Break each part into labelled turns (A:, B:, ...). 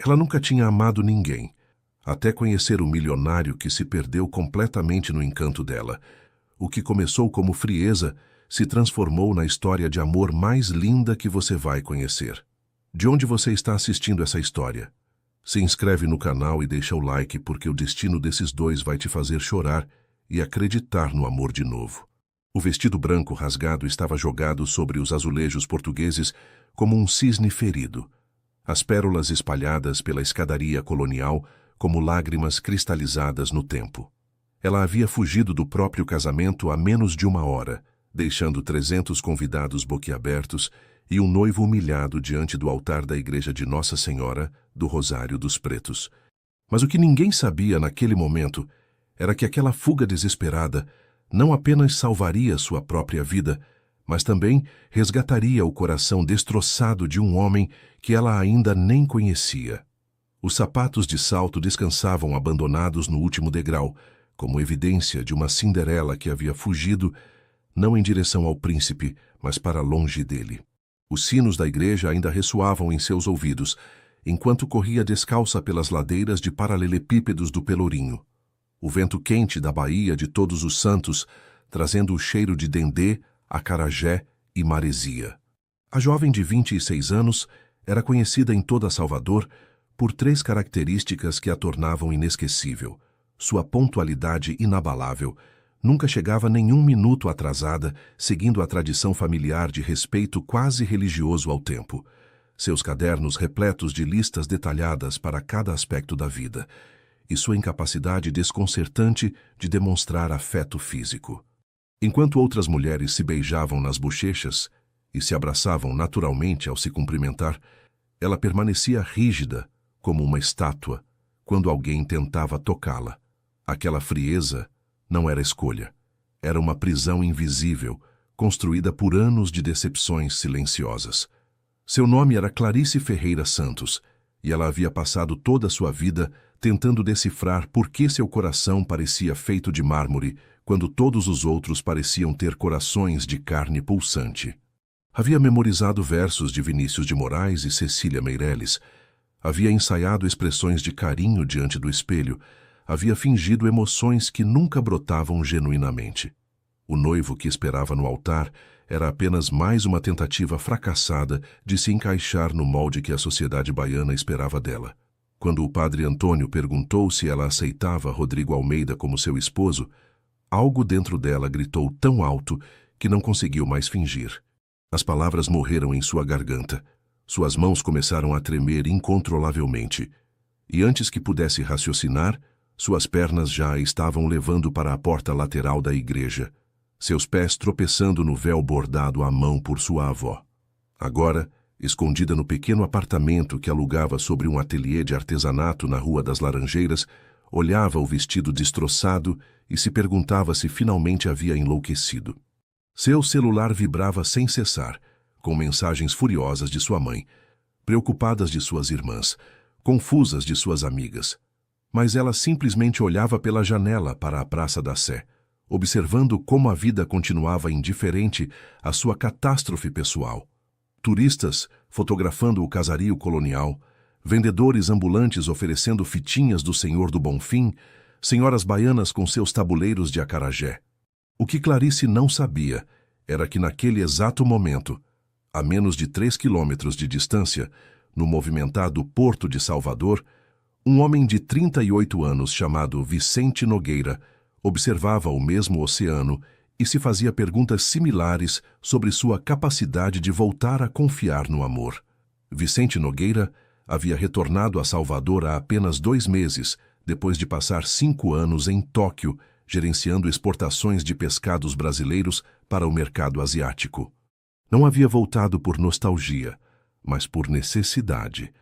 A: Ela nunca tinha amado ninguém, até conhecer o milionário que se perdeu completamente no encanto dela. O que começou como frieza se transformou na história de amor mais linda que você vai conhecer. De onde você está assistindo essa história? Se inscreve no canal e deixa o like, porque o destino desses dois vai te fazer chorar e acreditar no amor de novo. O vestido branco rasgado estava jogado sobre os azulejos portugueses como um cisne ferido. As pérolas espalhadas pela escadaria colonial como lágrimas cristalizadas no tempo. Ela havia fugido do próprio casamento há menos de uma hora, deixando 300 convidados boquiabertos e um noivo humilhado diante do altar da igreja de Nossa Senhora do Rosário dos Pretos. Mas o que ninguém sabia naquele momento era que aquela fuga desesperada não apenas salvaria sua própria vida, mas também resgataria o coração destroçado de um homem que ela ainda nem conhecia. Os sapatos de salto descansavam abandonados no último degrau, como evidência de uma Cinderela que havia fugido, não em direção ao príncipe, mas para longe dele. Os sinos da igreja ainda ressoavam em seus ouvidos, enquanto corria descalça pelas ladeiras de paralelepípedos do Pelourinho. O vento quente da Baía de Todos os Santos, trazendo o cheiro de dendê, acarajé e maresia. A jovem de 26 anos era conhecida em toda Salvador por 3 características que a tornavam inesquecível. Sua pontualidade inabalável, nunca chegava nenhum minuto atrasada, seguindo a tradição familiar de respeito quase religioso ao tempo. Seus cadernos repletos de listas detalhadas para cada aspecto da vida, e sua incapacidade desconcertante de demonstrar afeto físico. Enquanto outras mulheres se beijavam nas bochechas e se abraçavam naturalmente ao se cumprimentar, ela permanecia rígida, como uma estátua, quando alguém tentava tocá-la. Aquela frieza não era escolha. Era uma prisão invisível, construída por anos de decepções silenciosas. Seu nome era Clarice Ferreira Santos, e ela havia passado toda a sua vida tentando decifrar por que seu coração parecia feito de mármore, quando todos os outros pareciam ter corações de carne pulsante. Havia memorizado versos de Vinícius de Moraes e Cecília Meirelles, havia ensaiado expressões de carinho diante do espelho, havia fingido emoções que nunca brotavam genuinamente. O noivo que esperava no altar era apenas mais uma tentativa fracassada de se encaixar no molde que a sociedade baiana esperava dela. Quando o padre Antônio perguntou se ela aceitava Rodrigo Almeida como seu esposo, algo dentro dela gritou tão alto que não conseguiu mais fingir. As palavras morreram em sua garganta. Suas mãos começaram a tremer incontrolavelmente. E antes que pudesse raciocinar, suas pernas já a estavam levando para a porta lateral da igreja, seus pés tropeçando no véu bordado à mão por sua avó. Agora, escondida no pequeno apartamento que alugava sobre um ateliê de artesanato na Rua das Laranjeiras, olhava o vestido destroçado e se perguntava se finalmente havia enlouquecido. Seu celular vibrava sem cessar, com mensagens furiosas de sua mãe, preocupadas de suas irmãs, confusas de suas amigas. Mas ela simplesmente olhava pela janela para a Praça da Sé, observando como a vida continuava indiferente à sua catástrofe pessoal. Turistas fotografando o casario colonial, vendedores ambulantes oferecendo fitinhas do Senhor do Bonfim, senhoras baianas com seus tabuleiros de acarajé. O que Clarice não sabia era que naquele exato momento, a menos de 3 quilômetros de distância, no movimentado Porto de Salvador, um homem de 38 anos chamado Vicente Nogueira observava o mesmo oceano e se fazia perguntas similares sobre sua capacidade de voltar a confiar no amor. Vicente Nogueira havia retornado a Salvador há apenas 2 meses, depois de passar 5 anos em Tóquio, gerenciando exportações de pescados brasileiros para o mercado asiático. Não havia voltado por nostalgia, mas por necessidade.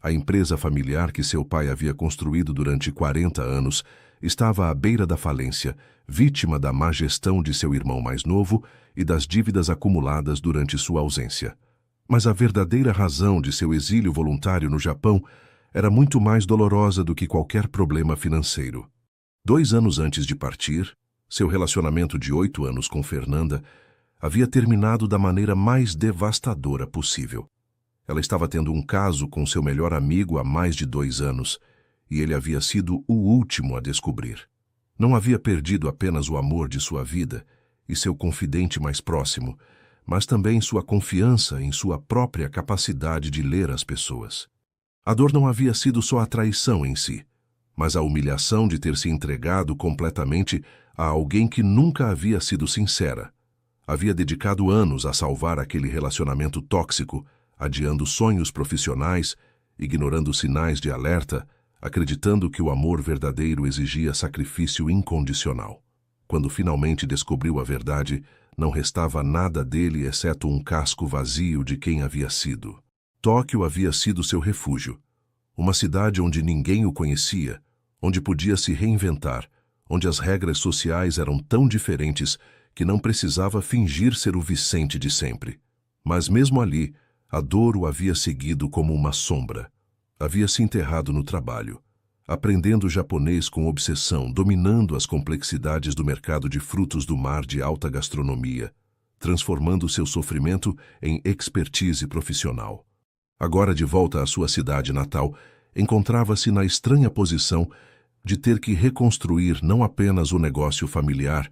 A: A empresa familiar que seu pai havia construído durante 40 anos estava à beira da falência, vítima da má gestão de seu irmão mais novo e das dívidas acumuladas durante sua ausência. Mas a verdadeira razão de seu exílio voluntário no Japão era muito mais dolorosa do que qualquer problema financeiro. 2 anos antes de partir, seu relacionamento de 8 anos com Fernanda havia terminado da maneira mais devastadora possível. Ela estava tendo um caso com seu melhor amigo há mais de 2 anos, e ele havia sido o último a descobrir. Não havia perdido apenas o amor de sua vida e seu confidente mais próximo, mas também sua confiança em sua própria capacidade de ler as pessoas. A dor não havia sido só a traição em si, mas a humilhação de ter se entregado completamente a alguém que nunca havia sido sincera. Havia dedicado anos a salvar aquele relacionamento tóxico, adiando sonhos profissionais, ignorando sinais de alerta, acreditando que o amor verdadeiro exigia sacrifício incondicional. Quando finalmente descobriu a verdade, não restava nada dele exceto um casco vazio de quem havia sido. Tóquio havia sido seu refúgio, uma cidade onde ninguém o conhecia, onde podia se reinventar, onde as regras sociais eram tão diferentes que não precisava fingir ser o Vicente de sempre. Mas mesmo ali, a dor o havia seguido como uma sombra. Havia se enterrado no trabalho, aprendendo japonês com obsessão, dominando as complexidades do mercado de frutos do mar de alta gastronomia, transformando seu sofrimento em expertise profissional. Agora, de volta à sua cidade natal, encontrava-se na estranha posição de ter que reconstruir não apenas o negócio familiar,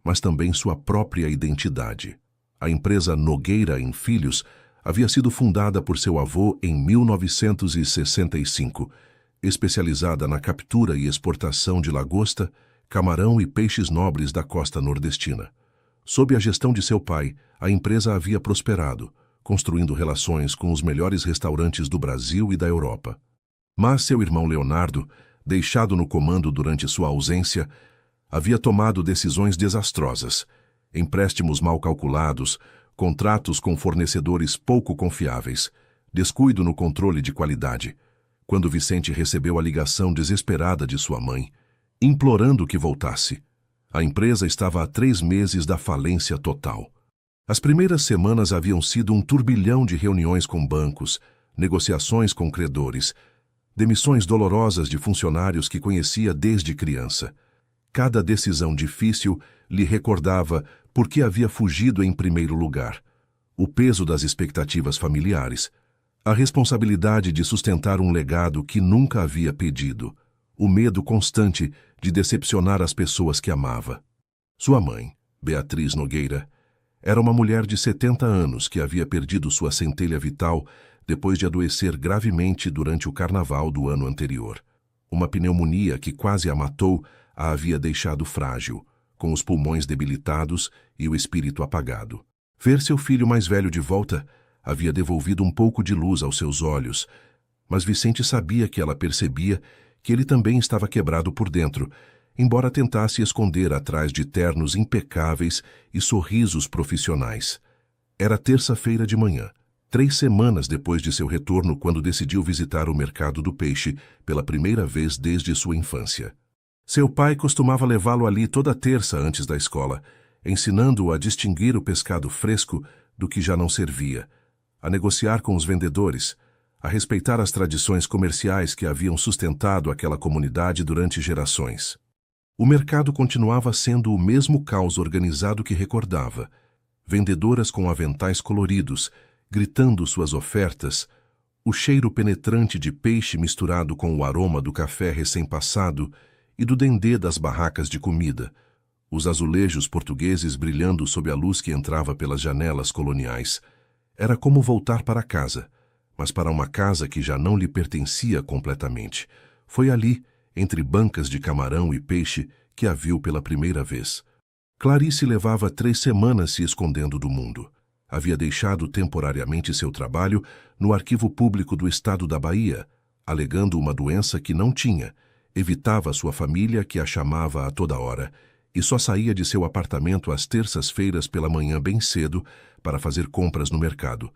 A: mas também sua própria identidade. A empresa Nogueira em Filhos havia sido fundada por seu avô em 1965, especializada na captura e exportação de lagosta, camarão e peixes nobres da costa nordestina. Sob a gestão de seu pai, a empresa havia prosperado, construindo relações com os melhores restaurantes do Brasil e da Europa. Mas seu irmão Leonardo, deixado no comando durante sua ausência, havia tomado decisões desastrosas, empréstimos mal calculados, contratos com fornecedores pouco confiáveis, descuido no controle de qualidade. Quando Vicente recebeu a ligação desesperada de sua mãe, implorando que voltasse, a empresa estava há 3 meses da falência total. As primeiras semanas haviam sido um turbilhão de reuniões com bancos, negociações com credores, demissões dolorosas de funcionários que conhecia desde criança. Cada decisão difícil lhe recordava por que havia fugido em primeiro lugar: o peso das expectativas familiares, a responsabilidade de sustentar um legado que nunca havia pedido, o medo constante de decepcionar as pessoas que amava. Sua mãe, Beatriz Nogueira, era uma mulher de 70 anos que havia perdido sua centelha vital depois de adoecer gravemente durante o carnaval do ano anterior. Uma pneumonia que quase a matou a havia deixado frágil, com os pulmões debilitados e o espírito apagado. Ver seu filho mais velho de volta havia devolvido um pouco de luz aos seus olhos, mas Vicente sabia que ela percebia que ele também estava quebrado por dentro, embora tentasse esconder atrás de ternos impecáveis e sorrisos profissionais. Era terça-feira de manhã, 3 semanas depois de seu retorno, quando decidiu visitar o mercado do peixe pela primeira vez desde sua infância. Seu pai costumava levá-lo ali toda terça antes da escola, ensinando-o a distinguir o pescado fresco do que já não servia, a negociar com os vendedores, a respeitar as tradições comerciais que haviam sustentado aquela comunidade durante gerações. O mercado continuava sendo o mesmo caos organizado que recordava. Vendedoras com aventais coloridos, gritando suas ofertas, o cheiro penetrante de peixe misturado com o aroma do café recém-passado e do dendê das barracas de comida, os azulejos portugueses brilhando sob a luz que entrava pelas janelas coloniais. Era como voltar para casa, mas para uma casa que já não lhe pertencia completamente. Foi ali, entre bancas de camarão e peixe, que a viu pela primeira vez. Clarice levava 3 semanas se escondendo do mundo. Havia deixado temporariamente seu trabalho no Arquivo Público do Estado da Bahia, alegando uma doença que não tinha, evitava sua família, que a chamava a toda hora, e só saía de seu apartamento às terças-feiras pela manhã bem cedo para fazer compras no mercado,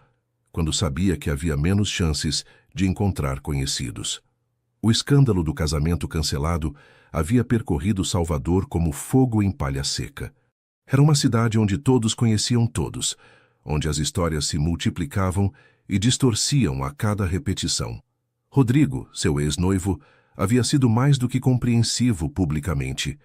A: quando sabia que havia menos chances de encontrar conhecidos. O escândalo do casamento cancelado havia percorrido Salvador como fogo em palha seca. Era uma cidade onde todos conheciam todos, onde as histórias se multiplicavam e distorciam a cada repetição. Rodrigo, seu ex-noivo, havia sido mais do que compreensivo publicamente,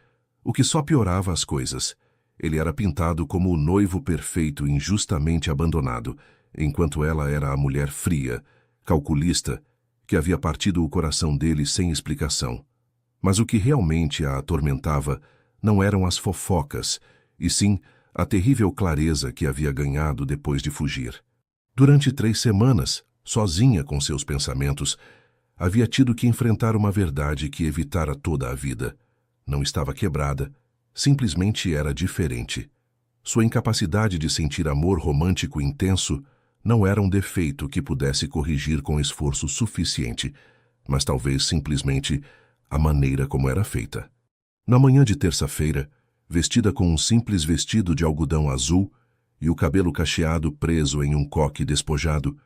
A: o que só piorava as coisas. Ele era pintado como o noivo perfeito injustamente abandonado, enquanto ela era a mulher fria, calculista, que havia partido o coração dele sem explicação. Mas o que realmente a atormentava não eram as fofocas, e sim a terrível clareza que havia ganhado depois de fugir. Durante 3 semanas, sozinha com seus pensamentos, havia tido que enfrentar uma verdade que evitara toda a vida. Não estava quebrada, simplesmente era diferente. Sua incapacidade de sentir amor romântico intenso não era um defeito que pudesse corrigir com esforço suficiente, mas talvez simplesmente a maneira como era feita. Na manhã de terça-feira, vestida com um simples vestido de algodão azul e o cabelo cacheado preso em um coque despojado,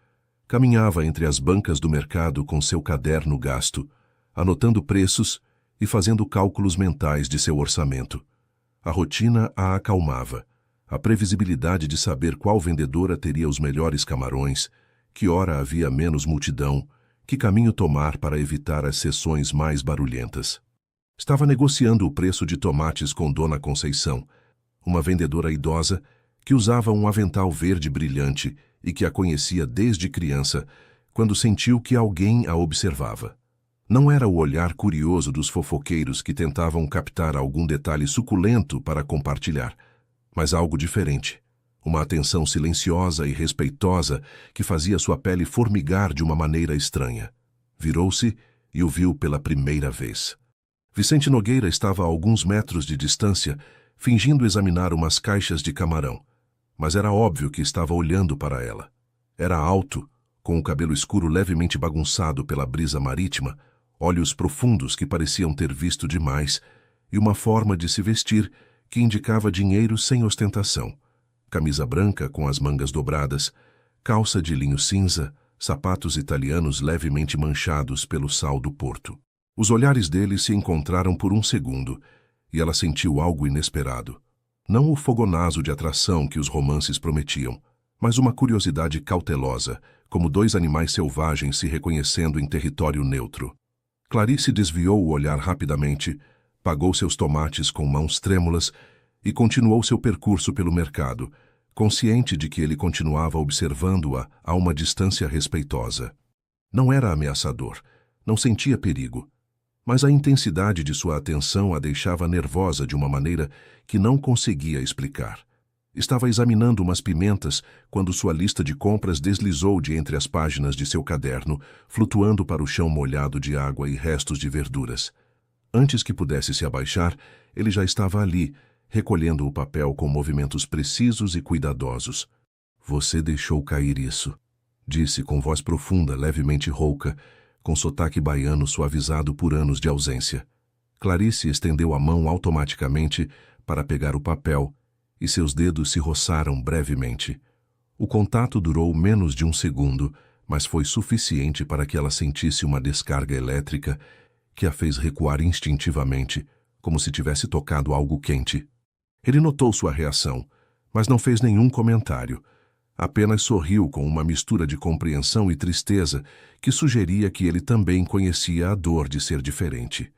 A: caminhava entre as bancas do mercado com seu caderno gasto, anotando preços e fazendo cálculos mentais de seu orçamento. A rotina a acalmava. A previsibilidade de saber qual vendedora teria os melhores camarões, que hora havia menos multidão, que caminho tomar para evitar as sessões mais barulhentas. Estava negociando o preço de tomates com Dona Conceição, uma vendedora idosa que usava um avental verde brilhante e que a conhecia desde criança, quando sentiu que alguém a observava. Não era o olhar curioso dos fofoqueiros que tentavam captar algum detalhe suculento para compartilhar, mas algo diferente. Uma atenção silenciosa e respeitosa que fazia sua pele formigar de uma maneira estranha. Virou-se e o viu pela primeira vez. Vicente Nogueira estava a alguns metros de distância, fingindo examinar umas caixas de camarão, mas era óbvio que estava olhando para ela. Era alto, com o cabelo escuro levemente bagunçado pela brisa marítima, olhos profundos que pareciam ter visto demais, e uma forma de se vestir que indicava dinheiro sem ostentação. Camisa branca com as mangas dobradas, calça de linho cinza, sapatos italianos levemente manchados pelo sal do porto. Os olhares dele se encontraram por um segundo, e ela sentiu algo inesperado. Não o fogonazo de atração que os romances prometiam, mas uma curiosidade cautelosa, como 2 animais selvagens se reconhecendo em território neutro. Clarice desviou o olhar rapidamente, pagou seus tomates com mãos trêmulas e continuou seu percurso pelo mercado, consciente de que ele continuava observando-a a uma distância respeitosa. Não era ameaçador, não sentia perigo, mas a intensidade de sua atenção a deixava nervosa de uma maneira que não conseguia explicar. Estava examinando umas pimentas quando sua lista de compras deslizou de entre as páginas de seu caderno, flutuando para o chão molhado de água e restos de verduras. Antes que pudesse se abaixar, ele já estava ali, recolhendo o papel com movimentos precisos e cuidadosos. "Você deixou cair isso", disse com voz profunda, levemente rouca, com sotaque baiano suavizado por anos de ausência. Clarice estendeu a mão automaticamente para pegar o papel, e seus dedos se roçaram brevemente. O contato durou menos de um segundo, mas foi suficiente para que ela sentisse uma descarga elétrica que a fez recuar instintivamente, como se tivesse tocado algo quente. Ele notou sua reação, mas não fez nenhum comentário. Apenas sorriu com uma mistura de compreensão e tristeza que sugeria que ele também conhecia a dor de ser diferente.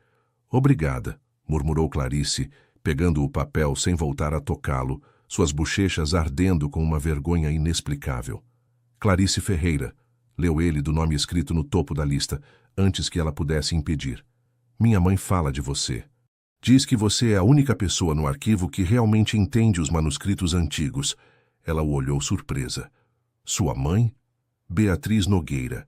A: "Obrigada", murmurou Clarice, pegando o papel sem voltar a tocá-lo, suas bochechas ardendo com uma vergonha inexplicável. "Clarice Ferreira", leu ele do nome escrito no topo da lista, antes que ela pudesse impedir. "Minha mãe fala de você. Diz que você é a única pessoa no arquivo que realmente entende os manuscritos antigos." Ela o olhou surpresa. "Sua mãe?" "Beatriz Nogueira.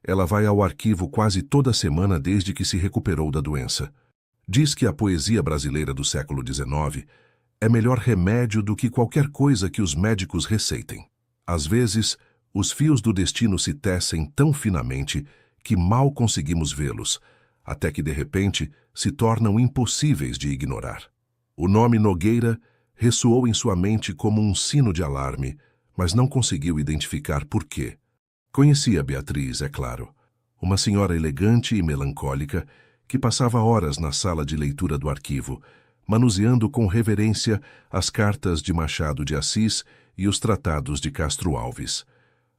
A: Ela vai ao arquivo quase toda semana desde que se recuperou da doença. Diz que a poesia brasileira do século XIX é melhor remédio do que qualquer coisa que os médicos receitem. Às vezes, os fios do destino se tecem tão finamente que mal conseguimos vê-los, até que de repente se tornam impossíveis de ignorar." O nome Nogueira ressoou em sua mente como um sino de alarme, mas não conseguiu identificar por quê. Conhecia Beatriz, é claro. Uma senhora elegante e melancólica que passava horas na sala de leitura do arquivo, manuseando com reverência as cartas de Machado de Assis e os tratados de Castro Alves.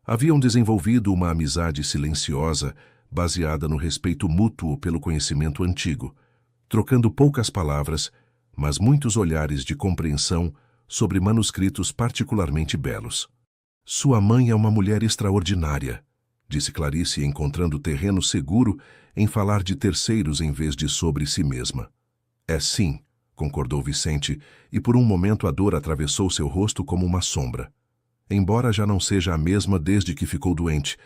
A: Haviam desenvolvido uma amizade silenciosa, baseada no respeito mútuo pelo conhecimento antigo, trocando poucas palavras, mas muitos olhares de compreensão sobre manuscritos particularmente belos. Sua mãe é uma mulher extraordinária, disse Clarice, encontrando terreno seguro em falar de terceiros em vez de sobre si mesma. É sim, concordou Vicente, e por um momento a dor atravessou seu rosto como uma sombra. Embora já não seja a mesma desde que ficou doente,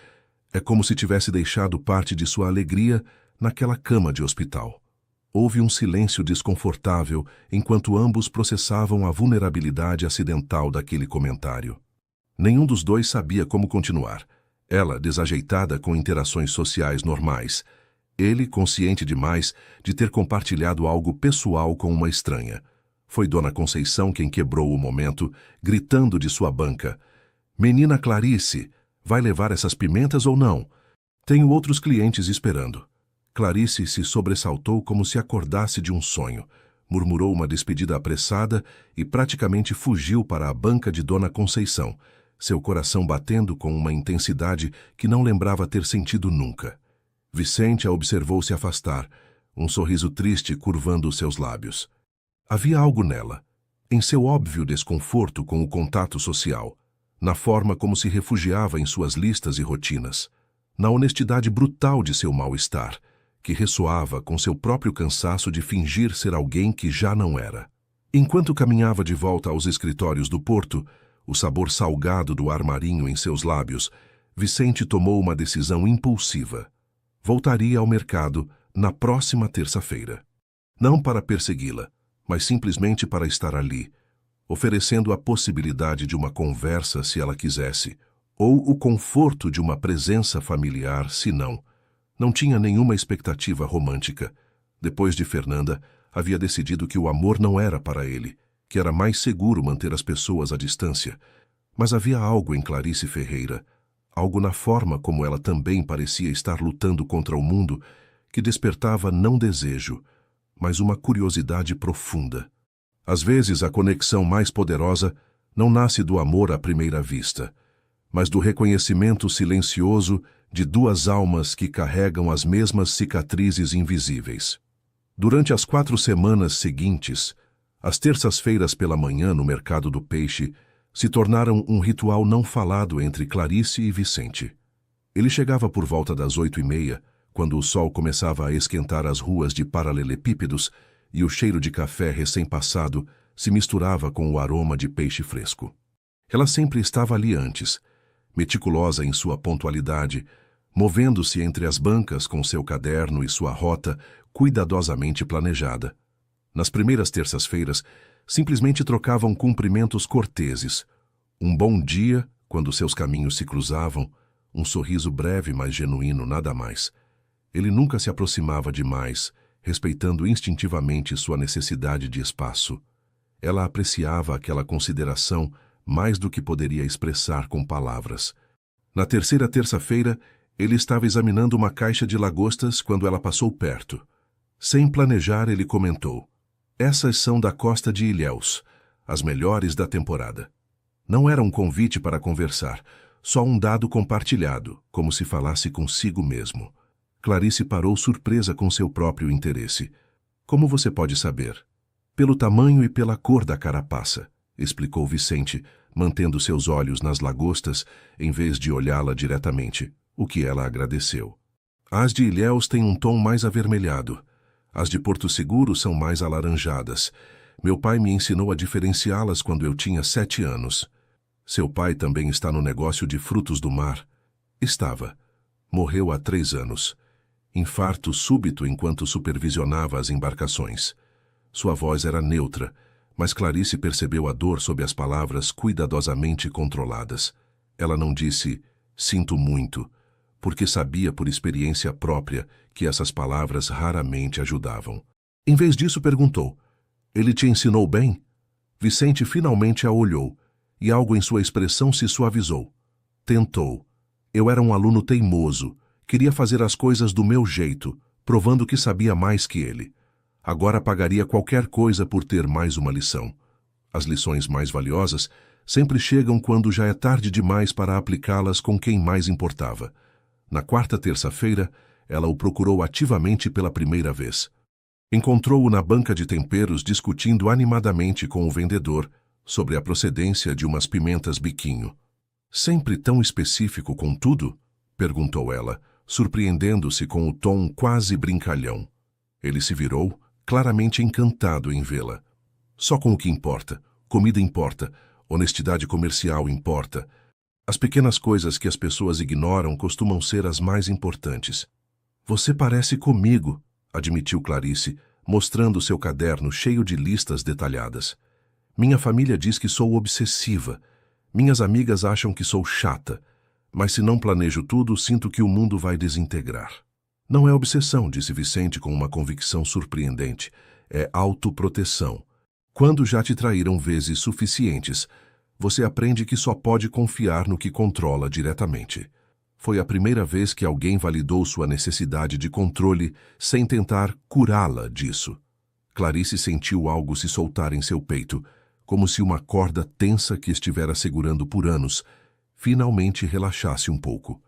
A: é como se tivesse deixado parte de sua alegria naquela cama de hospital. Houve um silêncio desconfortável enquanto ambos processavam a vulnerabilidade acidental daquele comentário. Nenhum dos dois sabia como continuar. Ela, desajeitada com interações sociais normais. Ele, consciente demais de ter compartilhado algo pessoal com uma estranha. Foi Dona Conceição quem quebrou o momento, gritando de sua banca: "Menina Clarice, vai levar essas pimentas ou não? Tenho outros clientes esperando." Clarice se sobressaltou como se acordasse de um sonho. Murmurou uma despedida apressada e praticamente fugiu para a banca de Dona Conceição, seu coração batendo com uma intensidade que não lembrava ter sentido nunca. Vicente a observou se afastar, um sorriso triste curvando seus lábios. Havia algo nela, em seu óbvio desconforto com o contato social, na forma como se refugiava em suas listas e rotinas, na honestidade brutal de seu mal-estar, que ressoava com seu próprio cansaço de fingir ser alguém que já não era. Enquanto caminhava de volta aos escritórios do Porto, o sabor salgado do ar marinho em seus lábios, Vicente tomou uma decisão impulsiva. Voltaria ao mercado na próxima terça-feira. Não para persegui-la, mas simplesmente para estar ali, oferecendo a possibilidade de uma conversa se ela quisesse, ou o conforto de uma presença familiar se não. Não tinha nenhuma expectativa romântica. Depois de Fernanda, havia decidido que o amor não era para ele, que era mais seguro manter as pessoas à distância. Mas havia algo em Clarice Ferreira, algo na forma como ela também parecia estar lutando contra o mundo, que despertava não desejo, mas uma curiosidade profunda. Às vezes, a conexão mais poderosa não nasce do amor à primeira vista, mas do reconhecimento silencioso de duas almas que carregam as mesmas cicatrizes invisíveis. Durante as 4 semanas seguintes, as terças-feiras pela manhã no mercado do peixe se tornaram um ritual não falado entre Clarice e Vicente. Ele chegava por volta das 8h30, quando o sol começava a esquentar as ruas de paralelepípedos e o cheiro de café recém-passado se misturava com o aroma de peixe fresco. Ela sempre estava ali antes, meticulosa em sua pontualidade, movendo-se entre as bancas com seu caderno e sua rota cuidadosamente planejada. Nas primeiras terças-feiras, simplesmente trocavam cumprimentos corteses. Um bom dia, quando seus caminhos se cruzavam, um sorriso breve mas genuíno, nada mais. Ele nunca se aproximava demais, respeitando instintivamente sua necessidade de espaço. Ela apreciava aquela consideração mais do que poderia expressar com palavras. Na terceira terça-feira, ele estava examinando uma caixa de lagostas quando ela passou perto. Sem planejar, ele comentou: "Essas são da costa de Ilhéus, as melhores da temporada." Não era um convite para conversar, só um dado compartilhado, como se falasse consigo mesmo. Clarice parou surpresa com seu próprio interesse. "Como você pode saber?" "Pelo tamanho e pela cor da carapaça", explicou Vicente, mantendo seus olhos nas lagostas em vez de olhá-la diretamente, o que ela agradeceu. "As de Ilhéus têm um tom mais avermelhado. As de Porto Seguro são mais alaranjadas. Meu pai me ensinou a diferenciá-las quando eu tinha 7 anos. Seu pai também está no negócio de frutos do mar." Estava. Morreu há 3 anos. Infarto súbito enquanto supervisionava as embarcações. Sua voz era neutra, mas Clarice percebeu a dor sob as palavras cuidadosamente controladas. Ela não disse "sinto muito", porque sabia por experiência própria que essas palavras raramente ajudavam. Em vez disso, perguntou: "Ele te ensinou bem?" Vicente finalmente a olhou, e algo em sua expressão se suavizou. "Tentou. Eu era um aluno teimoso, queria fazer as coisas do meu jeito, provando que sabia mais que ele. Agora pagaria qualquer coisa por ter mais uma lição. As lições mais valiosas sempre chegam quando já é tarde demais para aplicá-las com quem mais importava." Na 4ª terça-feira, ela o procurou ativamente pela primeira vez. Encontrou-o na banca de temperos discutindo animadamente com o vendedor sobre a procedência de umas pimentas biquinho. Sempre tão específico com tudo? Perguntou ela, surpreendendo-se com o tom quase brincalhão. Ele se virou, claramente encantado em vê-la. Só com o que importa. Comida importa. Honestidade comercial importa. As pequenas coisas que as pessoas ignoram costumam ser as mais importantes. Você parece comigo, admitiu Clarice, mostrando seu caderno cheio de listas detalhadas. Minha família diz que sou obsessiva. Minhas amigas acham que sou chata. Mas se não planejo tudo, sinto que o mundo vai desintegrar. Não é obsessão, disse Vicente com uma convicção surpreendente. É autoproteção. Quando já te traíram vezes suficientes, você aprende que só pode confiar no que controla diretamente. Foi a primeira vez que alguém validou sua necessidade de controle sem tentar curá-la disso. Clarice sentiu algo se soltar em seu peito, como se uma corda tensa que estivera segurando por anos finalmente relaxasse um pouco.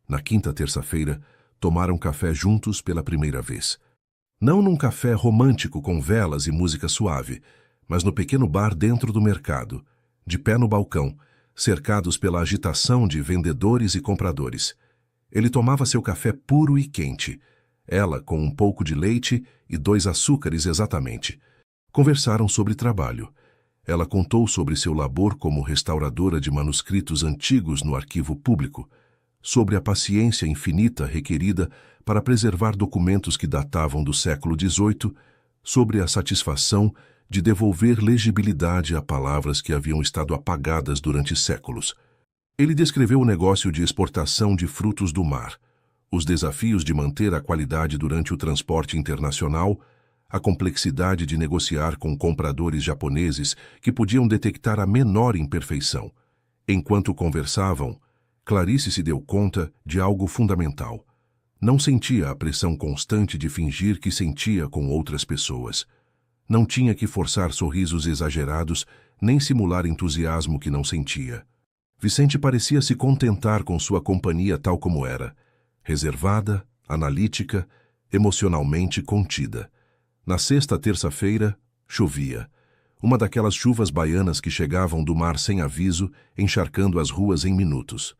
A: Na quinta terça-feira, tomaram café juntos pela primeira vez. Não num café romântico com velas e música suave, mas no pequeno bar dentro do mercado, de pé no balcão, cercados pela agitação de vendedores e compradores. Ele tomava seu café puro e quente, ela com um pouco de leite e 2 açúcares exatamente. Conversaram sobre trabalho. Ela contou sobre seu labor como restauradora de manuscritos antigos no arquivo público, sobre a paciência infinita requerida para preservar documentos que datavam do século XVIII, sobre a satisfação de devolver legibilidade a palavras que haviam estado apagadas durante séculos. Ele descreveu o negócio de exportação de frutos do mar, os desafios de manter a qualidade durante o transporte internacional, a complexidade de negociar com compradores japoneses que podiam detectar a menor imperfeição. Enquanto conversavam, Clarice se deu conta de algo fundamental. Não sentia a pressão constante de fingir que sentia com outras pessoas. Não tinha que forçar sorrisos exagerados, nem simular entusiasmo que não sentia. Vicente parecia se contentar com sua companhia tal como era, reservada, analítica, emocionalmente contida. Na sexta terça-feira, chovia. Uma daquelas chuvas baianas que chegavam do mar sem aviso, encharcando as ruas em minutos.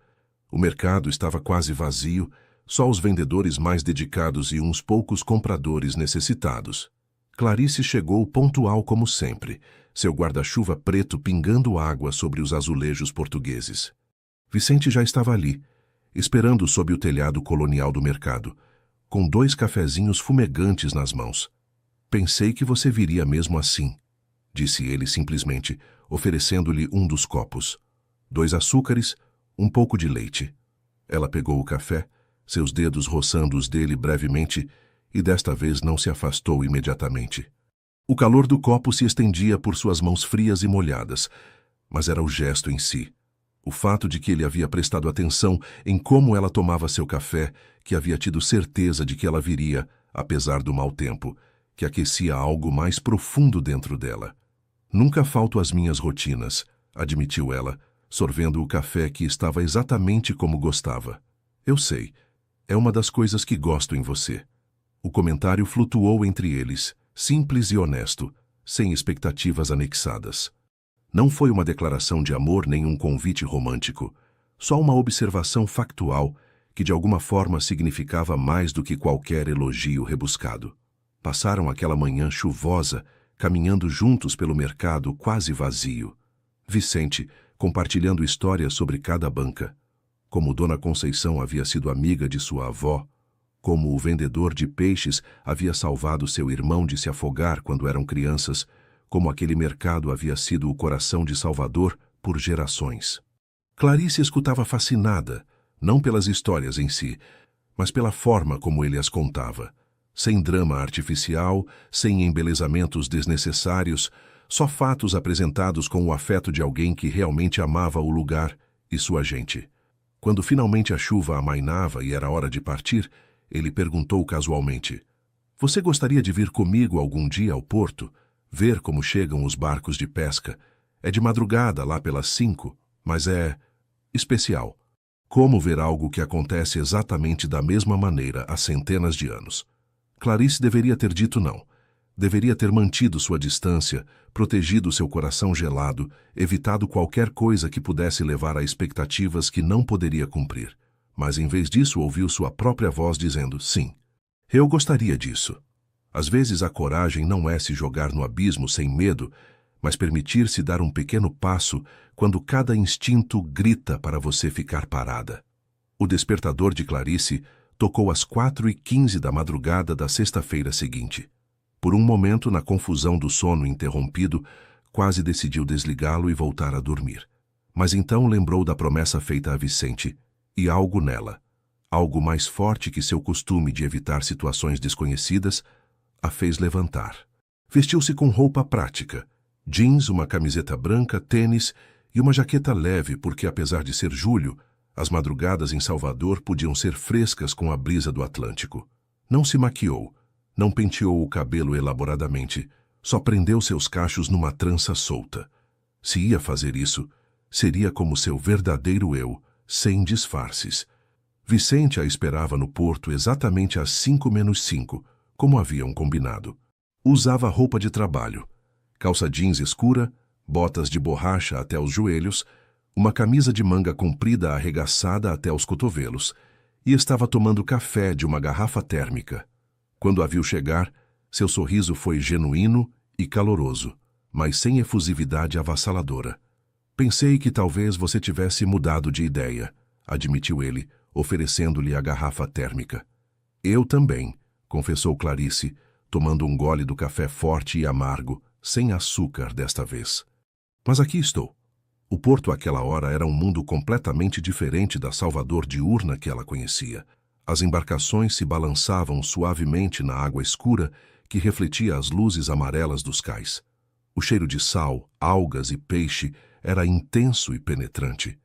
A: O mercado estava quase vazio, só os vendedores mais dedicados e uns poucos compradores necessitados. Clarice chegou pontual como sempre, seu guarda-chuva preto pingando água sobre os azulejos portugueses. Vicente já estava ali, esperando sob o telhado colonial do mercado, com 2 cafezinhos fumegantes nas mãos. Pensei que você viria mesmo assim, disse ele simplesmente, oferecendo-lhe um dos copos. 2 açúcares, um pouco de leite. Ela pegou o café, seus dedos roçando os dele brevemente, e desta vez não se afastou imediatamente. O calor do copo se estendia por suas mãos frias e molhadas, mas era o gesto em si. O fato de que ele havia prestado atenção em como ela tomava seu café, que havia tido certeza de que ela viria, apesar do mau tempo, que aquecia algo mais profundo dentro dela. Nunca falto às minhas rotinas, admitiu ela, sorvendo o café que estava exatamente como gostava. Eu sei, é uma das coisas que gosto em você. O comentário flutuou entre eles, simples e honesto, sem expectativas anexadas. Não foi uma declaração de amor nem um convite romântico, só uma observação factual que de alguma forma significava mais do que qualquer elogio rebuscado. Passaram aquela manhã chuvosa, caminhando juntos pelo mercado quase vazio. Vicente, compartilhando histórias sobre cada banca. Como Dona Conceição havia sido amiga de sua avó, como o vendedor de peixes havia salvado seu irmão de se afogar quando eram crianças, como aquele mercado havia sido o coração de Salvador por gerações. Clarice escutava fascinada, não pelas histórias em si, mas pela forma como ele as contava. Sem drama artificial, sem embelezamentos desnecessários, só fatos apresentados com o afeto de alguém que realmente amava o lugar e sua gente. Quando finalmente a chuva amainava e era hora de partir, ele perguntou casualmente: "Você gostaria de vir comigo algum dia ao porto, ver como chegam os barcos de pesca? É de madrugada, lá pelas 5, mas é especial. Como ver algo que acontece exatamente da mesma maneira há centenas de anos?" Clarice deveria ter dito não. Deveria ter mantido sua distância, protegido seu coração gelado, evitado qualquer coisa que pudesse levar a expectativas que não poderia cumprir. Mas em vez disso ouviu sua própria voz dizendo, sim, eu gostaria disso. Às vezes a coragem não é se jogar no abismo sem medo, mas permitir-se dar um pequeno passo quando cada instinto grita para você ficar parada. O despertador de Clarice tocou às 4h15 da madrugada da sexta-feira seguinte. Por um momento, na confusão do sono interrompido, quase decidiu desligá-lo e voltar a dormir. Mas então lembrou da promessa feita a Vicente, e algo nela, algo mais forte que seu costume de evitar situações desconhecidas, a fez levantar. Vestiu-se com roupa prática, jeans, uma camiseta branca, tênis e uma jaqueta leve porque, apesar de ser julho, as madrugadas em Salvador podiam ser frescas com a brisa do Atlântico. Não se maquiou, não penteou o cabelo elaboradamente, só prendeu seus cachos numa trança solta. Se ia fazer isso, seria como seu verdadeiro eu, sem disfarces. Vicente a esperava no porto exatamente às 5:05, como haviam combinado. Usava roupa de trabalho, calça jeans escura, botas de borracha até os joelhos, uma camisa de manga comprida arregaçada até os cotovelos, e estava tomando café de uma garrafa térmica. Quando a viu chegar, seu sorriso foi genuíno e caloroso, mas sem efusividade avassaladora. Pensei que talvez você tivesse mudado de ideia, admitiu ele, oferecendo-lhe a garrafa térmica. Eu também, confessou Clarice, tomando um gole do café forte e amargo, sem açúcar desta vez. Mas aqui estou. O porto àquela hora era um mundo completamente diferente da Salvador diurna que ela conhecia. As embarcações se balançavam suavemente na água escura que refletia as luzes amarelas dos cais. O cheiro de sal, algas e peixe era intenso e penetrante.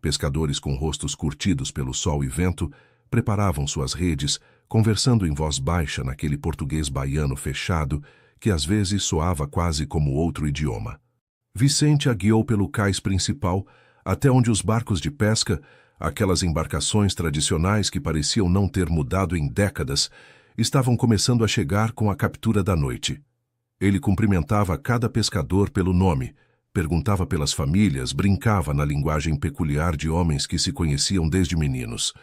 A: Pescadores com rostos curtidos pelo sol e vento preparavam suas redes, conversando em voz baixa naquele português baiano fechado que às vezes soava quase como outro idioma. Vicente a guiou pelo cais principal até onde os barcos de pesca, aquelas embarcações tradicionais que pareciam não ter mudado em décadas, estavam começando a chegar com a captura da noite. Ele cumprimentava cada pescador pelo nome, perguntava pelas famílias, brincava na linguagem peculiar de homens que se conheciam desde meninos.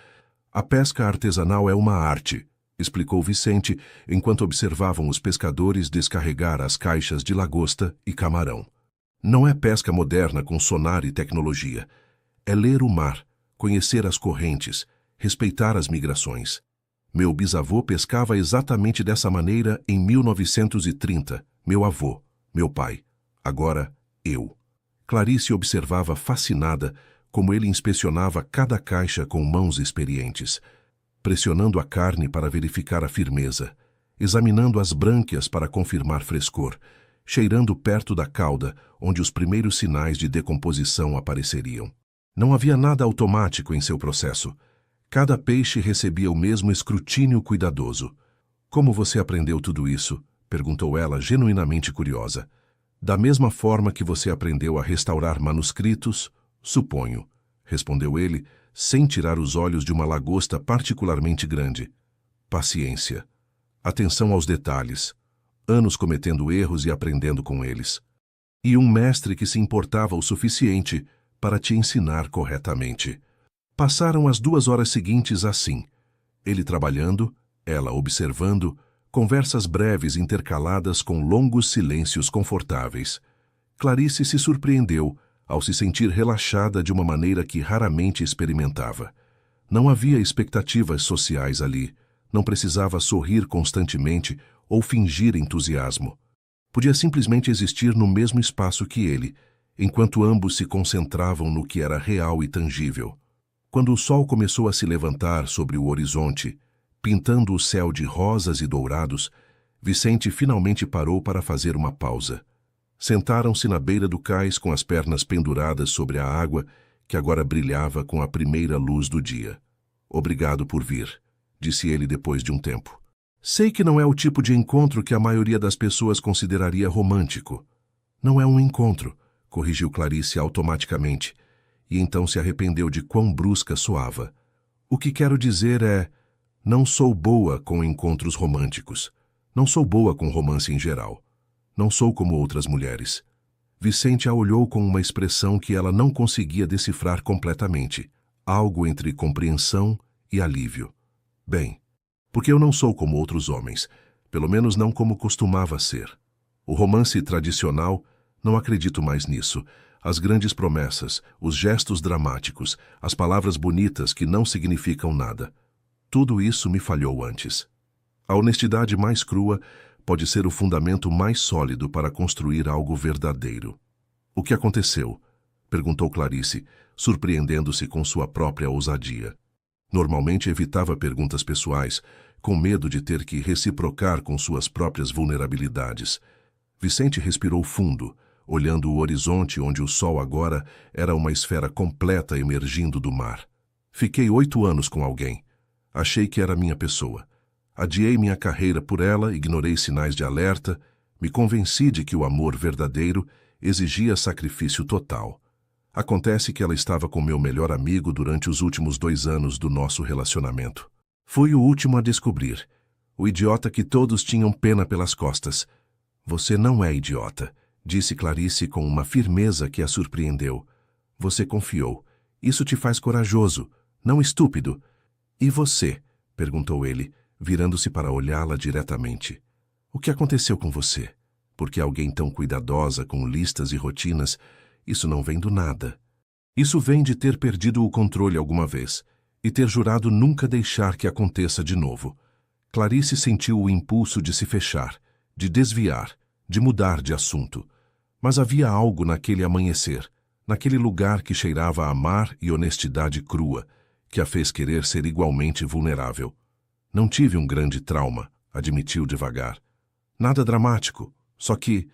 A: A pesca artesanal é uma arte, explicou Vicente, enquanto observavam os pescadores descarregar as caixas de lagosta e camarão. Não é pesca moderna com sonar e tecnologia. É ler o mar, conhecer as correntes, respeitar as migrações. Meu bisavô pescava exatamente dessa maneira em 1930, meu avô, meu pai. Agora, eu. Clarice observava fascinada como ele inspecionava cada caixa com mãos experientes, pressionando a carne para verificar a firmeza, examinando as brânquias para confirmar frescor, cheirando perto da cauda, onde os primeiros sinais de decomposição apareceriam. Não havia nada automático em seu processo. Cada peixe recebia o mesmo escrutínio cuidadoso. Como você aprendeu tudo isso? Perguntou ela, genuinamente curiosa. Da mesma forma que você aprendeu a restaurar manuscritos, suponho, respondeu ele, sem tirar os olhos de uma lagosta particularmente grande. Paciência. Atenção aos detalhes. Anos cometendo erros e aprendendo com eles. E um mestre que se importava o suficiente para te ensinar corretamente. Passaram as 2 horas seguintes assim. Ele trabalhando, ela observando, conversas breves intercaladas com longos silêncios confortáveis. Clarice se surpreendeu ao se sentir relaxada de uma maneira que raramente experimentava. Não havia expectativas sociais ali, não precisava sorrir constantemente ou fingir entusiasmo. Podia simplesmente existir no mesmo espaço que ele, enquanto ambos se concentravam no que era real e tangível. Quando o sol começou a se levantar sobre o horizonte, pintando o céu de rosas e dourados, Vicente finalmente parou para fazer uma pausa. Sentaram-se na beira do cais com as pernas penduradas sobre a água, que agora brilhava com a primeira luz do dia. Obrigado por vir, disse ele depois de um tempo. Sei que não é o tipo de encontro que a maioria das pessoas consideraria romântico. Não é um encontro, corrigiu Clarice automaticamente, e então se arrependeu de quão brusca soava. O que quero dizer é, não sou boa com encontros românticos. Não sou boa com romance em geral. Não sou como outras mulheres. Vicente a olhou com uma expressão que ela não conseguia decifrar completamente. Algo entre compreensão e alívio. Bem, porque eu não sou como outros homens, pelo menos não como costumava ser. O romance tradicional, não acredito mais nisso. As grandes promessas, os gestos dramáticos, as palavras bonitas que não significam nada. Tudo isso me falhou antes. A honestidade mais crua pode ser o fundamento mais sólido para construir algo verdadeiro. O que aconteceu? Perguntou Clarice, surpreendendo-se com sua própria ousadia. Normalmente evitava perguntas pessoais, com medo de ter que reciprocar com suas próprias vulnerabilidades. Vicente respirou fundo, olhando o horizonte onde o sol agora era uma esfera completa emergindo do mar. Fiquei 8 anos com alguém. Achei que era minha pessoa. Adiei minha carreira por ela, ignorei sinais de alerta, me convenci de que o amor verdadeiro exigia sacrifício total. Acontece que ela estava com meu melhor amigo durante os últimos 2 anos do nosso relacionamento. Fui o último a descobrir. O idiota que todos tinham pena pelas costas. Você não é idiota, disse Clarice com uma firmeza que a surpreendeu. Você confiou. Isso te faz corajoso, não estúpido. E você? Perguntou ele, virando-se para olhá-la diretamente. O que aconteceu com você? Porque alguém tão cuidadosa com listas e rotinas, isso não vem do nada. Isso vem de ter perdido o controle alguma vez e ter jurado nunca deixar que aconteça de novo. Clarice sentiu o impulso de se fechar, de desviar, de mudar de assunto. Mas havia algo naquele amanhecer, naquele lugar que cheirava a mar e honestidade crua, que a fez querer ser igualmente vulnerável. Não tive um grande trauma, admitiu devagar. Nada dramático, só que,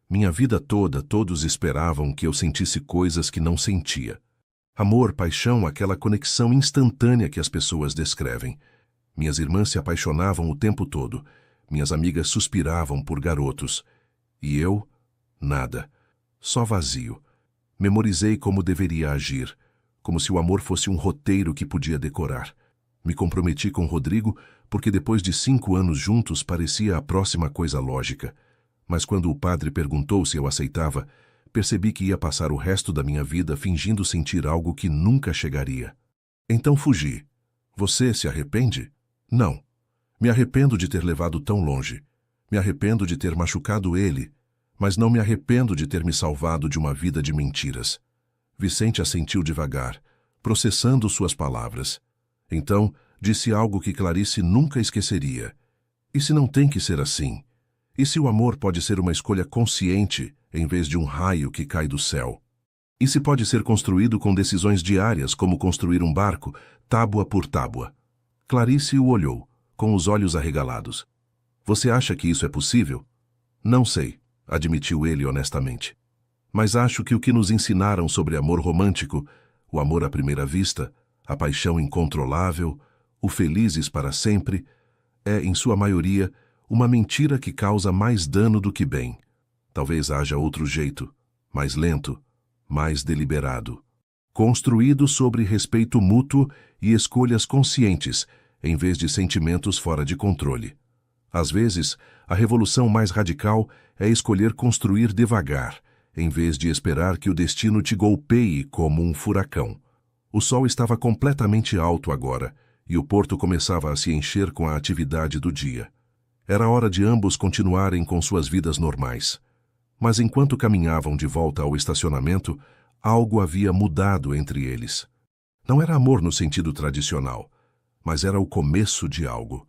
A: minha vida toda, todos esperavam que eu sentisse coisas que não sentia. Amor, paixão, aquela conexão instantânea que as pessoas descrevem. Minhas irmãs se apaixonavam o tempo todo. Minhas amigas suspiravam por garotos. E eu, nada. Só vazio. Memorizei como deveria agir, como se o amor fosse um roteiro que podia decorar. Me comprometi com Rodrigo porque depois de 5 anos juntos parecia a próxima coisa lógica. Mas quando o padre perguntou se eu aceitava, percebi que ia passar o resto da minha vida fingindo sentir algo que nunca chegaria. Então fugi. Você se arrepende? Não. Me arrependo de ter levado tão longe. Me arrependo de ter machucado ele, mas não me arrependo de ter me salvado de uma vida de mentiras. Vicente assentiu devagar, processando suas palavras. Então, disse algo que Clarice nunca esqueceria. E se não tem que ser assim? E se o amor pode ser uma escolha consciente, em vez de um raio que cai do céu? E se pode ser construído com decisões diárias, como construir um barco, tábua por tábua? Clarice o olhou, com os olhos arregalados. Você acha que isso é possível? Não sei, admitiu ele honestamente. Mas acho que o que nos ensinaram sobre amor romântico, o amor à primeira vista, a paixão incontrolável, o felizes para sempre, é, em sua maioria, uma mentira que causa mais dano do que bem. Talvez haja outro jeito, mais lento, mais deliberado. Construído sobre respeito mútuo e escolhas conscientes, em vez de sentimentos fora de controle. Às vezes, a revolução mais radical é escolher construir devagar, em vez de esperar que o destino te golpeie como um furacão. O sol estava completamente alto agora, e o porto começava a se encher com a atividade do dia. Era hora de ambos continuarem com suas vidas normais. Mas enquanto caminhavam de volta ao estacionamento, algo havia mudado entre eles. Não era amor no sentido tradicional, mas era o começo de algo.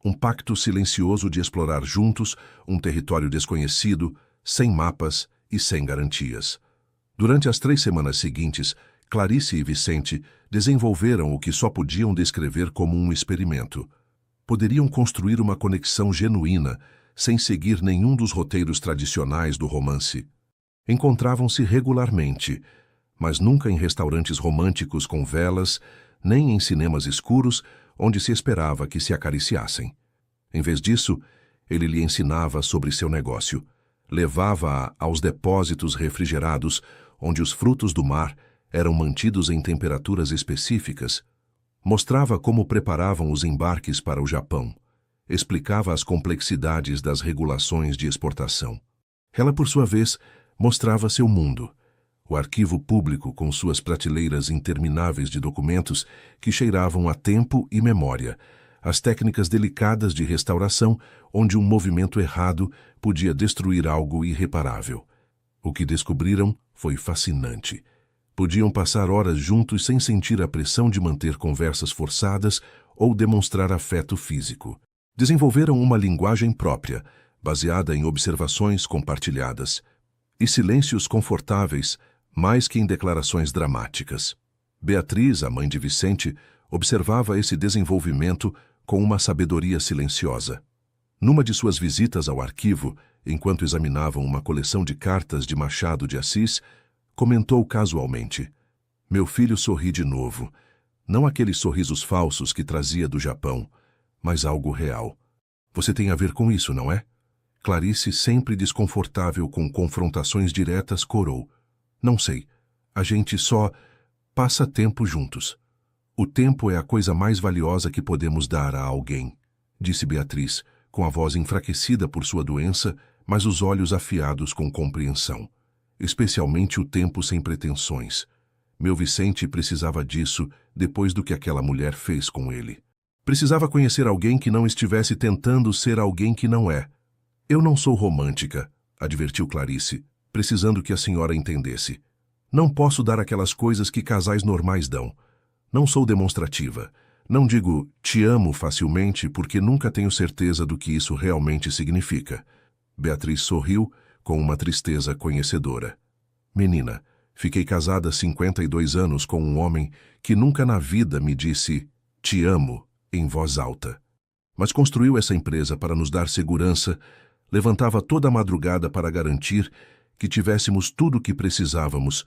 A: Um pacto silencioso de explorar juntos um território desconhecido, sem mapas e sem garantias. Durante as 3 semanas seguintes, Clarice e Vicente desenvolveram o que só podiam descrever como um experimento. Poderiam construir uma conexão genuína, sem seguir nenhum dos roteiros tradicionais do romance. Encontravam-se regularmente, mas nunca em restaurantes românticos com velas, nem em cinemas escuros, onde se esperava que se acariciassem. Em vez disso, ele lhe ensinava sobre seu negócio. Levava-a aos depósitos refrigerados, onde os frutos do mar eram mantidos em temperaturas específicas. Mostrava como preparavam os embarques para o Japão. explicava as complexidades das regulações de exportação. Ela, por sua vez, mostrava seu mundo. O arquivo público com suas prateleiras intermináveis de documentos que cheiravam a tempo e memória, as técnicas delicadas de restauração onde um movimento errado podia destruir algo irreparável. O que descobriram foi fascinante. Podiam passar horas juntos sem sentir a pressão de manter conversas forçadas ou demonstrar afeto físico. Desenvolveram uma linguagem própria, baseada em observações compartilhadas, e silêncios confortáveis, mais que em declarações dramáticas. Beatriz, a mãe de Vicente, observava esse desenvolvimento com uma sabedoria silenciosa. Numa de suas visitas ao arquivo, enquanto examinavam uma coleção de cartas de Machado de Assis, comentou casualmente: "Meu filho sorri de novo. Não aqueles sorrisos falsos que trazia do Japão, mas algo real. Você tem a ver com isso, não é?" Clarice, sempre desconfortável com confrontações diretas, corou: "Não sei. A gente só passa tempo juntos. O tempo é a coisa mais valiosa que podemos dar a alguém", disse Beatriz, com a voz enfraquecida por sua doença, mas os olhos afiados com compreensão. "Especialmente o tempo sem pretensões. Meu Vicente precisava disso depois do que aquela mulher fez com ele. Precisava conhecer alguém que não estivesse tentando ser alguém que não é." "Eu não sou romântica", advertiu Clarice, precisando que a senhora entendesse. "Não posso dar aquelas coisas que casais normais dão. Não sou demonstrativa. Não digo 'te amo' facilmente porque nunca tenho certeza do que isso realmente significa." Beatriz sorriu com uma tristeza conhecedora. "Menina, fiquei casada há 52 anos com um homem que nunca na vida me disse 'te amo' em voz alta. Mas construiu essa empresa para nos dar segurança, levantava toda a madrugada para garantir que tivéssemos tudo o que precisávamos,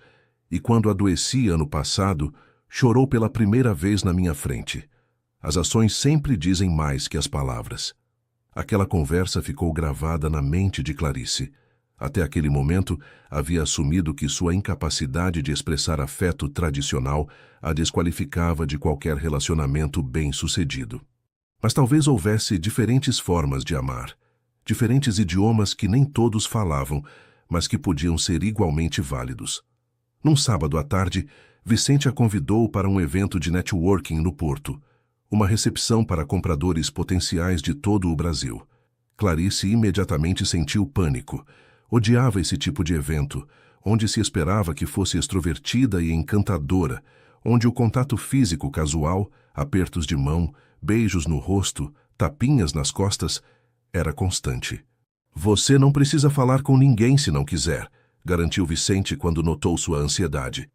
A: e quando adoeci ano passado, chorou pela primeira vez na minha frente. As ações sempre dizem mais que as palavras." Aquela conversa ficou gravada na mente de Clarice. Até aquele momento, havia assumido que sua incapacidade de expressar afeto tradicional a desqualificava de qualquer relacionamento bem-sucedido. Mas talvez houvesse diferentes formas de amar, diferentes idiomas que nem todos falavam, mas que podiam ser igualmente válidos. Num sábado à tarde, Vicente a convidou para um evento de networking no Porto, uma recepção para compradores potenciais de todo o Brasil. Clarice imediatamente sentiu pânico. Odiava esse tipo de evento, onde se esperava que fosse extrovertida e encantadora, onde o contato físico casual, apertos de mão, beijos no rosto, tapinhas nas costas, era constante. "Você não precisa falar com ninguém se não quiser", garantiu Vicente quando notou sua ansiedade.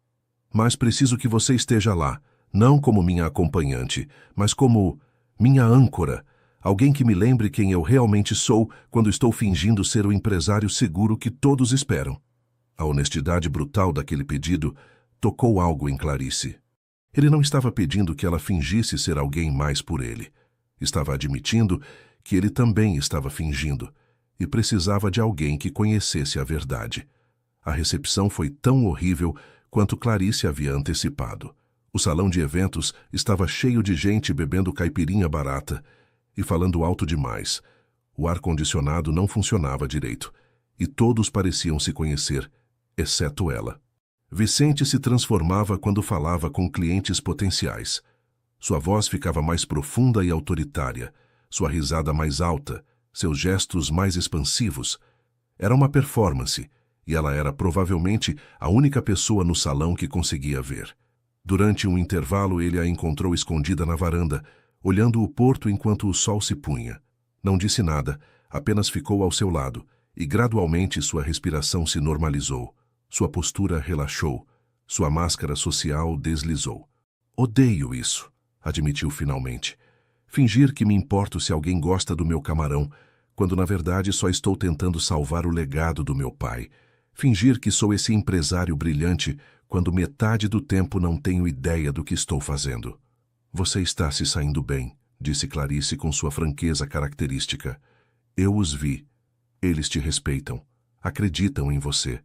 A: "Mas preciso que você esteja lá, não como minha acompanhante, mas como minha âncora, alguém que me lembre quem eu realmente sou quando estou fingindo ser o empresário seguro que todos esperam." A honestidade brutal daquele pedido tocou algo em Clarice. Ele não estava pedindo que ela fingisse ser alguém mais por ele. Estava admitindo que ele também estava fingindo e precisava de alguém que conhecesse a verdade. A recepção foi tão horrível quanto Clarice havia antecipado. O salão de eventos estava cheio de gente bebendo caipirinha barata e falando alto demais. O ar-condicionado não funcionava direito e todos pareciam se conhecer, exceto ela. Vicente se transformava quando falava com clientes potenciais. Sua voz ficava mais profunda e autoritária, sua risada mais alta, seus gestos mais expansivos. Era uma performance, e ela era provavelmente a única pessoa no salão que conseguia ver. Durante um intervalo, ele a encontrou escondida na varanda, olhando o porto enquanto o sol se punha. Não disse nada, apenas ficou ao seu lado, e gradualmente sua respiração se normalizou. Sua postura relaxou, sua máscara social deslizou. "Odeio isso", admitiu finalmente. "Fingir que me importo se alguém gosta do meu camarão, quando na verdade só estou tentando salvar o legado do meu pai. Fingir que sou esse empresário brilhante, quando metade do tempo não tenho ideia do que estou fazendo." "Você está se saindo bem", disse Clarice com sua franqueza característica. "Eu os vi. Eles te respeitam, acreditam em você.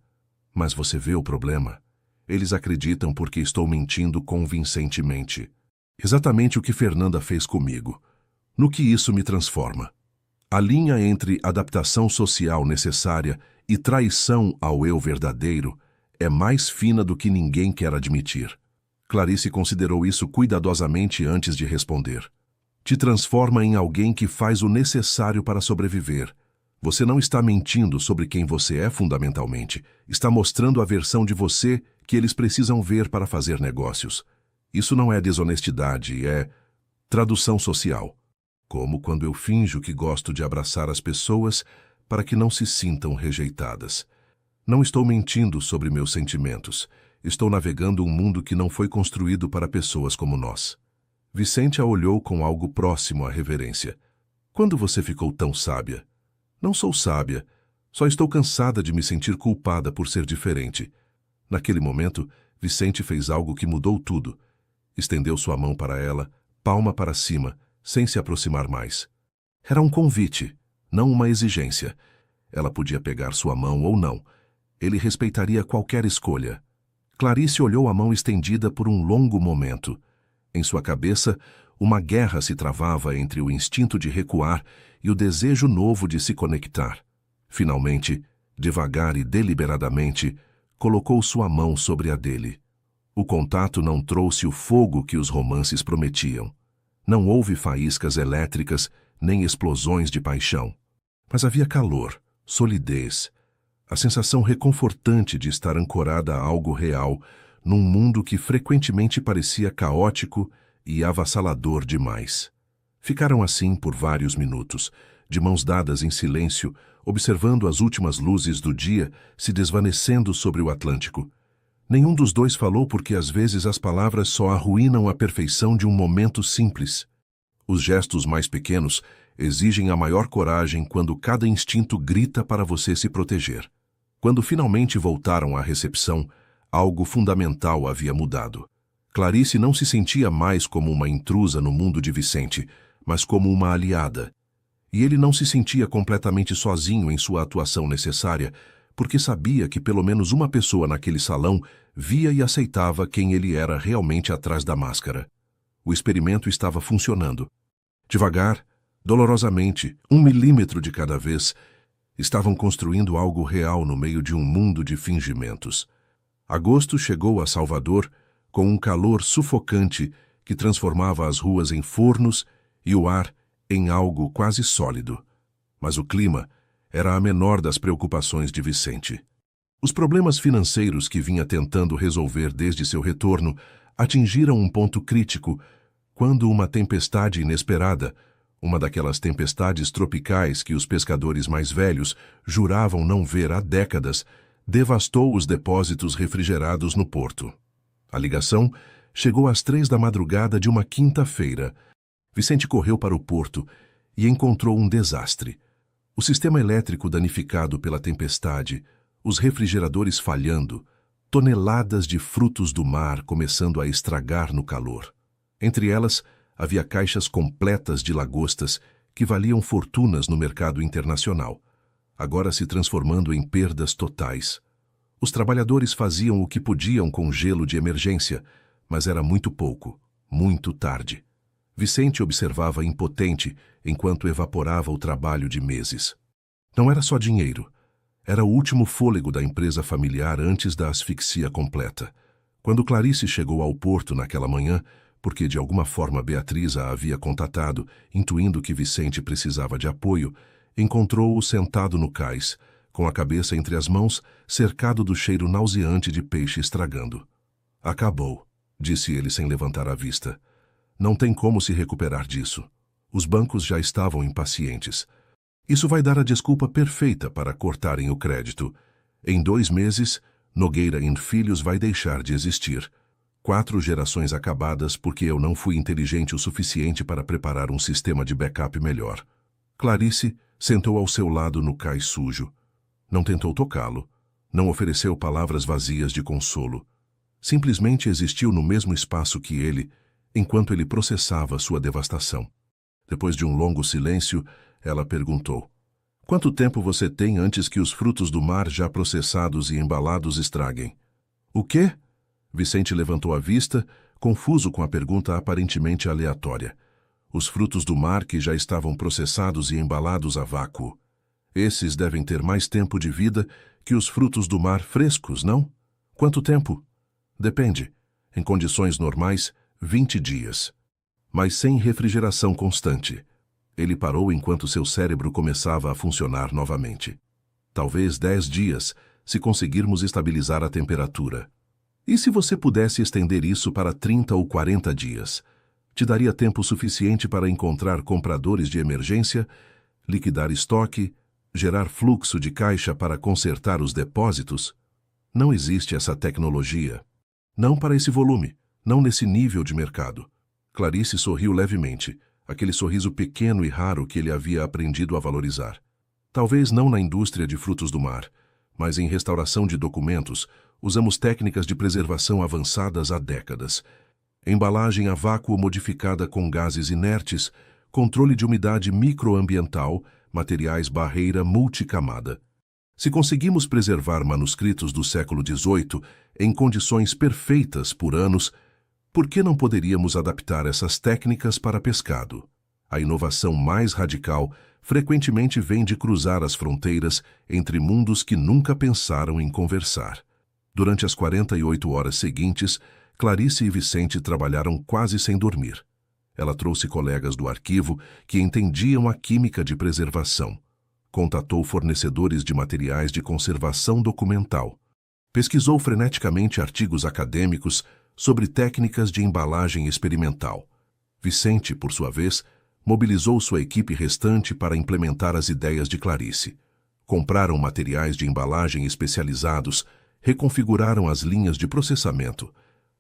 A: Mas você vê o problema? Eles acreditam porque estou mentindo convincentemente. Exatamente o que Fernanda fez comigo. No que isso me transforma? A linha entre adaptação social necessária e traição ao eu verdadeiro é mais fina do que ninguém quer admitir. Clarice considerou isso cuidadosamente antes de responder. Te transforma em alguém que faz o necessário para sobreviver. Você não está mentindo sobre quem você é fundamentalmente. Está mostrando a versão de você que eles precisam ver para fazer negócios. Isso não é desonestidade, é tradução social. Como quando eu finjo que gosto de abraçar as pessoas para que não se sintam rejeitadas. Não estou mentindo sobre meus sentimentos. Estou navegando um mundo que não foi construído para pessoas como nós. Vicente a olhou com algo próximo à reverência. Quando você ficou tão sábia? Não sou sábia. Só estou cansada de me sentir culpada por ser diferente. Naquele momento, Vicente fez algo que mudou tudo. Estendeu sua mão para ela, palma para cima, sem se aproximar mais. Era um convite, não uma exigência. Ela podia pegar sua mão ou não. Ele respeitaria qualquer escolha. Clarice olhou a mão estendida por um longo momento. Em sua cabeça, uma guerra se travava entre o instinto de recuar e o desejo novo de se conectar. Finalmente, devagar e deliberadamente, colocou sua mão sobre a dele. O contato não trouxe o fogo que os romances prometiam. Não houve faíscas elétricas, nem explosões de paixão. Mas havia calor, solidez, a sensação reconfortante de estar ancorada a algo real, num mundo que frequentemente parecia caótico e avassalador demais. Ficaram assim por vários minutos, de mãos dadas em silêncio, observando as últimas luzes do dia se desvanecendo sobre o Atlântico. Nenhum dos dois falou porque às vezes as palavras só arruinam a perfeição de um momento simples. Os gestos mais pequenos exigem a maior coragem quando cada instinto grita para você se proteger. Quando finalmente voltaram à recepção, algo fundamental havia mudado. Clarice não se sentia mais como uma intrusa no mundo de Vicente, mas como uma aliada. E ele não se sentia completamente sozinho em sua atuação necessária, porque sabia que pelo menos uma pessoa naquele salão via e aceitava quem ele era realmente atrás da máscara. O experimento estava funcionando. Devagar, dolorosamente, 1 milímetro de cada vez, estavam construindo algo real no meio de um mundo de fingimentos. Agosto chegou a Salvador com um calor sufocante que transformava as ruas em fornos e o ar em algo quase sólido. Mas o clima era a menor das preocupações de Vicente. Os problemas financeiros que vinha tentando resolver desde seu retorno atingiram um ponto crítico quando uma tempestade inesperada, uma daquelas tempestades tropicais que os pescadores mais velhos juravam não ver há décadas, devastou os depósitos refrigerados no porto. A ligação chegou às 3 da madrugada de uma quinta-feira. Vicente correu para o porto e encontrou um desastre. O sistema elétrico danificado pela tempestade, os refrigeradores falhando, toneladas de frutos do mar começando a estragar no calor. Entre elas, havia caixas completas de lagostas que valiam fortunas no mercado internacional, agora se transformando em perdas totais. Os trabalhadores faziam o que podiam com gelo de emergência, mas era muito pouco, muito tarde. Vicente observava impotente enquanto evaporava o trabalho de meses. Não era só dinheiro. Era o último fôlego da empresa familiar antes da asfixia completa. Quando Clarice chegou ao porto naquela manhã, porque de alguma forma Beatriz a havia contatado, intuindo que Vicente precisava de apoio, encontrou-o sentado no cais, com a cabeça entre as mãos, cercado do cheiro nauseante de peixe estragando. Acabou, disse ele sem levantar a vista. Não tem como se recuperar disso. Os bancos já estavam impacientes. Isso vai dar a desculpa perfeita para cortarem o crédito. Em 2 meses, Nogueira & Filhos vai deixar de existir. 4 gerações acabadas porque eu não fui inteligente o suficiente para preparar um sistema de backup melhor. Clarice sentou ao seu lado no cais sujo. Não tentou tocá-lo. Não ofereceu palavras vazias de consolo. Simplesmente existiu no mesmo espaço que ele, enquanto ele processava sua devastação. Depois de um longo silêncio, ela perguntou: "Quanto tempo você tem antes que os frutos do mar já processados e embalados estraguem?" "O quê?" Vicente levantou a vista, confuso com a pergunta aparentemente aleatória. Os frutos do mar que já estavam processados e embalados a vácuo. Esses devem ter mais tempo de vida que os frutos do mar frescos, não? Quanto tempo? Depende. Em condições normais, 20 dias. Mas sem refrigeração constante. Ele parou enquanto seu cérebro começava a funcionar novamente. Talvez 10 dias, se conseguirmos estabilizar a temperatura. E se você pudesse estender isso para 30 ou 40 dias? Te daria tempo suficiente para encontrar compradores de emergência, liquidar estoque, gerar fluxo de caixa para consertar os depósitos? Não existe essa tecnologia. Não para esse volume, não nesse nível de mercado. Clarice sorriu levemente, aquele sorriso pequeno e raro que ele havia aprendido a valorizar. Talvez não na indústria de frutos do mar, mas em restauração de documentos, usamos técnicas de preservação avançadas há décadas. Embalagem a vácuo modificada com gases inertes, controle de umidade microambiental, materiais barreira multicamada. Se conseguimos preservar manuscritos do século XVIII em condições perfeitas por anos, por que não poderíamos adaptar essas técnicas para pescado? A inovação mais radical frequentemente vem de cruzar as fronteiras entre mundos que nunca pensaram em conversar. Durante as 48 horas seguintes, Clarice e Vicente trabalharam quase sem dormir. Ela trouxe colegas do arquivo que entendiam a química de preservação. Contatou fornecedores de materiais de conservação documental. Pesquisou freneticamente artigos acadêmicos sobre técnicas de embalagem experimental. Vicente, por sua vez, mobilizou sua equipe restante para implementar as ideias de Clarice. Compraram materiais de embalagem especializados, reconfiguraram as linhas de processamento,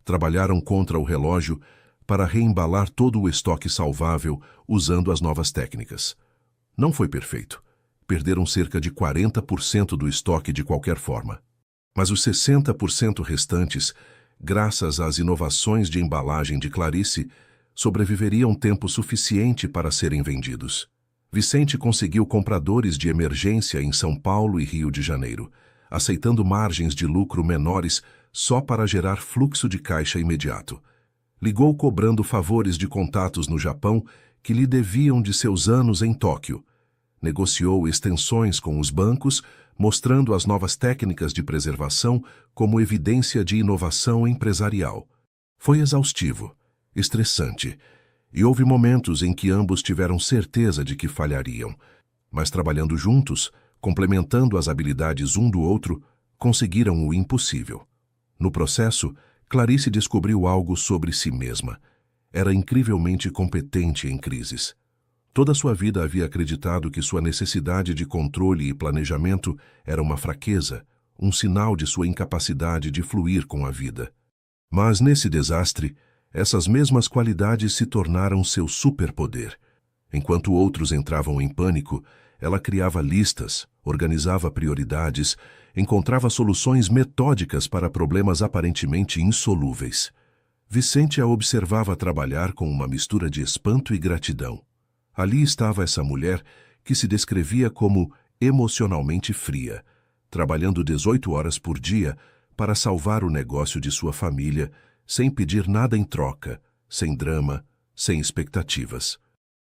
A: trabalharam contra o relógio para reembalar todo o estoque salvável usando as novas técnicas. Não foi perfeito. Perderam cerca de 40% do estoque de qualquer forma. Mas os 60% restantes, graças às inovações de embalagem de Clarice, sobreviveriam tempo suficiente para serem vendidos. Vicente conseguiu compradores de emergência em São Paulo e Rio de Janeiro, aceitando margens de lucro menores só para gerar fluxo de caixa imediato. Ligou cobrando favores de contatos no Japão que lhe deviam de seus anos em Tóquio. Negociou extensões com os bancos, mostrando as novas técnicas de preservação como evidência de inovação empresarial. Foi exaustivo, estressante, e houve momentos em que ambos tiveram certeza de que falhariam, mas trabalhando juntos, complementando as habilidades um do outro, conseguiram o impossível. No processo, Clarice descobriu algo sobre si mesma. Era incrivelmente competente em crises. Toda sua vida havia acreditado que sua necessidade de controle e planejamento era uma fraqueza, um sinal de sua incapacidade de fluir com a vida. Mas nesse desastre, essas mesmas qualidades se tornaram seu superpoder. Enquanto outros entravam em pânico, ela criava listas, organizava prioridades, encontrava soluções metódicas para problemas aparentemente insolúveis. Vicente a observava trabalhar com uma mistura de espanto e gratidão. Ali estava essa mulher que se descrevia como emocionalmente fria, trabalhando 18 horas por dia para salvar o negócio de sua família, sem pedir nada em troca, sem drama, sem expectativas.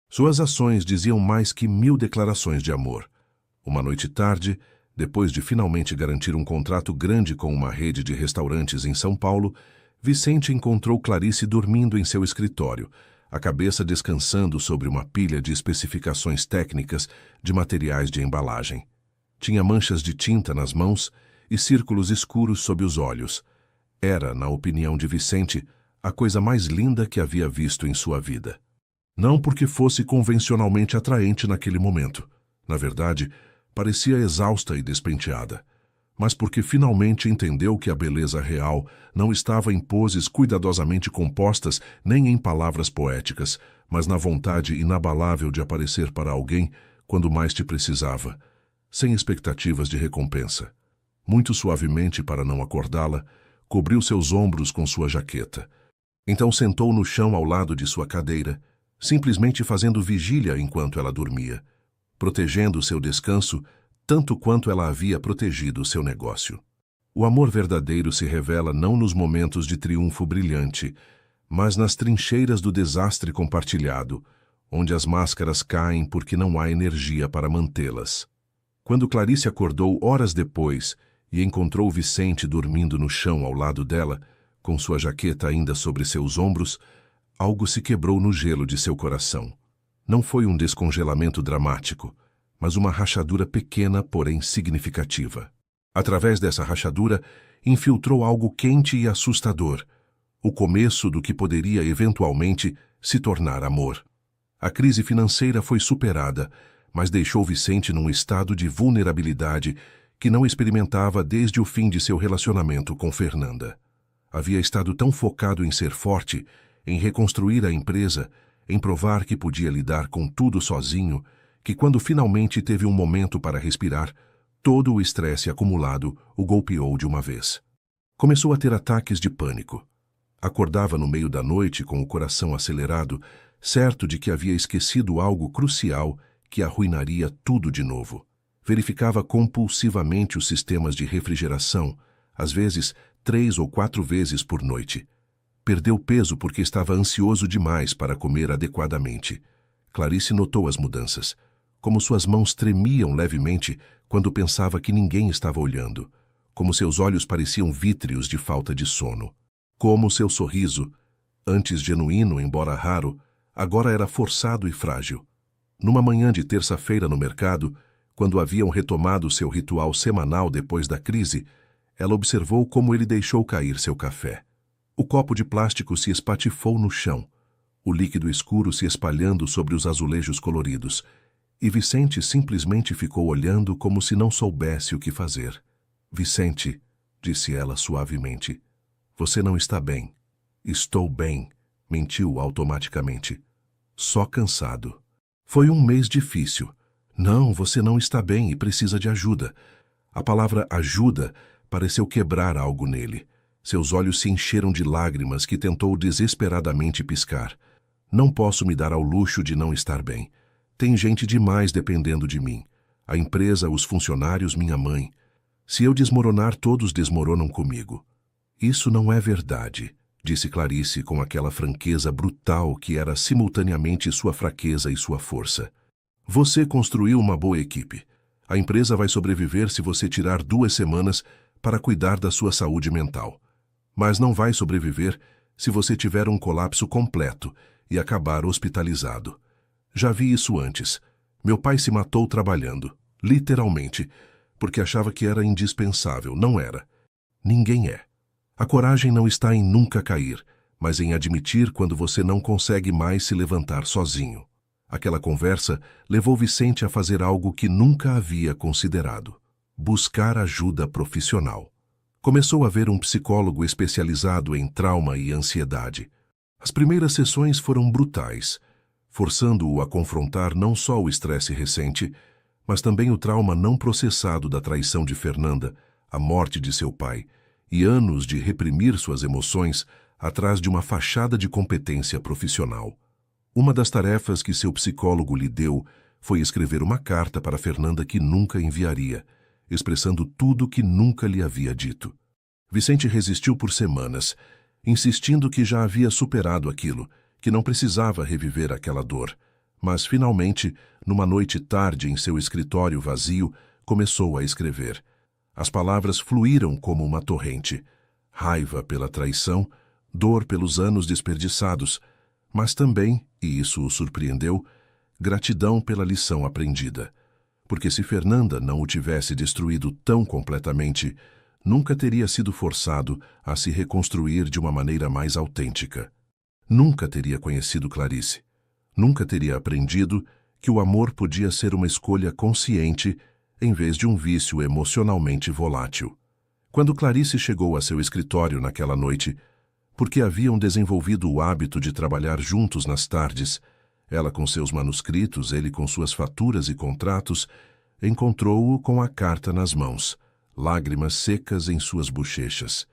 A: Suas ações diziam mais que 1000 declarações de amor. Uma noite tarde, depois de finalmente garantir um contrato grande com uma rede de restaurantes em São Paulo, Vicente encontrou Clarice dormindo em seu escritório, a cabeça descansando sobre uma pilha de especificações técnicas de materiais de embalagem. Tinha manchas de tinta nas mãos e círculos escuros sob os olhos. Era, na opinião de Vicente, a coisa mais linda que havia visto em sua vida. Não porque fosse convencionalmente atraente naquele momento. Na verdade, parecia exausta e despenteada. Mas porque finalmente entendeu que a beleza real não estava em poses cuidadosamente compostas nem em palavras poéticas, mas na vontade inabalável de aparecer para alguém quando mais te precisava, sem expectativas de recompensa. Muito suavemente, para não acordá-la, cobriu seus ombros com sua jaqueta. Então sentou no chão ao lado de sua cadeira, simplesmente fazendo vigília enquanto ela dormia, protegendo seu descanso tanto quanto ela havia protegido seu negócio. O amor verdadeiro se revela não nos momentos de triunfo brilhante, mas nas trincheiras do desastre compartilhado, onde as máscaras caem porque não há energia para mantê-las. Quando Clarice acordou horas depois e encontrou Vicente dormindo no chão ao lado dela, com sua jaqueta ainda sobre seus ombros, algo se quebrou no gelo de seu coração. Não foi um descongelamento dramático, mas uma rachadura pequena, porém significativa. Através dessa rachadura, infiltrou algo quente e assustador, o começo do que poderia eventualmente se tornar amor. A crise financeira foi superada, mas deixou Vicente num estado de vulnerabilidade que não experimentava desde o fim de seu relacionamento com Fernanda. Havia estado tão focado em ser forte, em reconstruir a empresa, em provar que podia lidar com tudo sozinho, que quando finalmente teve um momento para respirar, todo o estresse acumulado o golpeou de uma vez. Começou a ter ataques de pânico. Acordava no meio da noite com o coração acelerado, certo de que havia esquecido algo crucial que arruinaria tudo de novo. Verificava compulsivamente os sistemas de refrigeração, às vezes 3 ou 4 vezes por noite. Perdeu peso porque estava ansioso demais para comer adequadamente. Clarice notou as mudanças, como suas mãos tremiam levemente quando pensava que ninguém estava olhando, como seus olhos pareciam vítreos de falta de sono, como seu sorriso, antes genuíno embora raro, agora era forçado e frágil. Numa manhã de terça-feira no mercado, quando haviam retomado seu ritual semanal depois da crise, ela observou como ele deixou cair seu café. O copo de plástico se espatifou no chão, o líquido escuro se espalhando sobre os azulejos coloridos, e Vicente simplesmente ficou olhando como se não soubesse o que fazer. "Vicente", disse ela suavemente, "você não está bem." "Estou bem", mentiu automaticamente. "Só cansado." "Foi um mês difícil." "Não, você não está bem e precisa de ajuda." A palavra ajuda pareceu quebrar algo nele. Seus olhos se encheram de lágrimas que tentou desesperadamente piscar. "Não posso me dar ao luxo de não estar bem. Tem gente demais dependendo de mim. A empresa, os funcionários, minha mãe. Se eu desmoronar, todos desmoronam comigo." "Isso não é verdade", disse Clarice com aquela franqueza brutal que era simultaneamente sua fraqueza e sua força. "Você construiu uma boa equipe. A empresa vai sobreviver se você tirar 2 semanas para cuidar da sua saúde mental. Mas não vai sobreviver se você tiver um colapso completo e acabar hospitalizado. Já vi isso antes. Meu pai se matou trabalhando, literalmente, porque achava que era indispensável. Não era. Ninguém é. A coragem não está em nunca cair, mas em admitir quando você não consegue mais se levantar sozinho." Aquela conversa levou Vicente a fazer algo que nunca havia considerado: buscar ajuda profissional. Começou a ver um psicólogo especializado em trauma e ansiedade. As primeiras sessões foram brutais, forçando-o a confrontar não só o estresse recente, mas também o trauma não processado da traição de Fernanda, a morte de seu pai, e anos de reprimir suas emoções atrás de uma fachada de competência profissional. Uma das tarefas que seu psicólogo lhe deu foi escrever uma carta para Fernanda que nunca enviaria, expressando tudo que nunca lhe havia dito. Vicente resistiu por semanas, insistindo que já havia superado aquilo, que não precisava reviver aquela dor. Mas, finalmente, numa noite tarde em seu escritório vazio, começou a escrever. As palavras fluíram como uma torrente. Raiva pela traição, dor pelos anos desperdiçados, mas também, e isso o surpreendeu, gratidão pela lição aprendida. Porque se Fernanda não o tivesse destruído tão completamente, nunca teria sido forçado a se reconstruir de uma maneira mais autêntica. Nunca teria conhecido Clarice. Nunca teria aprendido que o amor podia ser uma escolha consciente em vez de um vício emocionalmente volátil. Quando Clarice chegou a seu escritório naquela noite, porque haviam desenvolvido o hábito de trabalhar juntos nas tardes, ela com seus manuscritos, ele com suas faturas e contratos, encontrou-o com a carta nas mãos, lágrimas secas em suas bochechas.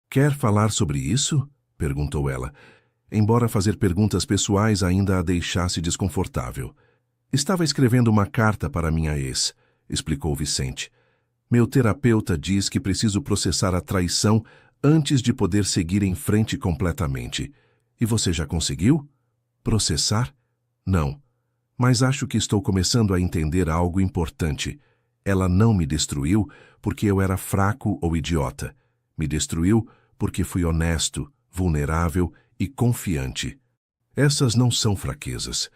A: "Quer falar sobre isso?" perguntou ela, embora fazer perguntas pessoais ainda a deixasse desconfortável. "Estava escrevendo uma carta para minha ex", explicou Vicente. "Meu terapeuta diz que preciso processar a traição antes de poder seguir em frente completamente. E você já conseguiu?" "Processar?" Não. Mas acho que estou começando a entender algo importante. Ela não me destruiu porque eu era fraco ou idiota. Me destruiu porque fui honesto, vulnerável e confiante. Essas não são fraquezas.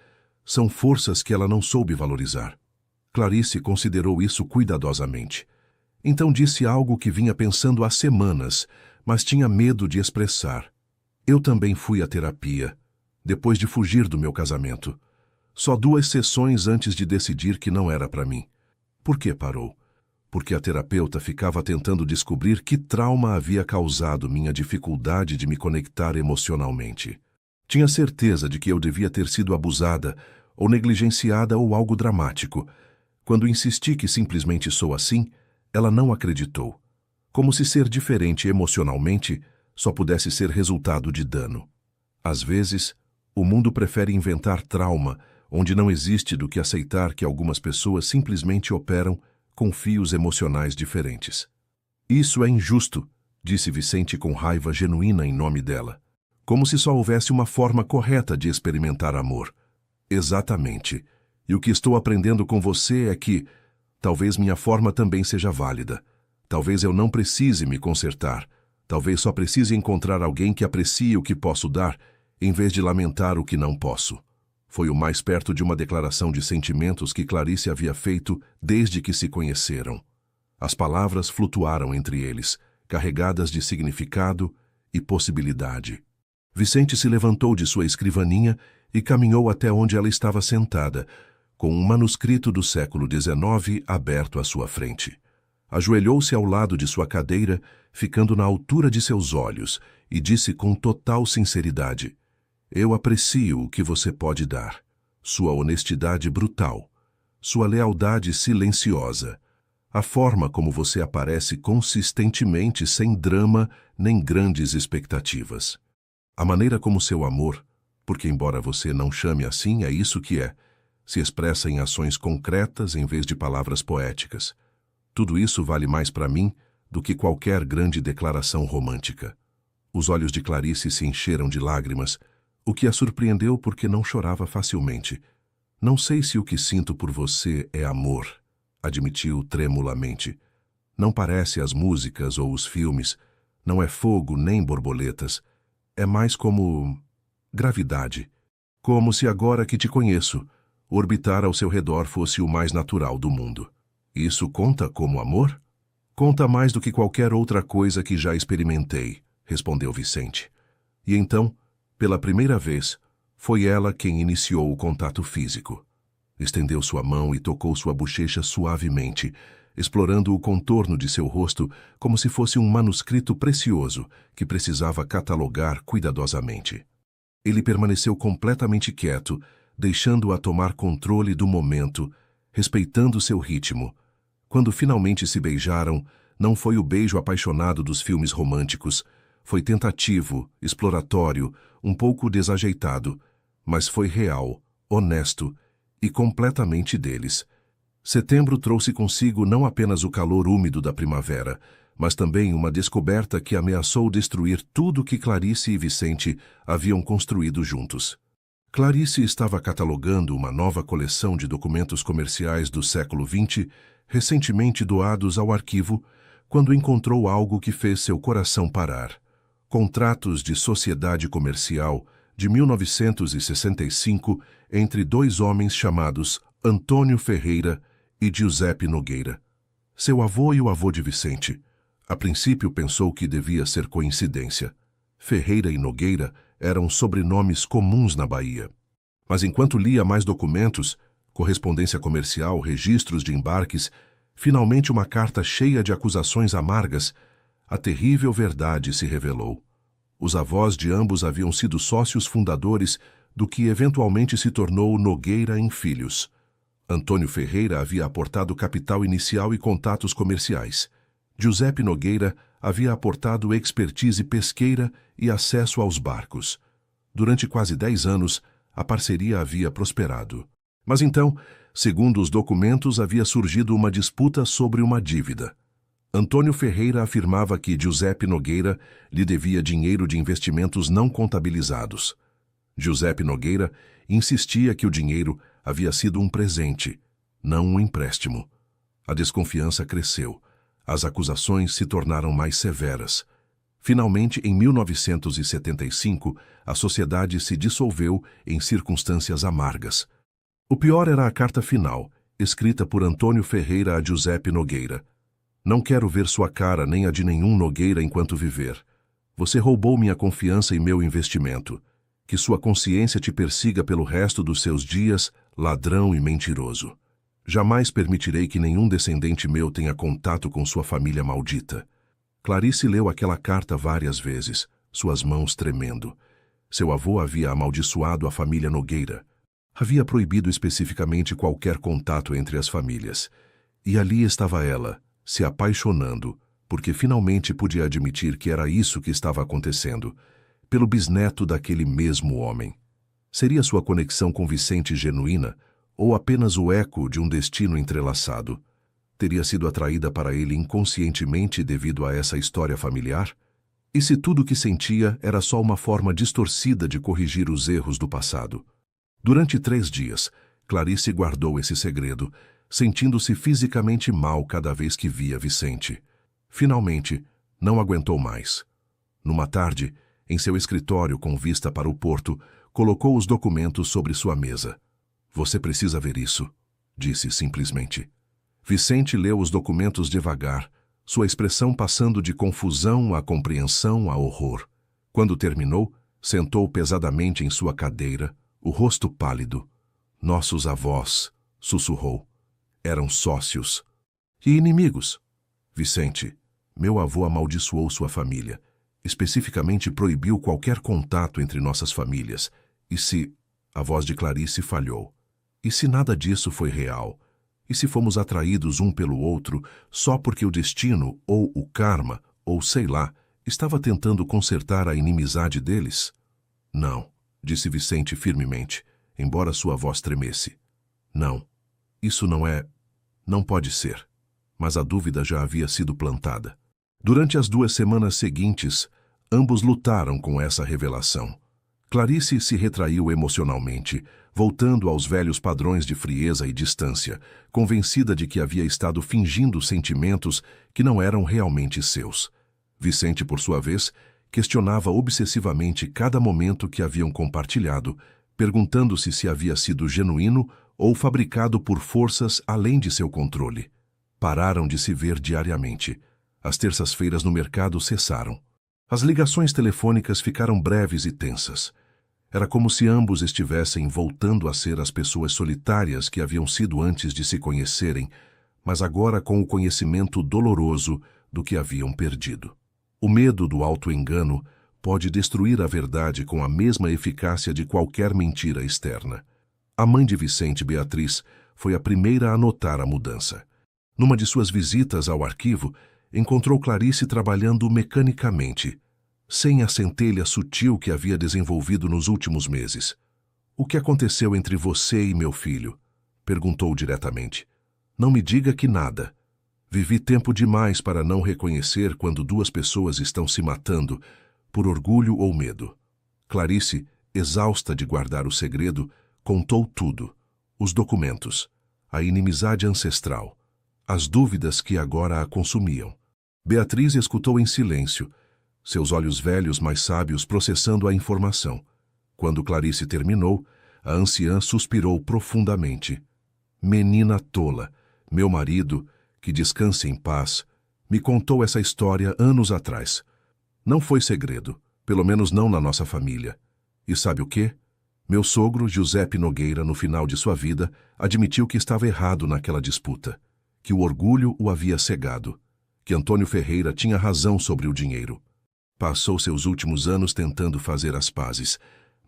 A: São forças que ela não soube valorizar. Clarice considerou isso cuidadosamente. Então disse algo que vinha pensando há semanas, mas tinha medo de expressar. Eu também fui à terapia, depois de fugir do meu casamento. Só 2 sessões antes de decidir que não era para mim. Por que parou? Porque a terapeuta ficava tentando descobrir que trauma havia causado minha dificuldade de me conectar emocionalmente. Tinha certeza de que eu devia ter sido abusada, ou negligenciada ou algo dramático. Quando insisti que simplesmente sou assim, ela não acreditou. Como se ser diferente emocionalmente só pudesse ser resultado de dano. Às vezes, o mundo prefere inventar trauma, onde não existe do que aceitar que algumas pessoas simplesmente operam com fios emocionais diferentes. Isso é injusto, disse Vicente com raiva genuína em nome dela. Como se só houvesse uma forma correta de experimentar amor. Exatamente. E o que estou aprendendo com você é que talvez minha forma também seja válida. Talvez eu não precise me consertar. Talvez só precise encontrar alguém que aprecie o que posso dar, em vez de lamentar o que não posso. Foi o mais perto de uma declaração de sentimentos que Clarice havia feito desde que se conheceram. As palavras flutuaram entre eles, carregadas de significado e possibilidade. Vicente se levantou de sua escrivaninha e caminhou até onde ela estava sentada, com um manuscrito do século XIX aberto à sua frente. Ajoelhou-se ao lado de sua cadeira, ficando na altura de seus olhos, e disse com total sinceridade: Eu aprecio o que você pode dar, sua honestidade brutal, sua lealdade silenciosa, a forma como você aparece consistentemente sem drama nem grandes expectativas. A maneira como seu amor, porque embora você não chame assim, é isso que é, se expressa em ações concretas em vez de palavras poéticas. Tudo isso vale mais para mim do que qualquer grande declaração romântica. Os olhos de Clarice se encheram de lágrimas, o que a surpreendeu porque não chorava facilmente. Não sei se o que sinto por você é amor, admitiu tremulamente. Não parece as músicas ou os filmes, não é fogo nem borboletas. É mais como gravidade. Como se agora que te conheço, orbitar ao seu redor fosse o mais natural do mundo. Isso conta como amor? Conta mais do que qualquer outra coisa que já experimentei, respondeu Vicente. E então, pela primeira vez, foi ela quem iniciou o contato físico. Estendeu sua mão e tocou sua bochecha suavemente, explorando o contorno de seu rosto como se fosse um manuscrito precioso que precisava catalogar cuidadosamente. Ele permaneceu completamente quieto, deixando-a tomar controle do momento, respeitando seu ritmo. Quando finalmente se beijaram, não foi o beijo apaixonado dos filmes românticos. Foi tentativo, exploratório, um pouco desajeitado, mas foi real, honesto e completamente deles. Setembro trouxe consigo não apenas o calor úmido da primavera, mas também uma descoberta que ameaçou destruir tudo que Clarice e Vicente haviam construído juntos. Clarice estava catalogando uma nova coleção de documentos comerciais do século XX, recentemente doados ao arquivo, quando encontrou algo que fez seu coração parar. Contratos de sociedade comercial de 1965 entre 2 homens chamados Antônio Ferreira e Giuseppe Nogueira. Seu avô e o avô de Vicente. A princípio pensou que devia ser coincidência. Ferreira e Nogueira eram sobrenomes comuns na Bahia. Mas enquanto lia mais documentos, correspondência comercial, registros de embarques, finalmente uma carta cheia de acusações amargas, a terrível verdade se revelou. Os avós de ambos haviam sido sócios fundadores do que eventualmente se tornou Nogueira em Filhos. Antônio Ferreira havia aportado capital inicial e contatos comerciais. Giuseppe Nogueira havia aportado expertise pesqueira e acesso aos barcos. Durante quase 10 anos, a parceria havia prosperado. Mas então, segundo os documentos, havia surgido uma disputa sobre uma dívida. Antônio Ferreira afirmava que Giuseppe Nogueira lhe devia dinheiro de investimentos não contabilizados. Giuseppe Nogueira Insistia que o dinheiro havia sido um presente, não um empréstimo. A desconfiança cresceu. As acusações se tornaram mais severas. Finalmente, em 1975, a sociedade se dissolveu em circunstâncias amargas. O pior era a carta final, escrita por Antônio Ferreira a Giuseppe Nogueira. Não quero ver sua cara nem a de nenhum Nogueira enquanto viver. Você roubou minha confiança e meu investimento. Que sua consciência te persiga pelo resto dos seus dias, ladrão e mentiroso. Jamais permitirei que nenhum descendente meu tenha contato com sua família maldita. Clarice leu aquela carta várias vezes, suas mãos tremendo. Seu avô havia amaldiçoado a família Nogueira. Havia proibido especificamente qualquer contato entre as famílias. E ali estava ela, se apaixonando, porque finalmente podia admitir que era isso que estava acontecendo, pelo bisneto daquele mesmo homem. Seria sua conexão com Vicente genuína, ou apenas o eco de um destino entrelaçado? Teria sido atraída para ele inconscientemente devido a essa história familiar? E se tudo o que sentia era só uma forma distorcida de corrigir os erros do passado? Durante 3 dias, Clarice guardou esse segredo, sentindo-se fisicamente mal cada vez que via Vicente. Finalmente, não aguentou mais. Numa tarde, em seu escritório com vista para o porto, colocou os documentos sobre sua mesa. Você precisa ver isso, disse simplesmente. Vicente leu os documentos devagar, sua expressão passando de confusão a compreensão a horror. Quando terminou, sentou pesadamente em sua cadeira, o rosto pálido. Nossos avós, sussurrou. Eram sócios. E inimigos. Vicente, meu avô amaldiçoou sua família. Especificamente proibiu qualquer contato entre nossas famílias. E se... A voz de Clarice falhou. E se nada disso foi real? E se fomos atraídos um pelo outro só porque o destino, ou o karma, ou sei lá, estava tentando consertar a inimizade deles? Não, disse Vicente firmemente, embora sua voz tremesse. Não, isso não é... Não pode ser. Mas a dúvida já havia sido plantada. Durante as 2 semanas seguintes, ambos lutaram com essa revelação. Clarice se retraiu emocionalmente, voltando aos velhos padrões de frieza e distância, convencida de que havia estado fingindo sentimentos que não eram realmente seus. Vicente, por sua vez, questionava obsessivamente cada momento que haviam compartilhado, perguntando-se se havia sido genuíno ou fabricado por forças além de seu controle. Pararam de se ver diariamente. As terças-feiras no mercado cessaram. As ligações telefônicas ficaram breves e tensas. Era como se ambos estivessem voltando a ser as pessoas solitárias que haviam sido antes de se conhecerem, mas agora com o conhecimento doloroso do que haviam perdido. O medo do auto-engano pode destruir a verdade com a mesma eficácia de qualquer mentira externa. A mãe de Vicente, Beatriz, foi a primeira a notar a mudança. Numa de suas visitas ao arquivo, encontrou Clarice trabalhando mecanicamente, sem a centelha sutil que havia desenvolvido nos últimos meses. O que aconteceu entre você e meu filho? Perguntou diretamente. Não me diga que nada. Vivi tempo demais para não reconhecer quando 2 pessoas estão se matando, por orgulho ou medo. Clarice, exausta de guardar o segredo, contou tudo. Os documentos, a inimizade ancestral, as dúvidas que agora a consumiam. Beatriz escutou em silêncio, seus olhos velhos mais sábios processando a informação. Quando Clarice terminou, a anciã suspirou profundamente. Menina tola, meu marido, que descanse em paz, me contou essa história anos atrás. Não foi segredo, pelo menos não na nossa família. E sabe o quê? Meu sogro, Giuseppe Nogueira, no final de sua vida, admitiu que estava errado naquela disputa, que o orgulho o havia cegado, que Antônio Ferreira tinha razão sobre o dinheiro. Passou seus últimos anos tentando fazer as pazes,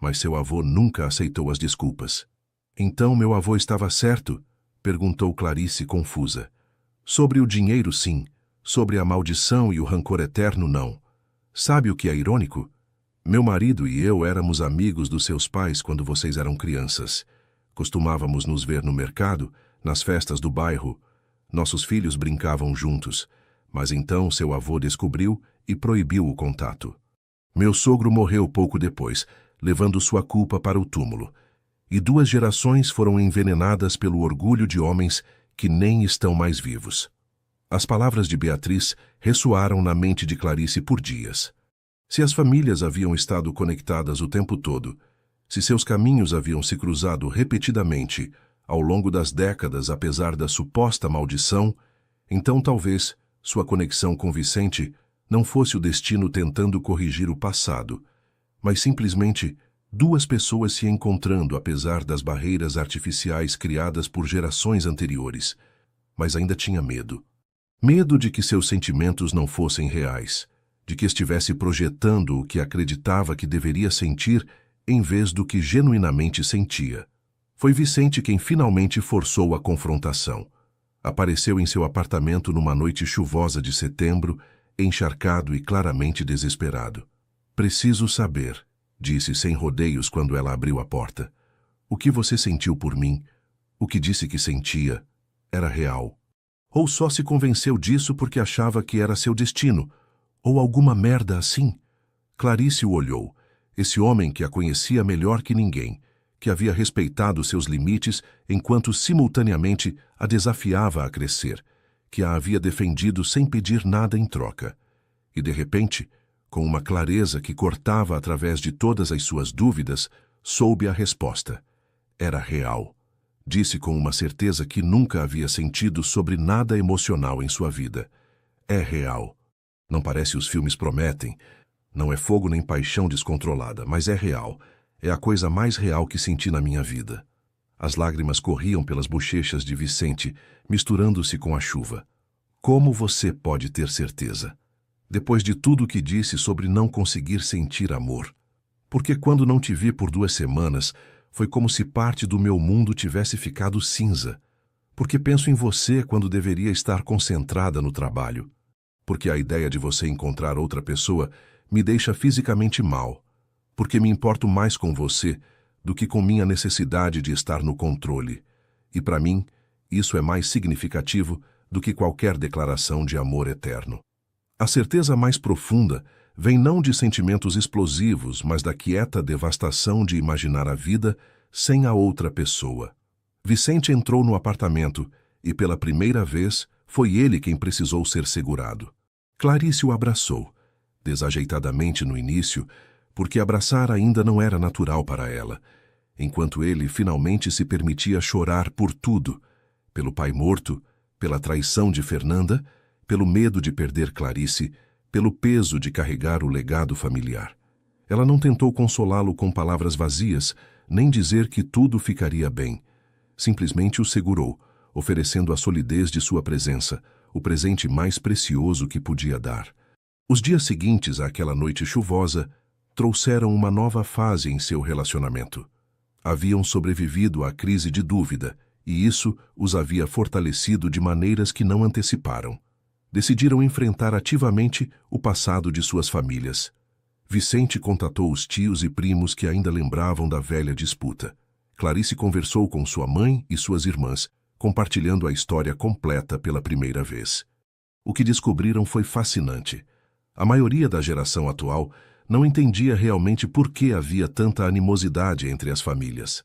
A: mas seu avô nunca aceitou as desculpas. Então meu avô estava certo? Perguntou Clarice confusa. Sobre o dinheiro, sim. Sobre a maldição e o rancor eterno, não. Sabe o que é irônico? Meu marido e eu éramos amigos dos seus pais quando vocês eram crianças. Costumávamos nos ver no mercado, nas festas do bairro. Nossos filhos brincavam juntos. Mas então seu avô descobriu e proibiu o contato. Meu sogro morreu pouco depois, levando sua culpa para o túmulo. e 2 gerações foram envenenadas pelo orgulho de homens que nem estão mais vivos. As palavras de Beatriz ressoaram na mente de Clarice por dias. Se as famílias haviam estado conectadas o tempo todo, se seus caminhos haviam se cruzado repetidamente ao longo das décadas apesar da suposta maldição, então talvez sua conexão com Vicente não fosse o destino tentando corrigir o passado, mas simplesmente 2 pessoas se encontrando apesar das barreiras artificiais criadas por gerações anteriores. Mas ainda tinha medo. Medo de que seus sentimentos não fossem reais, de que estivesse projetando o que acreditava que deveria sentir em vez do que genuinamente sentia. Foi Vicente quem finalmente forçou a confrontação. Apareceu em seu apartamento numa noite chuvosa de setembro, encharcado e claramente desesperado. "Preciso saber", disse sem rodeios quando ela abriu a porta. "O que você sentiu por mim, o que disse que sentia, era real? Ou só se convenceu disso porque achava que era seu destino, ou alguma merda assim?" Clarice o olhou, esse homem que a conhecia melhor que ninguém, que havia respeitado seus limites enquanto simultaneamente a desafiava a crescer, que a havia defendido sem pedir nada em troca. E de repente, com uma clareza que cortava através de todas as suas dúvidas, soube a resposta. Era real. Disse com uma certeza que nunca havia sentido sobre nada emocional em sua vida. É real. Não parece os filmes prometem. Não é fogo nem paixão descontrolada, mas é real. É a coisa mais real que senti na minha vida. As lágrimas corriam pelas bochechas de Vicente, misturando-se com a chuva. Como você pode ter certeza? Depois de tudo o que disse sobre não conseguir sentir amor. Porque quando não te vi por 2 semanas, foi como se parte do meu mundo tivesse ficado cinza. Porque penso em você quando deveria estar concentrada no trabalho. Porque a ideia de você encontrar outra pessoa me deixa fisicamente mal. Porque me importo mais com você do que com minha necessidade de estar no controle. E para mim, isso é mais significativo do que qualquer declaração de amor eterno. A certeza mais profunda vem não de sentimentos explosivos, mas da quieta devastação de imaginar a vida sem a outra pessoa. Vicente entrou no apartamento e, pela primeira vez, foi ele quem precisou ser segurado. Clarice o abraçou, desajeitadamente no início, porque abraçar ainda não era natural para ela, enquanto ele finalmente se permitia chorar por tudo, pelo pai morto, pela traição de Fernanda, pelo medo de perder Clarice, pelo peso de carregar o legado familiar. Ela não tentou consolá-lo com palavras vazias, nem dizer que tudo ficaria bem. Simplesmente o segurou, oferecendo a solidez de sua presença, o presente mais precioso que podia dar. Os dias seguintes àquela noite chuvosa trouxeram uma nova fase em seu relacionamento. Haviam sobrevivido à crise de dúvida, e isso os havia fortalecido de maneiras que não anteciparam. Decidiram enfrentar ativamente o passado de suas famílias. Vicente contatou os tios e primos que ainda lembravam da velha disputa. Clarice conversou com sua mãe e suas irmãs, compartilhando a história completa pela primeira vez. O que descobriram foi fascinante. A maioria da geração atual não entendia realmente por que havia tanta animosidade entre as famílias.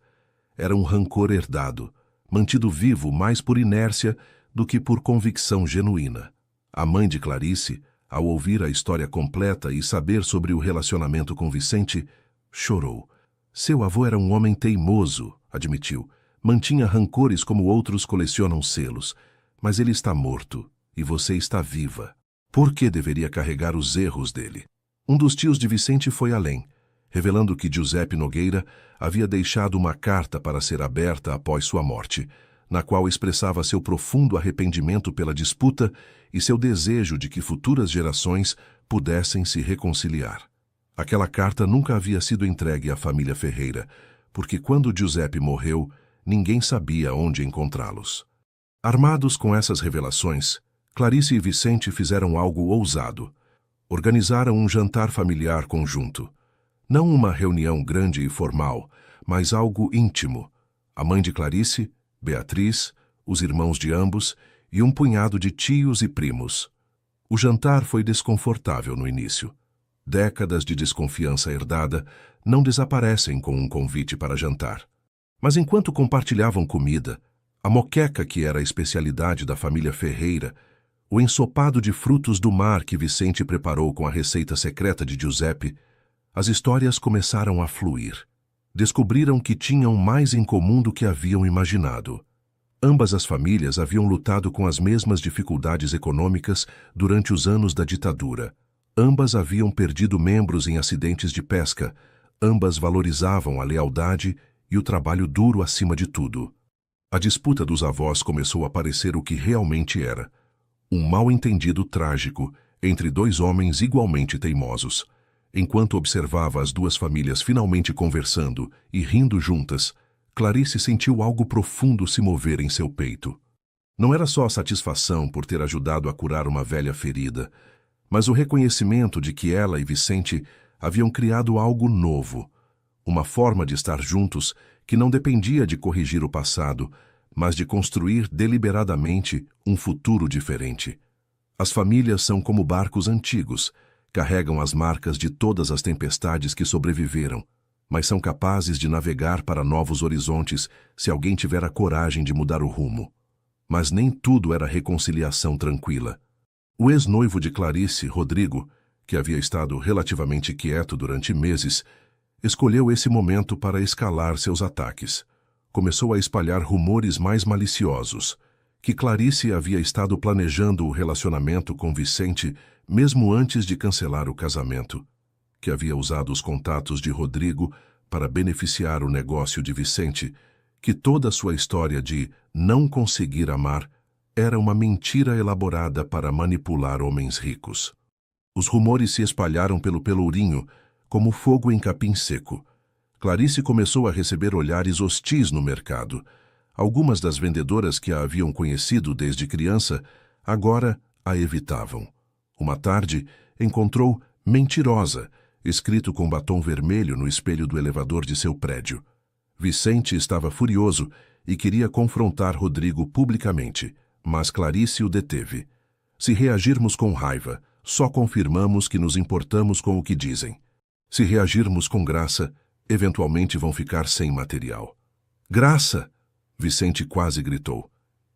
A: Era um rancor herdado, mantido vivo mais por inércia do que por convicção genuína. A mãe de Clarice, ao ouvir a história completa e saber sobre o relacionamento com Vicente, chorou. Seu avô era um homem teimoso, admitiu. Mantinha rancores como outros colecionam selos. Mas ele está morto, e você está viva. Por que deveria carregar os erros dele? Um dos tios de Vicente foi além, revelando que Giuseppe Nogueira havia deixado uma carta para ser aberta após sua morte, na qual expressava seu profundo arrependimento pela disputa e seu desejo de que futuras gerações pudessem se reconciliar. Aquela carta nunca havia sido entregue à família Ferreira, porque quando Giuseppe morreu, ninguém sabia onde encontrá-los. Armados com essas revelações, Clarice e Vicente fizeram algo ousado. Organizaram um jantar familiar conjunto. Não uma reunião grande e formal, mas algo íntimo. A mãe de Clarice, Beatriz, os irmãos de ambos e um punhado de tios e primos. O jantar foi desconfortável no início. Décadas de desconfiança herdada não desaparecem com um convite para jantar. Mas enquanto compartilhavam comida, a moqueca, que era a especialidade da família Ferreira, o ensopado de frutos do mar que Vicente preparou com a receita secreta de Giuseppe, as histórias começaram a fluir. Descobriram que tinham mais em comum do que haviam imaginado. Ambas as famílias haviam lutado com as mesmas dificuldades econômicas durante os anos da ditadura. Ambas haviam perdido membros em acidentes de pesca. Ambas valorizavam a lealdade e o trabalho duro acima de tudo. A disputa dos avós começou a parecer o que realmente era: um mal-entendido trágico entre dois homens igualmente teimosos. Enquanto observava as duas famílias finalmente conversando e rindo juntas, Clarice sentiu algo profundo se mover em seu peito. Não era só a satisfação por ter ajudado a curar uma velha ferida, mas o reconhecimento de que ela e Vicente haviam criado algo novo, uma forma de estar juntos que não dependia de corrigir o passado, mas de construir deliberadamente um futuro diferente. As famílias são como barcos antigos, carregam as marcas de todas as tempestades que sobreviveram, mas são capazes de navegar para novos horizontes se alguém tiver a coragem de mudar o rumo. Mas nem tudo era reconciliação tranquila. O ex-noivo de Clarice, Rodrigo, que havia estado relativamente quieto durante meses, escolheu esse momento para escalar seus ataques. Começou a espalhar rumores mais maliciosos, que Clarice havia estado planejando o relacionamento com Vicente mesmo antes de cancelar o casamento, que havia usado os contatos de Rodrigo para beneficiar o negócio de Vicente, que toda a sua história de não conseguir amar era uma mentira elaborada para manipular homens ricos. Os rumores se espalharam pelo Pelourinho como fogo em capim seco. Clarice começou a receber olhares hostis no mercado. Algumas das vendedoras que a haviam conhecido desde criança agora a evitavam. Uma tarde, encontrou "Mentirosa", escrito com batom vermelho no espelho do elevador de seu prédio. Vicente estava furioso e queria confrontar Rodrigo publicamente, mas Clarice o deteve. Se reagirmos com raiva, só confirmamos que nos importamos com o que dizem. Se reagirmos com graça, eventualmente vão ficar sem material. Graça! Vicente quase gritou.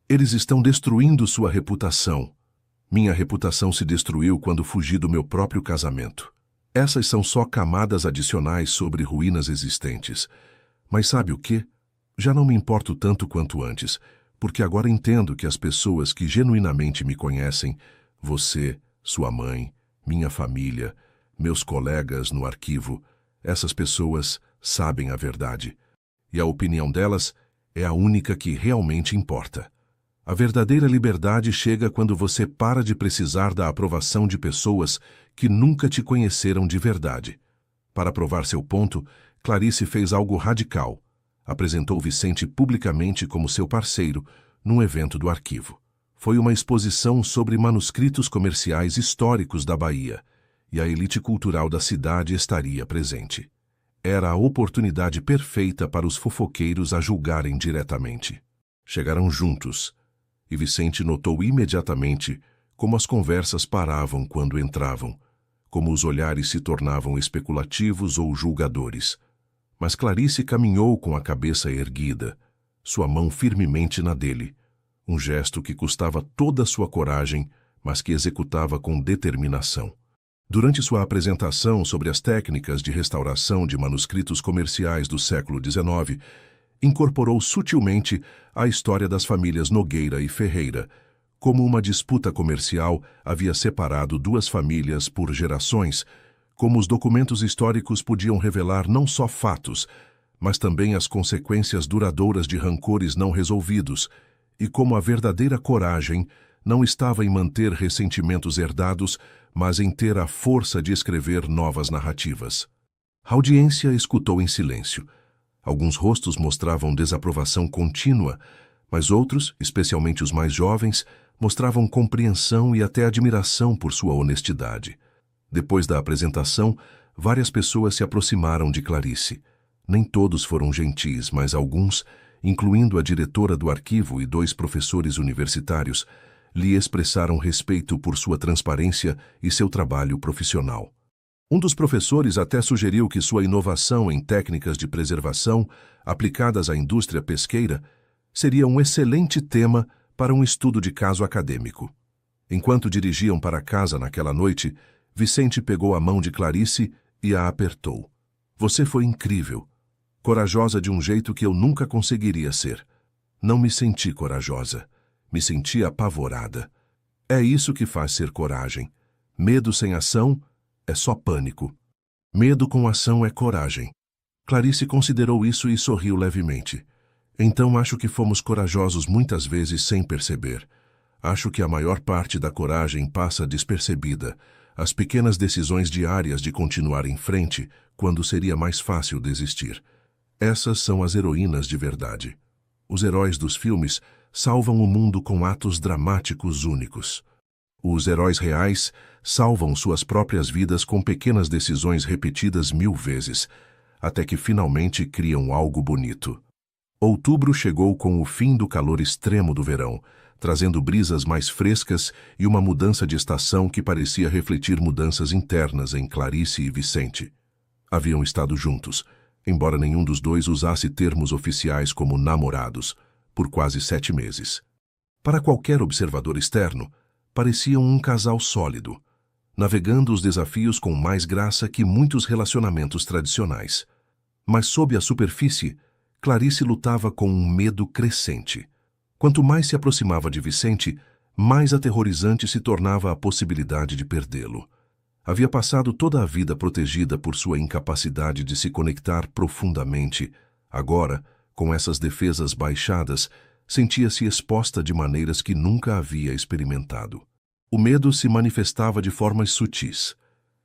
A: Eles estão destruindo sua reputação. Minha reputação se destruiu quando fugi do meu próprio casamento. Essas são só camadas adicionais sobre ruínas existentes. Mas sabe o quê? Já não me importo tanto quanto antes, porque agora entendo que as pessoas que genuinamente me conhecem, você, sua mãe, minha família, meus colegas no arquivo, essas pessoas sabem a verdade. E a opinião delas é a única que realmente importa. A verdadeira liberdade chega quando você para de precisar da aprovação de pessoas que nunca te conheceram de verdade. Para provar seu ponto, Clarice fez algo radical. Apresentou Vicente publicamente como seu parceiro num evento do arquivo. Foi uma exposição sobre manuscritos comerciais históricos da Bahia, e a elite cultural da cidade estaria presente. Era a oportunidade perfeita para os fofoqueiros a julgarem diretamente. Chegaram juntos, e Vicente notou imediatamente como as conversas paravam quando entravam, como os olhares se tornavam especulativos ou julgadores. Mas Clarice caminhou com a cabeça erguida, sua mão firmemente na dele, um gesto que custava toda a sua coragem, mas que executava com determinação. Durante sua apresentação sobre as técnicas de restauração de manuscritos comerciais do século XIX, incorporou sutilmente a história das famílias Nogueira e Ferreira, como uma disputa comercial havia separado duas famílias por gerações, como os documentos históricos podiam revelar não só fatos, mas também as consequências duradouras de rancores não resolvidos, e como a verdadeira coragem não estava em manter ressentimentos herdados, mas em ter a força de escrever novas narrativas. A audiência escutou em silêncio. Alguns rostos mostravam desaprovação contínua, mas outros, especialmente os mais jovens, mostravam compreensão e até admiração por sua honestidade. Depois da apresentação, várias pessoas se aproximaram de Clarice. Nem todos foram gentis, mas alguns, incluindo a diretora do arquivo e 2 professores universitários, lhe expressaram respeito por sua transparência e seu trabalho profissional. Um dos professores até sugeriu que sua inovação em técnicas de preservação aplicadas à indústria pesqueira seria um excelente tema para um estudo de caso acadêmico. Enquanto dirigiam para casa naquela noite, Vicente pegou a mão de Clarice e a apertou. Você foi incrível. Corajosa de um jeito que eu nunca conseguiria ser. Não me senti corajosa. Me senti apavorada. É isso que faz ser coragem. Medo sem ação é só pânico. Medo com ação é coragem. Clarice considerou isso e sorriu levemente. Então acho que fomos corajosos muitas vezes sem perceber. Acho que a maior parte da coragem passa despercebida. As pequenas decisões diárias de continuar em frente quando seria mais fácil desistir. Essas são as heroínas de verdade. Os heróis dos filmes salvam o mundo com atos dramáticos únicos. Os heróis reais salvam suas próprias vidas com pequenas decisões repetidas 1000 vezes, até que finalmente criam algo bonito. Outubro chegou com o fim do calor extremo do verão, trazendo brisas mais frescas e uma mudança de estação que parecia refletir mudanças internas em Clarice e Vicente. Haviam estado juntos, embora nenhum dos dois usasse termos oficiais como namorados, por quase 7 meses. Para qualquer observador externo, pareciam um casal sólido, navegando os desafios com mais graça que muitos relacionamentos tradicionais. Mas sob a superfície, Clarice lutava com um medo crescente. Quanto mais se aproximava de Vicente, mais aterrorizante se tornava a possibilidade de perdê-lo. Havia passado toda a vida protegida por sua incapacidade de se conectar profundamente. Agora, com essas defesas baixadas, sentia-se exposta de maneiras que nunca havia experimentado. O medo se manifestava de formas sutis.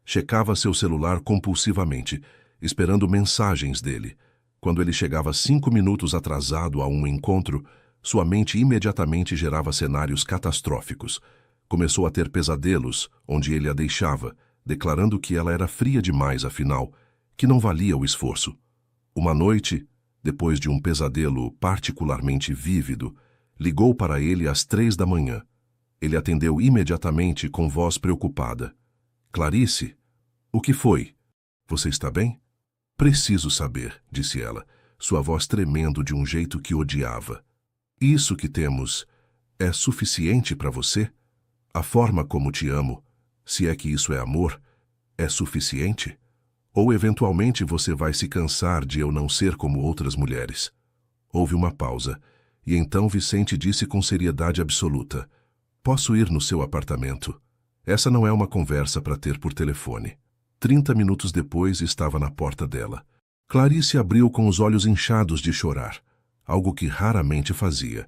A: Checava seu celular compulsivamente, esperando mensagens dele. Quando ele chegava 5 minutos atrasado a um encontro, sua mente imediatamente gerava cenários catastróficos. Começou a ter pesadelos, onde ele a deixava, declarando que ela era fria demais, afinal, que não valia o esforço. Uma noite, depois de um pesadelo particularmente vívido, ligou para ele às 3 da manhã. Ele atendeu imediatamente com voz preocupada. Clarice? O que foi? Você está bem? Preciso saber, disse ela, sua voz tremendo de um jeito que odiava. Isso que temos é suficiente para você? A forma como te amo, se é que isso é amor, é suficiente? Ou eventualmente você vai se cansar de eu não ser como outras mulheres? Houve uma pausa, e então Vicente disse com seriedade absoluta: Posso ir no seu apartamento? Essa não é uma conversa para ter por telefone. 30 minutos depois estava na porta dela. Clarice abriu com os olhos inchados de chorar, algo que raramente fazia,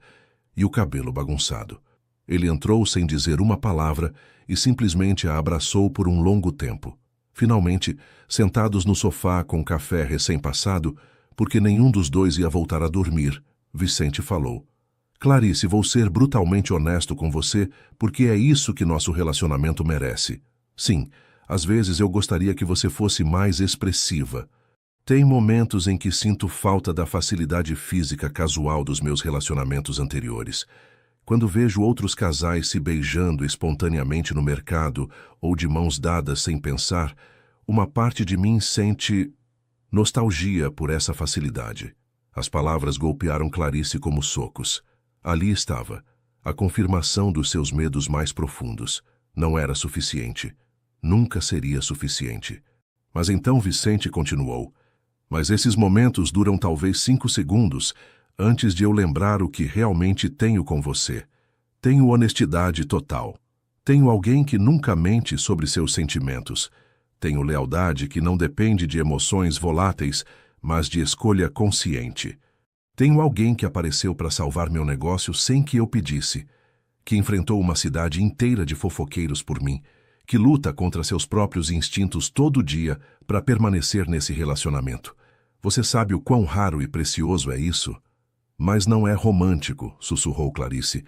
A: e o cabelo bagunçado. Ele entrou sem dizer uma palavra e simplesmente a abraçou por um longo tempo. Finalmente, sentados no sofá com café recém-passado, porque nenhum dos dois ia voltar a dormir, Vicente falou: Clarice, vou ser brutalmente honesto com você, porque é isso que nosso relacionamento merece. Sim, às vezes eu gostaria que você fosse mais expressiva. Tem momentos em que sinto falta da facilidade física casual dos meus relacionamentos anteriores. Quando vejo outros casais se beijando espontaneamente no mercado ou de mãos dadas sem pensar, uma parte de mim sente nostalgia por essa facilidade. As palavras golpearam Clarice como socos. Ali estava, a confirmação dos seus medos mais profundos. Não era suficiente. Nunca seria suficiente. Mas então Vicente continuou: Mas esses momentos duram talvez 5 segundos antes de eu lembrar o que realmente tenho com você. Tenho honestidade total. Tenho alguém que nunca mente sobre seus sentimentos. Tenho lealdade que não depende de emoções voláteis, mas de escolha consciente. Tenho alguém que apareceu para salvar meu negócio sem que eu pedisse, que enfrentou uma cidade inteira de fofoqueiros por mim, que luta contra seus próprios instintos todo dia para permanecer nesse relacionamento. Você sabe o quão raro e precioso é isso? Mas não é romântico, sussurrou Clarice.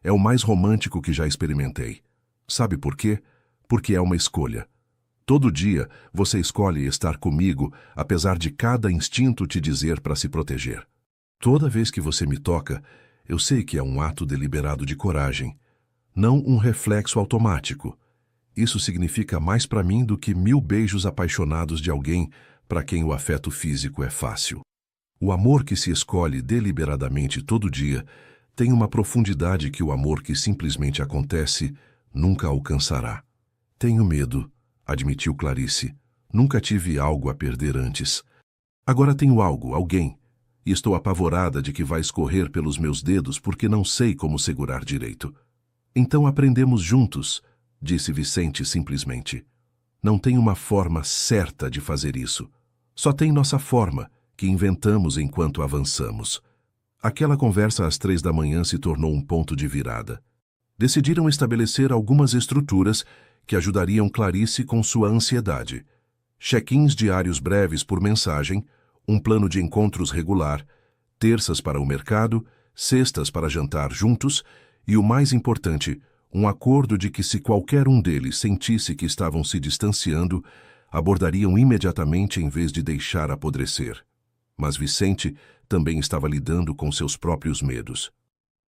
A: É o mais romântico que já experimentei. Sabe por quê? Porque é uma escolha. Todo dia você escolhe estar comigo, apesar de cada instinto te dizer para se proteger. Toda vez que você me toca, eu sei que é um ato deliberado de coragem, não um reflexo automático. Isso significa mais para mim do que 1000 beijos apaixonados de alguém para quem o afeto físico é fácil. O amor que se escolhe deliberadamente todo dia tem uma profundidade que o amor que simplesmente acontece nunca alcançará. Tenho medo, admitiu Clarice. Nunca tive algo a perder antes. Agora tenho algo, alguém, e estou apavorada de que vai escorrer pelos meus dedos porque não sei como segurar direito. Então aprendemos juntos, disse Vicente simplesmente. Não tem uma forma certa de fazer isso. Só tem nossa forma, que inventamos enquanto avançamos. Aquela conversa às 3 da manhã se tornou um ponto de virada. Decidiram estabelecer algumas estruturas que ajudariam Clarice com sua ansiedade. Check-ins diários breves por mensagem, um plano de encontros regular, terças para o mercado, sextas para jantar juntos e, o mais importante, um acordo de que se qualquer um deles sentisse que estavam se distanciando, abordariam imediatamente em vez de deixar apodrecer. Mas Vicente também estava lidando com seus próprios medos.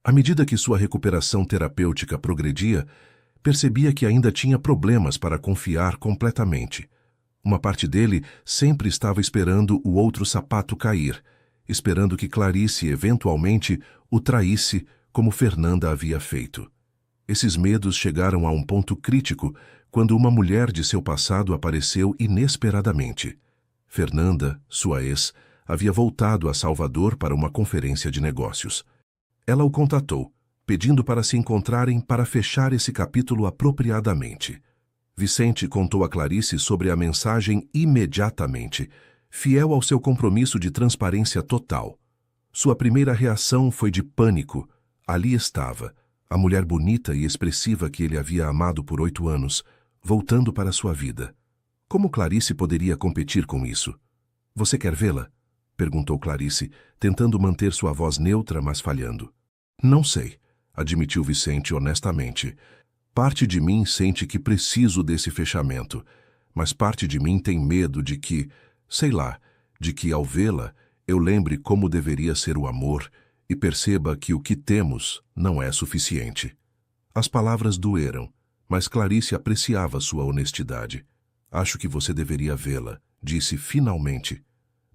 A: À medida que sua recuperação terapêutica progredia, percebia que ainda tinha problemas para confiar completamente. Uma parte dele sempre estava esperando o outro sapato cair, esperando que Clarice eventualmente o traísse como Fernanda havia feito. Esses medos chegaram a um ponto crítico quando uma mulher de seu passado apareceu inesperadamente. Fernanda, sua ex, havia voltado a Salvador para uma conferência de negócios. Ela o contatou, pedindo para se encontrarem para fechar esse capítulo apropriadamente. Vicente contou a Clarice sobre a mensagem imediatamente, fiel ao seu compromisso de transparência total. Sua primeira reação foi de pânico. Ali estava, a mulher bonita e expressiva que ele havia amado por 8 anos, voltando para sua vida. Como Clarice poderia competir com isso? Você quer vê-la? Perguntou Clarice, tentando manter sua voz neutra, mas falhando. Não sei, admitiu Vicente honestamente. Parte de mim sente que preciso desse fechamento, mas parte de mim tem medo de que, sei lá, de que ao vê-la eu lembre como deveria ser o amor e perceba que o que temos não é suficiente. As palavras doeram, mas Clarice apreciava sua honestidade. Acho que você deveria vê-la, disse finalmente.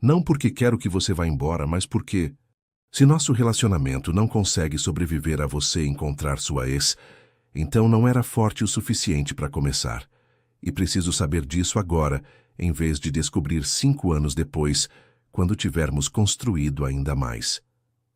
A: Não porque quero que você vá embora, mas porque, se nosso relacionamento não consegue sobreviver a você encontrar sua ex, então não era forte o suficiente para começar. E preciso saber disso agora, em vez de descobrir 5 anos depois, quando tivermos construído ainda mais.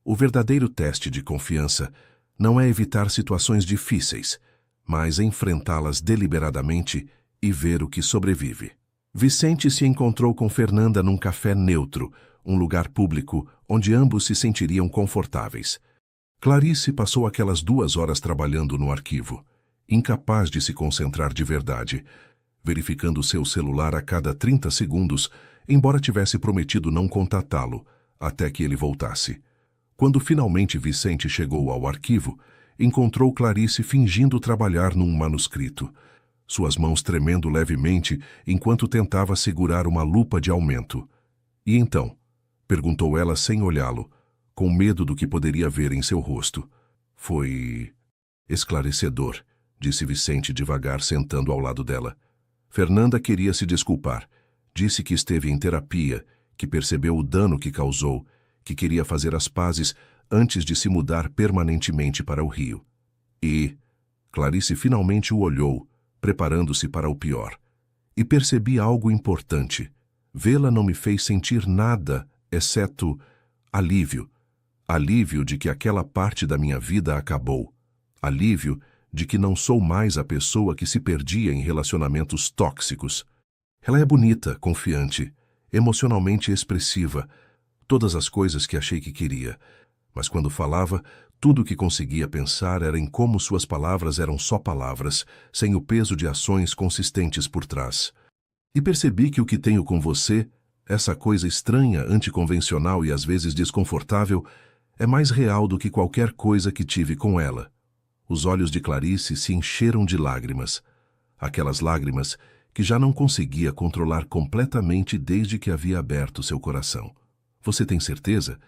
A: O verdadeiro teste de confiança não é evitar situações difíceis, mas enfrentá-las deliberadamente e ver o que sobrevive. Vicente se encontrou com Fernanda num café neutro, um lugar público onde ambos se sentiriam confortáveis. Clarice passou aquelas 2 horas trabalhando no arquivo, incapaz de se concentrar de verdade, verificando seu celular a cada 30 segundos, embora tivesse prometido não contatá-lo, até que ele voltasse. Quando finalmente Vicente chegou ao arquivo, encontrou Clarice fingindo trabalhar num manuscrito, suas mãos tremendo levemente enquanto tentava segurar uma lupa de aumento. E então? Perguntou ela sem olhá-lo, com medo do que poderia ver em seu rosto. Foi esclarecedor, disse Vicente devagar, sentando ao lado dela. Fernanda queria se desculpar. Disse que esteve em terapia, que percebeu o dano que causou, que queria fazer as pazes antes de se mudar permanentemente para o Rio. E Clarice finalmente o olhou, preparando-se para o pior. E percebi algo importante. Vê-la não me fez sentir nada, exceto alívio. Alívio de que aquela parte da minha vida acabou. Alívio de que não sou mais a pessoa que se perdia em relacionamentos tóxicos. Ela é bonita, confiante, emocionalmente expressiva, todas as coisas que achei que queria. Mas quando falava, tudo o que conseguia pensar era em como suas palavras eram só palavras, sem o peso de ações consistentes por trás. E percebi que o que tenho com você, essa coisa estranha, anticonvencional e às vezes desconfortável, é mais real do que qualquer coisa que tive com ela. Os olhos de Clarice se encheram de lágrimas. Aquelas lágrimas que já não conseguia controlar completamente desde que havia aberto seu coração. Você tem certeza?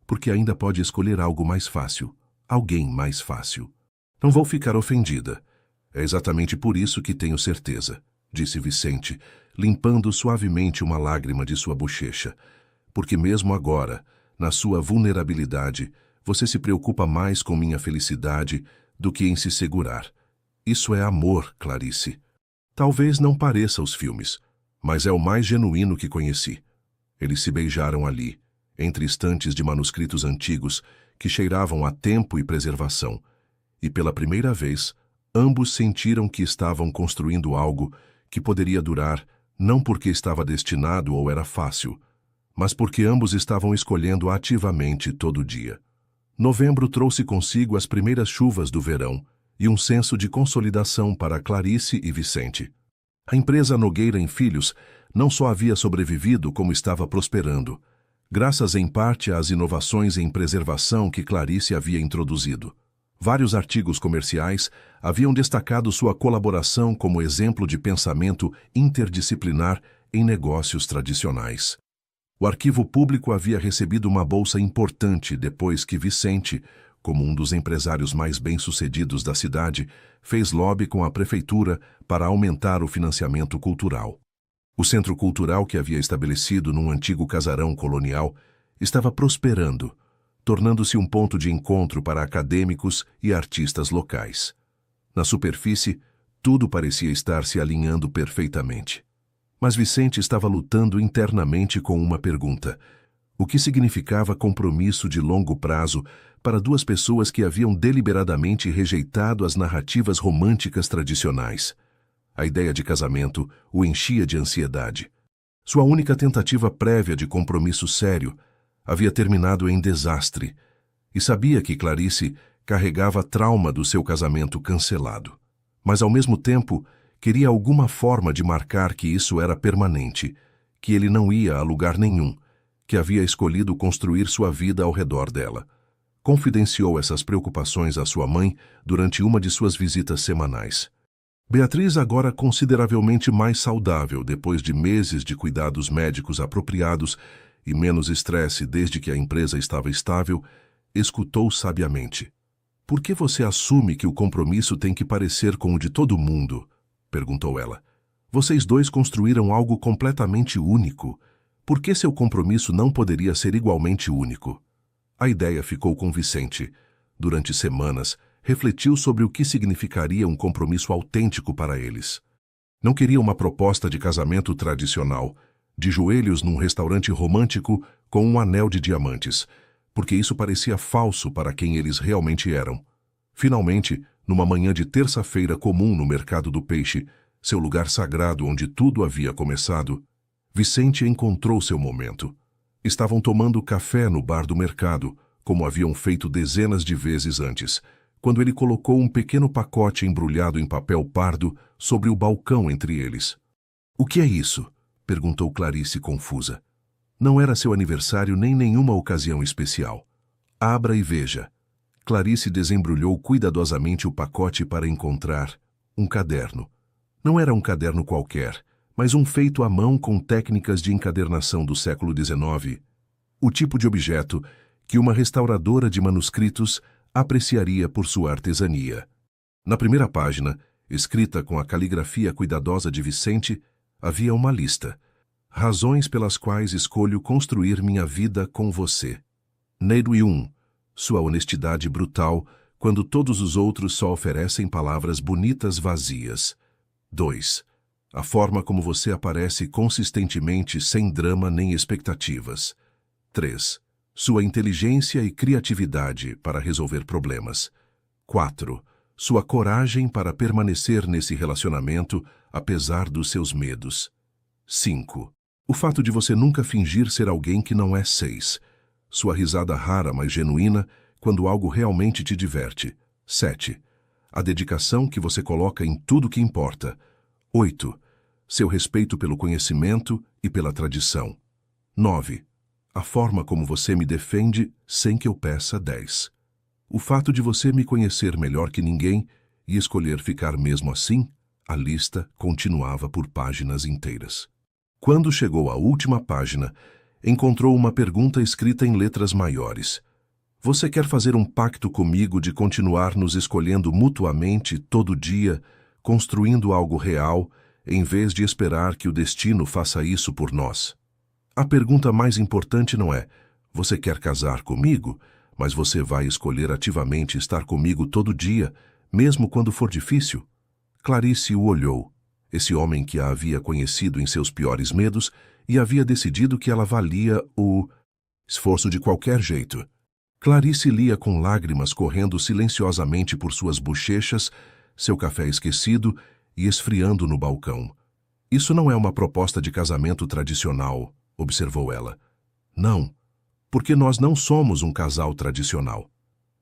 A: Porque ainda pode escolher algo mais fácil. Alguém mais fácil. Não vou ficar ofendida. É exatamente por isso que tenho certeza, disse Vicente, limpando suavemente uma lágrima de sua bochecha. Porque mesmo agora, na sua vulnerabilidade, você se preocupa mais com minha felicidade do que em se segurar. Isso é amor, Clarice. Talvez não pareça aos filmes, mas é o mais genuíno que conheci. Eles se beijaram ali, entre estantes de manuscritos antigos que cheiravam a tempo e preservação. E pela primeira vez, ambos sentiram que estavam construindo algo que poderia durar, não porque estava destinado ou era fácil, mas porque ambos estavam escolhendo ativamente todo dia. Novembro trouxe consigo as primeiras chuvas do verão e um senso de consolidação para Clarice e Vicente. A empresa Nogueira em Filhos não só havia sobrevivido, como estava prosperando, graças em parte às inovações em preservação que Clarice havia introduzido. Vários artigos comerciais haviam destacado sua colaboração como exemplo de pensamento interdisciplinar em negócios tradicionais. O arquivo público havia recebido uma bolsa importante depois que Vicente, como um dos empresários mais bem-sucedidos da cidade, fez lobby com a prefeitura para aumentar o financiamento cultural. O centro cultural que havia estabelecido num antigo casarão colonial estava prosperando, tornando-se um ponto de encontro para acadêmicos e artistas locais. Na superfície, tudo parecia estar se alinhando perfeitamente. Mas Vicente estava lutando internamente com uma pergunta: o que significava compromisso de longo prazo para duas pessoas que haviam deliberadamente rejeitado as narrativas românticas tradicionais? A ideia de casamento o enchia de ansiedade. Sua única tentativa prévia de compromisso sério havia terminado em desastre, e sabia que Clarice carregava trauma do seu casamento cancelado. Mas, ao mesmo tempo, queria alguma forma de marcar que isso era permanente, que ele não ia a lugar nenhum, que havia escolhido construir sua vida ao redor dela. Confidenciou essas preocupações à sua mãe durante uma de suas visitas semanais. Beatriz, agora consideravelmente mais saudável depois de meses de cuidados médicos apropriados e menos estresse desde que a empresa estava estável, escutou sabiamente. "Por que você assume que o compromisso tem que parecer com o de todo mundo?" perguntou ela. "Vocês dois construíram algo completamente único. Por que seu compromisso não poderia ser igualmente único?" A ideia ficou com Vicente. Durante semanas, refletiu sobre o que significaria um compromisso autêntico para eles. Não queria uma proposta de casamento tradicional, de joelhos num restaurante romântico com um anel de diamantes, porque isso parecia falso para quem eles realmente eram. Finalmente, numa manhã de terça-feira comum no mercado do peixe, seu lugar sagrado onde tudo havia começado, Vicente encontrou seu momento. Estavam tomando café no bar do mercado, como haviam feito dezenas de vezes antes, quando ele colocou um pequeno pacote embrulhado em papel pardo sobre o balcão entre eles. "O que é isso?" perguntou Clarice confusa. Não era seu aniversário nem nenhuma ocasião especial. "Abra e veja." Clarice desembrulhou cuidadosamente o pacote para encontrar um caderno. Não era um caderno qualquer, mas um feito à mão com técnicas de encadernação do século XIX, o tipo de objeto que uma restauradora de manuscritos apreciaria por sua artesania. Na primeira página, escrita com a caligrafia cuidadosa de Vicente, havia uma lista. "Razões pelas quais escolho construir minha vida com você." Neidui 1. Sua honestidade brutal, quando todos os outros só oferecem palavras bonitas vazias. 2. A forma como você aparece consistentemente sem drama nem expectativas. 3. Sua inteligência e criatividade para resolver problemas. 4. Sua coragem para permanecer nesse relacionamento apesar dos seus medos. 5. O fato de você nunca fingir ser alguém que não é. 6. Sua risada rara, mas genuína, quando algo realmente te diverte. 7. A dedicação que você coloca em tudo que importa. 8. Seu respeito pelo conhecimento e pela tradição. 9. A forma como você me defende sem que eu peça. 10. O fato de você me conhecer melhor que ninguém e escolher ficar mesmo assim. A lista continuava por páginas inteiras. Quando chegou à última página, encontrou uma pergunta escrita em letras maiores. "Você quer fazer um pacto comigo de continuar nos escolhendo mutuamente todo dia, construindo algo real, em vez de esperar que o destino faça isso por nós. A pergunta mais importante não é: você quer casar comigo? Mas você vai escolher ativamente estar comigo todo dia, mesmo quando for difícil? Clarice o olhou, esse homem que a havia conhecido em seus piores medos, e havia decidido que ela valia o esforço de qualquer jeito. Clarice lia com lágrimas correndo silenciosamente por suas bochechas, seu café esquecido e esfriando no balcão. Isso não é uma proposta de casamento tradicional, observou ela. Não, porque nós não somos um casal tradicional.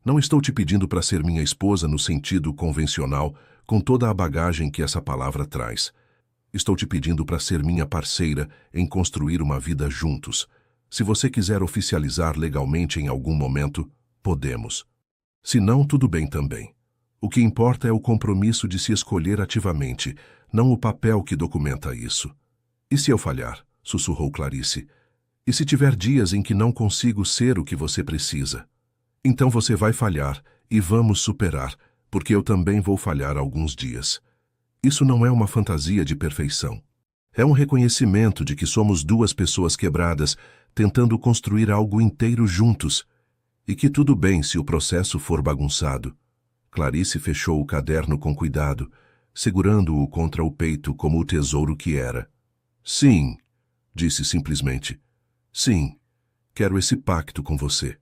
A: Não estou te pedindo para ser minha esposa no sentido convencional, com toda a bagagem que essa palavra traz. Estou te pedindo para ser minha parceira em construir uma vida juntos. Se você quiser oficializar legalmente em algum momento, podemos. Se não, tudo bem também. O que importa é o compromisso de se escolher ativamente, não o papel que documenta isso. E se eu falhar? Sussurrou Clarice. E se tiver dias em que não consigo ser o que você precisa? Então você vai falhar e vamos superar, porque eu também vou falhar alguns dias. Isso não é uma fantasia de perfeição. É um reconhecimento de que somos duas pessoas quebradas, tentando construir algo inteiro juntos, e que tudo bem se o processo for bagunçado. Clarice fechou o caderno com cuidado, segurando-o contra o peito como o tesouro que era. Sim, disse simplesmente. Sim, quero esse pacto com você.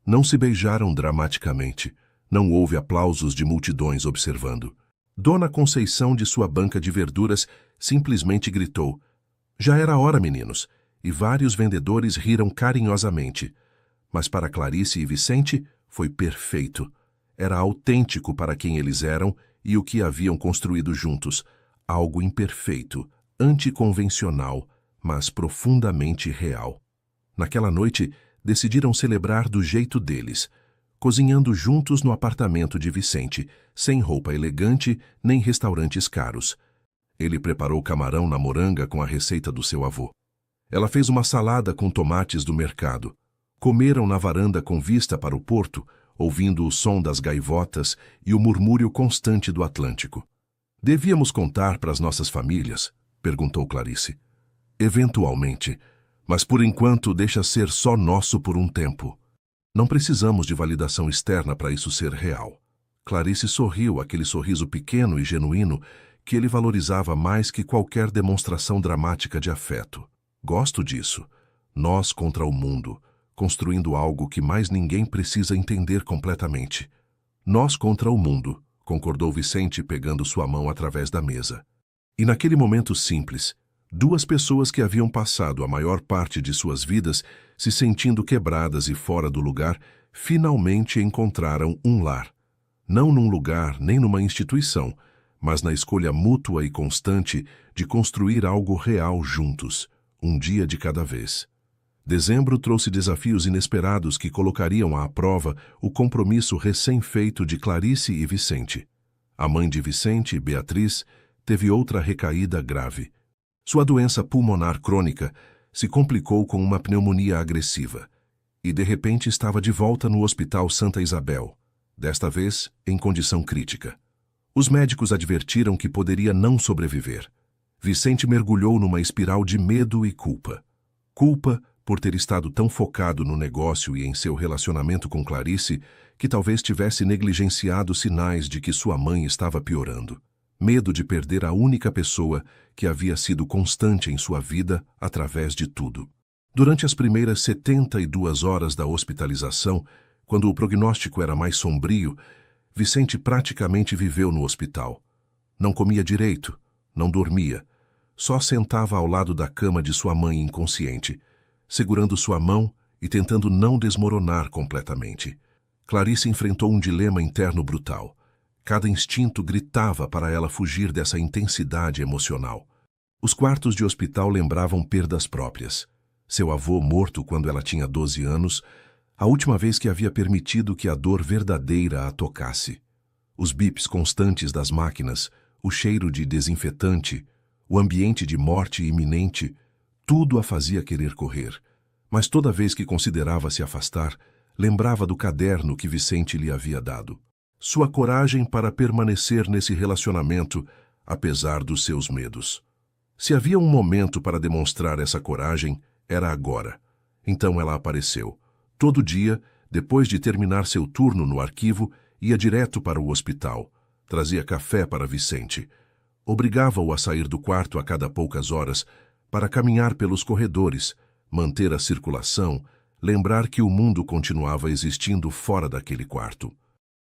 A: Não se beijaram dramaticamente. Não houve aplausos de multidões observando. Dona Conceição, de sua banca de verduras, simplesmente gritou: já era hora, meninos, e vários vendedores riram carinhosamente. Mas para Clarice e Vicente, foi perfeito. Era autêntico para quem eles eram e o que haviam construído juntos. Algo imperfeito, anticonvencional, mas profundamente real. Naquela noite, decidiram celebrar do jeito deles, cozinhando juntos no apartamento de Vicente, sem roupa elegante nem restaurantes caros. Ele preparou camarão na moranga com a receita do seu avô. Ela fez uma salada com tomates do mercado. Comeram na varanda com vista para o porto, ouvindo o som das gaivotas e o murmúrio constante do Atlântico. Devíamos contar para as nossas famílias? Perguntou Clarice. Eventualmente, mas por enquanto deixa ser só nosso por um tempo. Não precisamos de validação externa para isso ser real. Clarice sorriu, aquele sorriso pequeno e genuíno que ele valorizava mais que qualquer demonstração dramática de afeto. Gosto disso. Nós contra o mundo, construindo algo que mais ninguém precisa entender completamente. Nós contra o mundo, concordou Vicente, pegando sua mão através da mesa. E naquele momento simples, duas pessoas que haviam passado a maior parte de suas vidas se sentindo quebradas e fora do lugar, finalmente encontraram um lar. Não num lugar nem numa instituição, mas na escolha mútua e constante de construir algo real juntos, um dia de cada vez. Dezembro trouxe desafios inesperados que colocariam à prova o compromisso recém-feito de Clarice e Vicente. A mãe de Vicente, Beatriz, teve outra recaída grave. Sua doença pulmonar crônica se complicou com uma pneumonia agressiva e, de repente, estava de volta no Hospital Santa Isabel, desta vez em condição crítica. Os médicos advertiram que poderia não sobreviver. Vicente mergulhou numa espiral de medo e culpa. Culpa por ter estado tão focado no negócio e em seu relacionamento com Clarice que talvez tivesse negligenciado sinais de que sua mãe estava piorando. Medo de perder a única pessoa que havia sido constante em sua vida através de tudo. Durante as primeiras 72 horas da hospitalização, quando o prognóstico era mais sombrio, Vicente praticamente viveu no hospital. Não comia direito, não dormia. Só sentava ao lado da cama de sua mãe inconsciente, segurando sua mão e tentando não desmoronar completamente. Clarice enfrentou um dilema interno brutal. Cada instinto gritava para ela fugir dessa intensidade emocional. Os quartos de hospital lembravam perdas próprias. Seu avô morto quando ela tinha 12 anos, a última vez que havia permitido que a dor verdadeira a tocasse. Os bips constantes das máquinas, o cheiro de desinfetante, o ambiente de morte iminente, tudo a fazia querer correr. Mas toda vez que considerava se afastar, lembrava do caderno que Vicente lhe havia dado. Sua coragem para permanecer nesse relacionamento, apesar dos seus medos. Se havia um momento para demonstrar essa coragem, era agora. Então ela apareceu. Todo dia, depois de terminar seu turno no arquivo, ia direto para o hospital. Trazia café para Vicente. Obrigava-o a sair do quarto a cada poucas horas para caminhar pelos corredores, manter a circulação, lembrar que o mundo continuava existindo fora daquele quarto.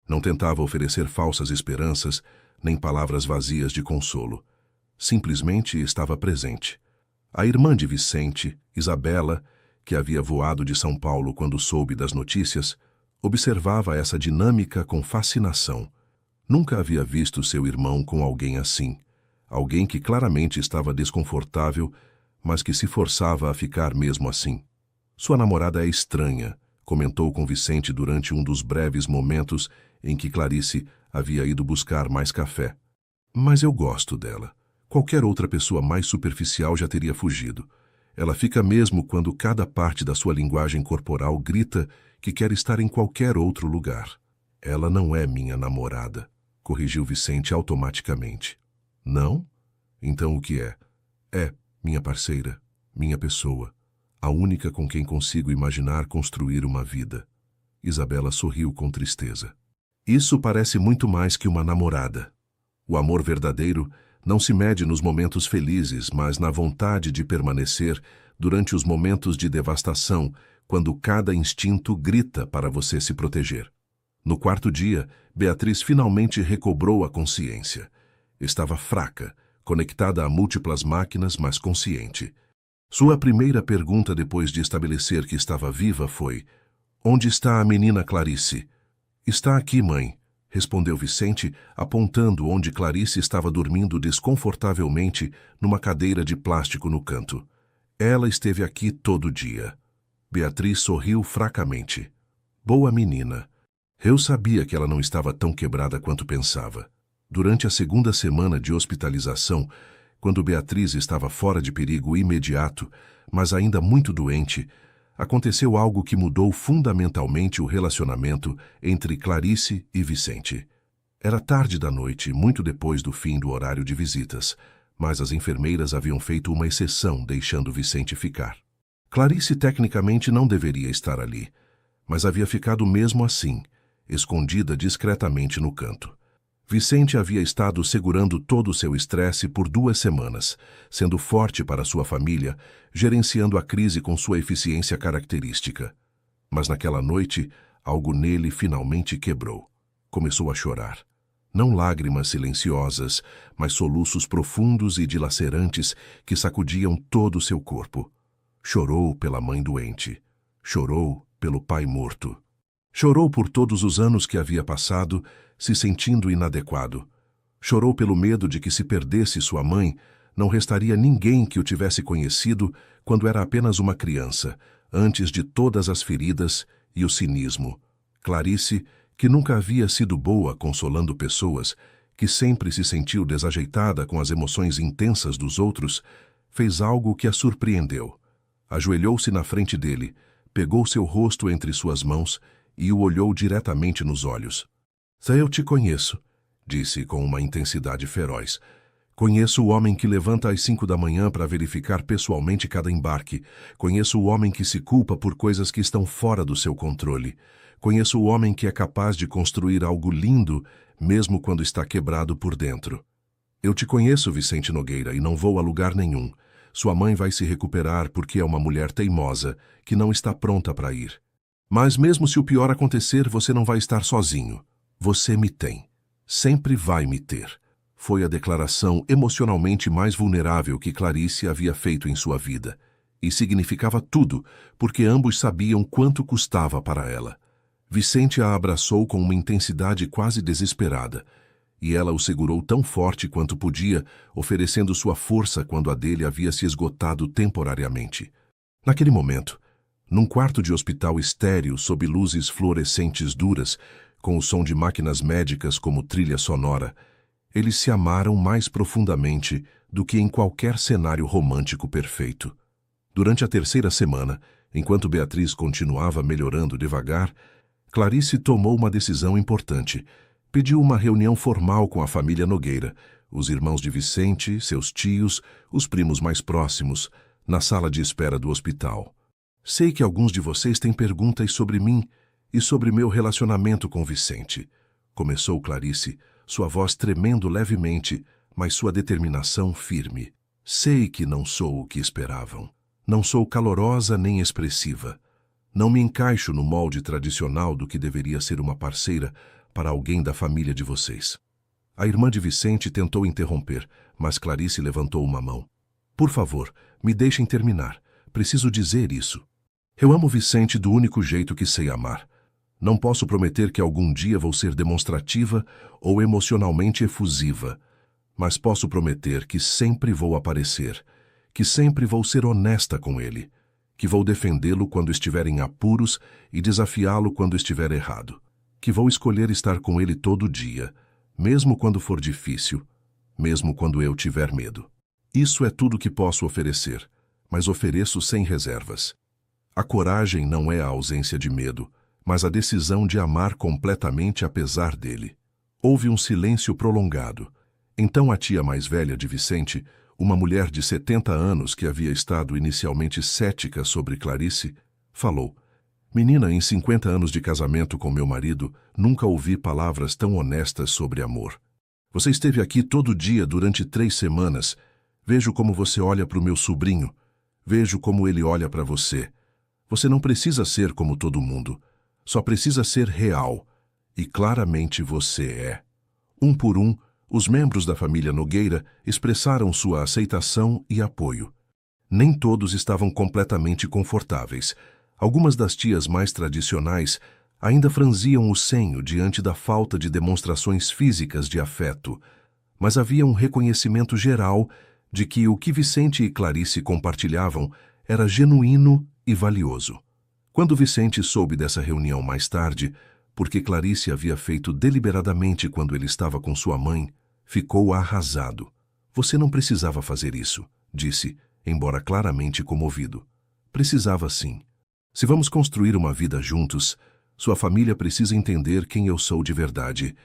A: Não tentava oferecer falsas esperanças, nem palavras vazias de consolo. Simplesmente estava presente. A irmã de Vicente, Isabela, que havia voado de São Paulo quando soube das notícias, observava essa dinâmica com fascinação. Nunca havia visto seu irmão com alguém assim. Alguém que claramente estava desconfortável, mas que se forçava a ficar mesmo assim. Sua namorada é estranha, comentou com Vicente durante um dos breves momentos em que Clarice havia ido buscar mais café. Mas eu gosto dela. Qualquer outra pessoa mais superficial já teria fugido. Ela fica mesmo quando cada parte da sua linguagem corporal grita que quer estar em qualquer outro lugar. Ela não é minha namorada, corrigiu Vicente automaticamente. Não? Então o que é? É minha parceira, minha pessoa, a única com quem consigo imaginar construir uma vida. Isabela sorriu com tristeza. Isso parece muito mais que uma namorada. O amor verdadeiro não se mede nos momentos felizes, mas na vontade de permanecer durante os momentos de devastação, quando cada instinto grita para você se proteger. No quarto dia, Beatriz finalmente recobrou a consciência. Estava fraca, conectada a múltiplas máquinas, mas consciente. Sua primeira pergunta depois de estabelecer que estava viva foi: "Onde está a menina Clarice?" "Está aqui, mãe", respondeu Vicente, apontando onde Clarice estava dormindo desconfortavelmente numa cadeira de plástico no canto. "Ela esteve aqui todo dia." Beatriz sorriu fracamente. "Boa menina." Eu sabia que ela não estava tão quebrada quanto pensava. Durante a segunda semana de hospitalização, quando Beatriz estava fora de perigo imediato, mas ainda muito doente, aconteceu algo que mudou fundamentalmente o relacionamento entre Clarice e Vicente. Era tarde da noite, muito depois do fim do horário de visitas, mas as enfermeiras haviam feito uma exceção, deixando Vicente ficar. Clarice tecnicamente não deveria estar ali, mas havia ficado mesmo assim, escondida discretamente no canto. Vicente havia estado segurando todo o seu estresse por 2 semanas, sendo forte para sua família, gerenciando a crise com sua eficiência característica. Mas naquela noite, algo nele finalmente quebrou. Começou a chorar. Não lágrimas silenciosas, mas soluços profundos e dilacerantes que sacudiam todo o seu corpo. Chorou pela mãe doente. Chorou pelo pai morto. Chorou por todos os anos que havia passado, se sentindo inadequado. Chorou pelo medo de que, se perdesse sua mãe, não restaria ninguém que o tivesse conhecido quando era apenas uma criança, antes de todas as feridas e o cinismo. Clarice, que nunca havia sido boa consolando pessoas, que sempre se sentiu desajeitada com as emoções intensas dos outros, fez algo que a surpreendeu. Ajoelhou-se na frente dele, pegou seu rosto entre suas mãos e o olhou diretamente nos olhos. "Eu te conheço", disse com uma intensidade feroz. "Conheço o homem que levanta às 5 da manhã para verificar pessoalmente cada embarque. Conheço o homem que se culpa por coisas que estão fora do seu controle. Conheço o homem que é capaz de construir algo lindo, mesmo quando está quebrado por dentro. Eu te conheço, Vicente Nogueira, e não vou a lugar nenhum. Sua mãe vai se recuperar porque é uma mulher teimosa, que não está pronta para ir. Mas mesmo se o pior acontecer, você não vai estar sozinho. Você me tem. Sempre vai me ter." Foi a declaração emocionalmente mais vulnerável que Clarice havia feito em sua vida. E significava tudo, porque ambos sabiam quanto custava para ela. Vicente a abraçou com uma intensidade quase desesperada, e ela o segurou tão forte quanto podia, oferecendo sua força quando a dele havia se esgotado temporariamente. Naquele momento, num quarto de hospital estéril sob luzes fluorescentes duras, com o som de máquinas médicas como trilha sonora, eles se amaram mais profundamente do que em qualquer cenário romântico perfeito. Durante a 3ª semana, enquanto Beatriz continuava melhorando devagar, Clarice tomou uma decisão importante: Pediu uma reunião formal com a família Nogueira, os irmãos de Vicente, seus tios, os primos mais próximos, na sala de espera do hospital. Sei que alguns de vocês têm perguntas sobre mim e sobre meu relacionamento com Vicente. Começou Clarice, sua voz tremendo levemente, mas sua determinação firme. Sei que não sou o que esperavam. Não sou calorosa nem expressiva. Não me encaixo no molde tradicional do que deveria ser uma parceira para alguém da família de vocês. A irmã de Vicente tentou interromper, mas Clarice levantou uma mão. Por favor, me deixem terminar. Preciso dizer isso. Eu amo Vicente do único jeito que sei amar. Não posso prometer que algum dia vou ser demonstrativa ou emocionalmente efusiva, mas posso prometer que sempre vou aparecer, que sempre vou ser honesta com ele, que vou defendê-lo quando estiver em apuros e desafiá-lo quando estiver errado, que vou escolher estar com ele todo dia, mesmo quando for difícil, mesmo quando eu tiver medo. Isso é tudo que posso oferecer, mas ofereço sem reservas. A coragem não é a ausência de medo, mas a decisão de amar completamente apesar dele. Houve um silêncio prolongado. Então a tia mais velha de Vicente, uma mulher de 70 anos que havia estado inicialmente cética sobre Clarice, falou: Menina, em 50 anos de casamento com meu marido, nunca ouvi palavras tão honestas sobre amor. Você esteve aqui todo dia durante 3 semanas. Vejo como você olha para o meu sobrinho. Vejo como ele olha para você. Você não precisa ser como todo mundo. Só precisa ser real. E claramente você é. Um por um, os membros da família Nogueira expressaram sua aceitação e apoio. Nem todos estavam completamente confortáveis. Algumas das tias mais tradicionais ainda franziam o senho diante da falta de demonstrações físicas de afeto, mas havia um reconhecimento geral de que o que Vicente e Clarice compartilhavam era genuíno e valioso. Quando Vicente soube dessa reunião mais tarde, porque Clarice havia feito deliberadamente quando ele estava com sua mãe, ficou arrasado. Você não precisava fazer isso, disse, embora claramente comovido. Precisava sim. Se vamos construir uma vida juntos, sua família precisa entender quem eu sou de verdade.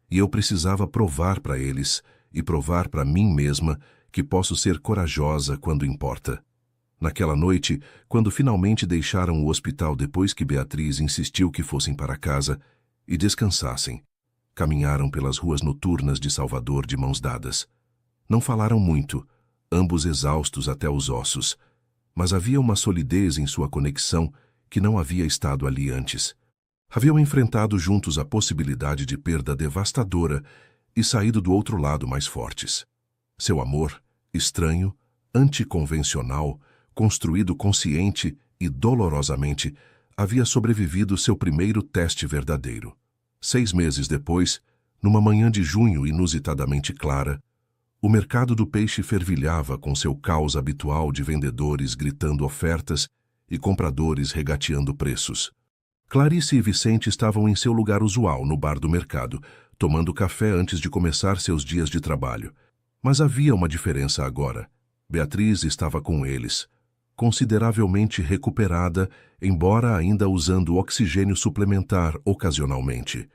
A: E eu precisava provar para eles e provar para mim mesma que posso ser corajosa quando importa. Naquela noite, quando finalmente deixaram o hospital depois que Beatriz insistiu que fossem para casa e descansassem, caminharam pelas ruas noturnas de Salvador de mãos dadas. Não falaram muito, ambos exaustos até os ossos, mas havia uma solidez em sua conexão que não havia estado ali antes. Haviam enfrentado juntos a possibilidade de perda devastadora e saído do outro lado mais fortes. Seu amor, estranho, anticonvencional, construído consciente e dolorosamente, havia sobrevivido seu primeiro teste verdadeiro. 6 meses depois, numa manhã de junho inusitadamente clara, o mercado do peixe fervilhava com seu caos habitual de vendedores gritando ofertas e compradores regateando preços. Clarice e Vicente estavam em seu lugar usual no bar do mercado, tomando café antes de começar seus dias de trabalho. Mas havia uma diferença agora. Beatriz estava com eles, consideravelmente recuperada, embora ainda usando oxigênio suplementar ocasionalmente.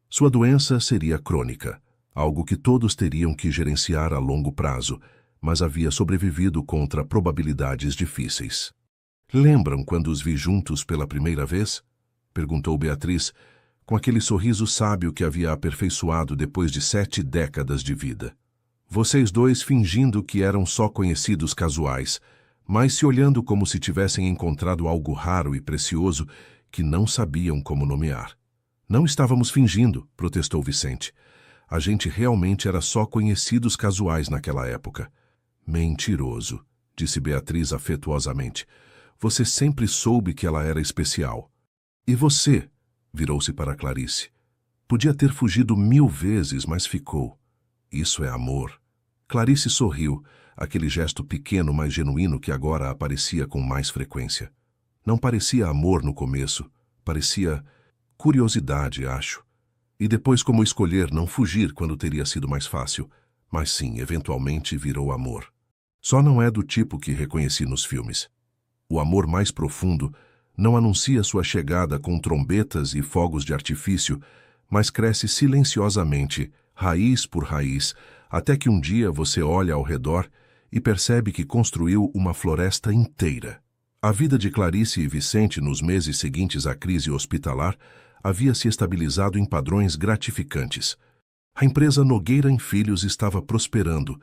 A: Sua doença seria crônica, algo que todos teriam que gerenciar a longo prazo, mas havia sobrevivido contra probabilidades difíceis. Lembram quando os vi juntos pela primeira vez? Perguntou Beatriz, com aquele sorriso sábio que havia aperfeiçoado depois de 7 décadas de vida. Vocês dois fingindo que eram só conhecidos casuais, mas se olhando como se tivessem encontrado algo raro e precioso que não sabiam como nomear. Não estávamos fingindo, protestou Vicente. A gente realmente era só conhecidos casuais naquela época. Mentiroso, disse Beatriz afetuosamente. Você sempre soube que ela era especial. E você? Virou-se para Clarice. Podia ter fugido 1000 vezes, mas ficou. Isso é amor. Clarice sorriu, aquele gesto pequeno, mas genuíno que agora aparecia com mais frequência. Não parecia amor no começo, parecia curiosidade, acho. E depois como escolher não fugir quando teria sido mais fácil, mas sim, eventualmente virou amor. Só não é do tipo que reconheci nos filmes. O amor mais profundo não anuncia sua chegada com trombetas e fogos de artifício, mas cresce silenciosamente, raiz por raiz, até que um dia você olha ao redor e percebe que construiu uma floresta inteira. A vida de Clarice e Vicente nos meses seguintes à crise hospitalar havia se estabilizado em padrões gratificantes. A empresa Nogueira em Filhos estava prosperando,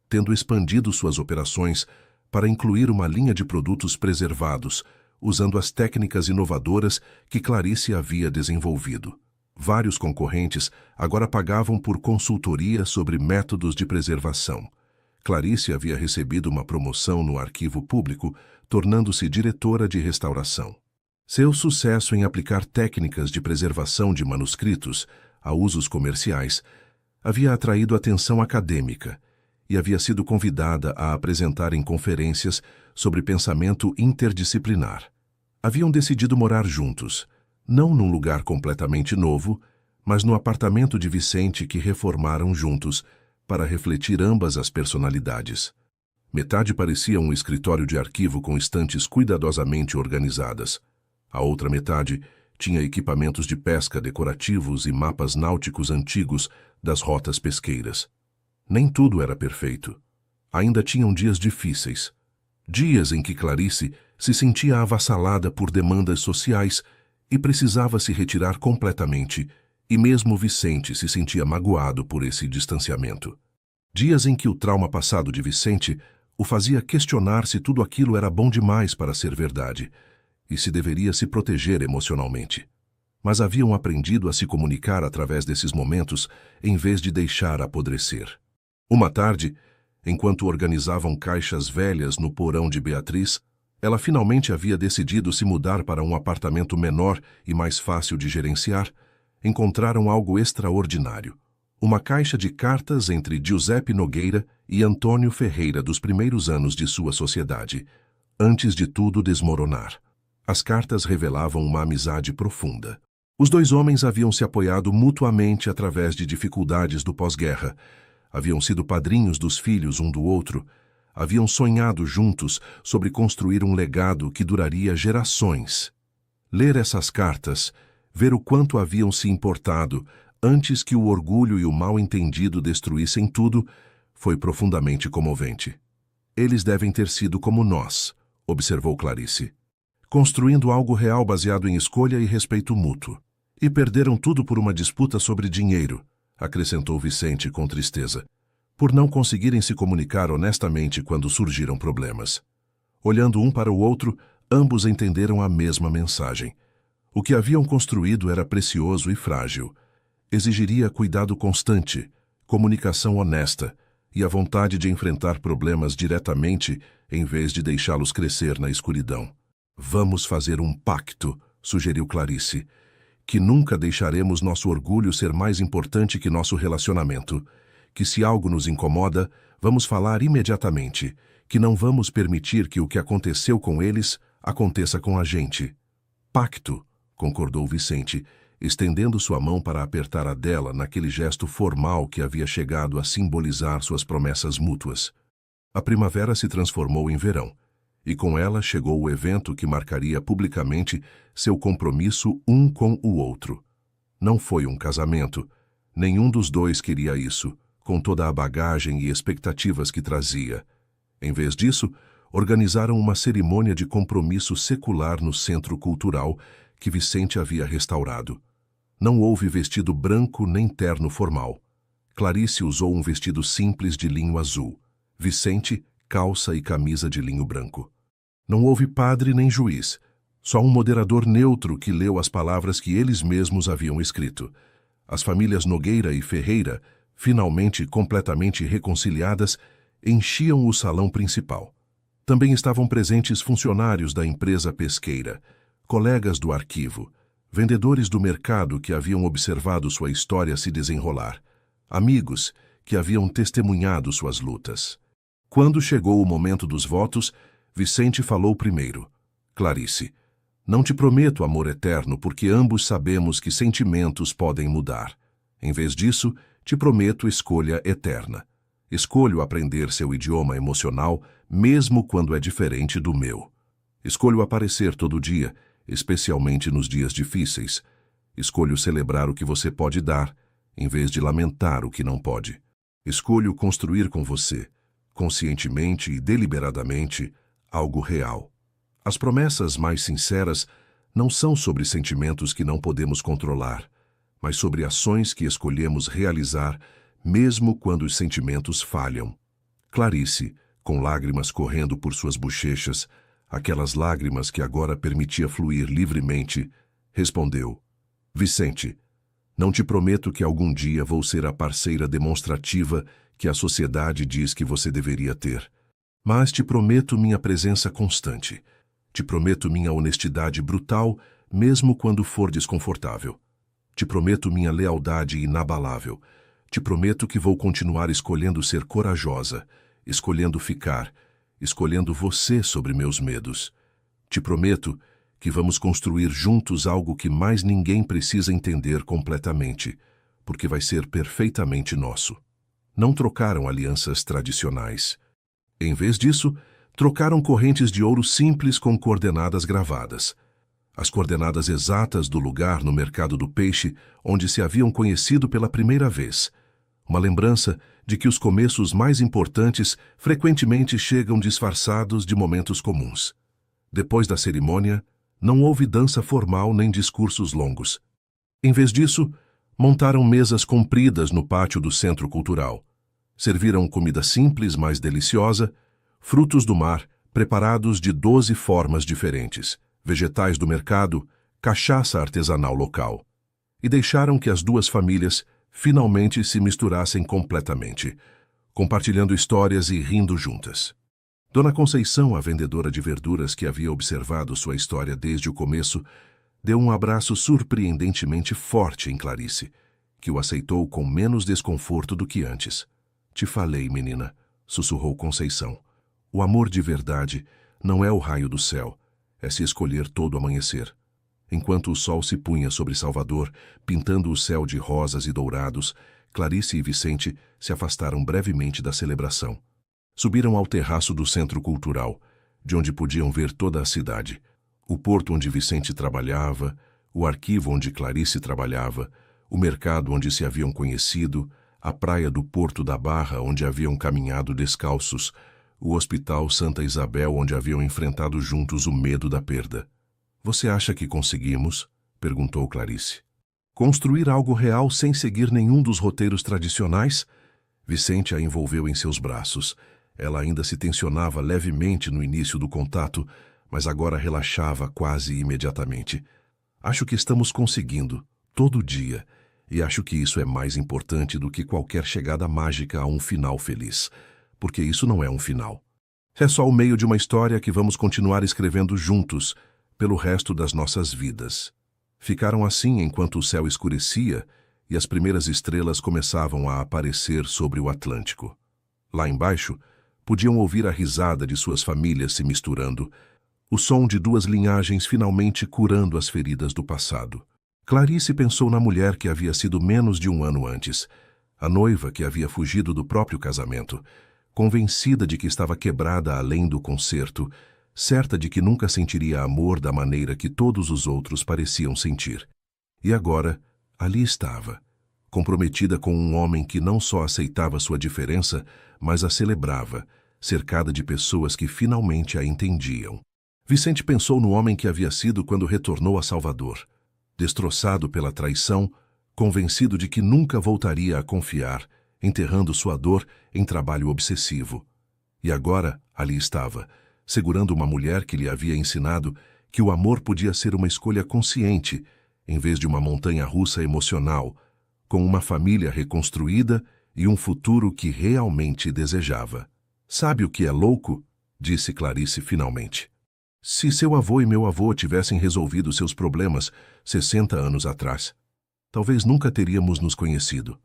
A: tendo expandido suas operações para incluir uma linha de produtos preservados, usando as técnicas inovadoras que Clarice havia desenvolvido. Vários concorrentes agora pagavam por consultoria sobre métodos de preservação. Clarice havia recebido uma promoção no arquivo público, tornando-se diretora de restauração. Seu sucesso em aplicar técnicas de preservação de manuscritos a usos comerciais havia atraído atenção acadêmica e havia sido convidada a apresentar em conferências sobre pensamento interdisciplinar. Haviam decidido morar juntos, não num lugar completamente novo, mas no apartamento de Vicente que reformaram juntos, para refletir ambas as personalidades. Metade parecia um escritório de arquivo com estantes cuidadosamente organizadas. A outra metade tinha equipamentos de pesca decorativos e mapas náuticos antigos das rotas pesqueiras. Nem tudo era perfeito. Ainda tinham dias difíceis. Dias em que Clarice se sentia avassalada por demandas sociais e precisava se retirar completamente, e mesmo Vicente se sentia magoado por esse distanciamento. Dias em que o trauma passado de Vicente o fazia questionar se tudo aquilo era bom demais para ser verdade, e se deveria se proteger emocionalmente. Mas haviam aprendido a se comunicar através desses momentos, em vez de deixar apodrecer. Uma tarde, enquanto organizavam caixas velhas no porão de Beatriz, ela finalmente havia decidido se mudar para um apartamento menor e mais fácil de gerenciar. Encontraram algo extraordinário. Uma caixa de cartas entre Giuseppe Nogueira e Antônio Ferreira dos primeiros anos de sua sociedade, antes de tudo desmoronar. As cartas revelavam uma amizade profunda. Os dois homens haviam se apoiado mutuamente através de dificuldades do pós-guerra, haviam sido padrinhos dos filhos um do outro, haviam sonhado juntos sobre construir um legado que duraria gerações. Ler essas cartas, ver o quanto haviam se importado antes que o orgulho e o mal-entendido destruíssem tudo, foi profundamente comovente. Eles devem ter sido como nós, observou Clarice, construindo algo real baseado em escolha e respeito mútuo. E perderam tudo por uma disputa sobre dinheiro, acrescentou Vicente com tristeza, por não conseguirem se comunicar honestamente quando surgiram problemas. Olhando um para o outro, ambos entenderam a mesma mensagem. O que haviam construído era precioso e frágil. Exigiria cuidado constante, comunicação honesta e a vontade de enfrentar problemas diretamente em vez de deixá-los crescer na escuridão. Vamos fazer um pacto, sugeriu Clarice, que nunca deixaremos nosso orgulho ser mais importante que nosso relacionamento, que se algo nos incomoda, vamos falar imediatamente, que não vamos permitir que o que aconteceu com eles aconteça com a gente. Pacto, concordou Vicente, estendendo sua mão para apertar a dela naquele gesto formal que havia chegado a simbolizar suas promessas mútuas. A primavera se transformou em verão, e com ela chegou o evento que marcaria publicamente seu compromisso um com o outro. Não foi um casamento. Nenhum dos dois queria isso, com toda a bagagem e expectativas que trazia. Em vez disso, organizaram uma cerimônia de compromisso secular no centro cultural que Vicente havia restaurado. Não houve vestido branco nem terno formal. Clarice usou um vestido simples de linho azul. Vicente, calça e camisa de linho branco. Não houve padre nem juiz, só um moderador neutro que leu as palavras que eles mesmos haviam escrito. As famílias Nogueira e Ferreira, finalmente completamente reconciliadas, enchiam o salão principal. Também estavam presentes funcionários da empresa pesqueira, colegas do arquivo, vendedores do mercado que haviam observado sua história se desenrolar, amigos que haviam testemunhado suas lutas. Quando chegou o momento dos votos, Vicente falou primeiro. Clarice, não te prometo amor eterno porque ambos sabemos que sentimentos podem mudar. Em vez disso, te prometo escolha eterna. Escolho aprender seu idioma emocional, mesmo quando é diferente do meu. Escolho aparecer todo dia, especialmente nos dias difíceis. Escolho celebrar o que você pode dar, em vez de lamentar o que não pode. Escolho construir com você, conscientemente e deliberadamente, algo real. As promessas mais sinceras não são sobre sentimentos que não podemos controlar, mas sobre ações que escolhemos realizar, mesmo quando os sentimentos falham. Clarice, com lágrimas correndo por suas bochechas, aquelas lágrimas que agora permitia fluir livremente, respondeu: Vicente, não te prometo que algum dia vou ser a parceira demonstrativa que a sociedade diz que você deveria ter. Mas te prometo minha presença constante. Te prometo minha honestidade brutal, mesmo quando for desconfortável. Te prometo minha lealdade inabalável. Te prometo que vou continuar escolhendo ser corajosa, escolhendo ficar, escolhendo você sobre meus medos. Te prometo que vamos construir juntos algo que mais ninguém precisa entender completamente, porque vai ser perfeitamente nosso. Não trocaram alianças tradicionais. Em vez disso, trocaram correntes de ouro simples com coordenadas gravadas. As coordenadas exatas do lugar no mercado do peixe onde se haviam conhecido pela primeira vez. Uma lembrança de que os começos mais importantes frequentemente chegam disfarçados de momentos comuns. Depois da cerimônia, não houve dança formal nem discursos longos. Em vez disso, montaram mesas compridas no pátio do Centro Cultural. Serviram comida simples, mas deliciosa, frutos do mar, preparados de 12 formas diferentes, vegetais do mercado, cachaça artesanal local. E deixaram que as duas famílias finalmente se misturassem completamente, compartilhando histórias e rindo juntas. Dona Conceição, a vendedora de verduras que havia observado sua história desde o começo, deu um abraço surpreendentemente forte em Clarice, que o aceitou com menos desconforto do que antes. Te falei, menina, sussurrou Conceição. O amor de verdade não é o raio do céu, é se escolher todo amanhecer. Enquanto o sol se punha sobre Salvador, pintando o céu de rosas e dourados, Clarice e Vicente se afastaram brevemente da celebração. Subiram ao terraço do Centro Cultural, de onde podiam ver toda a cidade. O porto onde Vicente trabalhava, o arquivo onde Clarice trabalhava, o mercado onde se haviam conhecido, a praia do Porto da Barra onde haviam caminhado descalços, o Hospital Santa Isabel onde haviam enfrentado juntos o medo da perda. Você acha que conseguimos? Perguntou Clarice. Construir algo real sem seguir nenhum dos roteiros tradicionais? Vicente a envolveu em seus braços. Ela ainda se tensionava levemente no início do contato, mas agora relaxava quase imediatamente. Acho que estamos conseguindo, todo dia, e acho que isso é mais importante do que qualquer chegada mágica a um final feliz, porque isso não é um final. É só o meio de uma história que vamos continuar escrevendo juntos, pelo resto das nossas vidas. Ficaram assim enquanto o céu escurecia e as primeiras estrelas começavam a aparecer sobre o Atlântico. Lá embaixo, podiam ouvir a risada de suas famílias se misturando, o som de duas linhagens finalmente curando as feridas do passado. Clarice pensou na mulher que havia sido menos de um ano antes, a noiva que havia fugido do próprio casamento, convencida de que estava quebrada além do concerto, certa de que nunca sentiria amor da maneira que todos os outros pareciam sentir. E agora, ali estava, comprometida com um homem que não só aceitava sua diferença, mas a celebrava, cercada de pessoas que finalmente a entendiam. Vicente pensou no homem que havia sido quando retornou a Salvador, destroçado pela traição, convencido de que nunca voltaria a confiar, enterrando sua dor em trabalho obsessivo. E agora, ali estava, segurando uma mulher que lhe havia ensinado que o amor podia ser uma escolha consciente, em vez de uma montanha-russa emocional, com uma família reconstruída e um futuro que realmente desejava. Sabe o que é louco? Disse Clarice finalmente. Se seu avô e meu avô tivessem resolvido seus problemas 60 anos atrás, talvez nunca teríamos nos conhecido.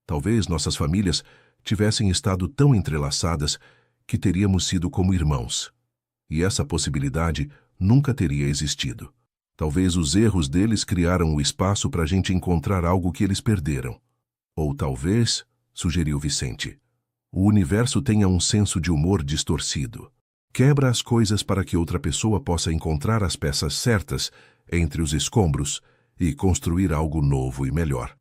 A: Talvez nossas famílias tivessem estado tão entrelaçadas que teríamos sido como irmãos. E essa possibilidade nunca teria existido. Talvez os erros deles criaram o espaço para a gente encontrar algo que eles perderam. Ou talvez, sugeriu Vicente, o universo tenha um senso de humor distorcido. Quebra as coisas para que outra pessoa possa encontrar as peças certas entre os escombros e construir algo novo e melhor.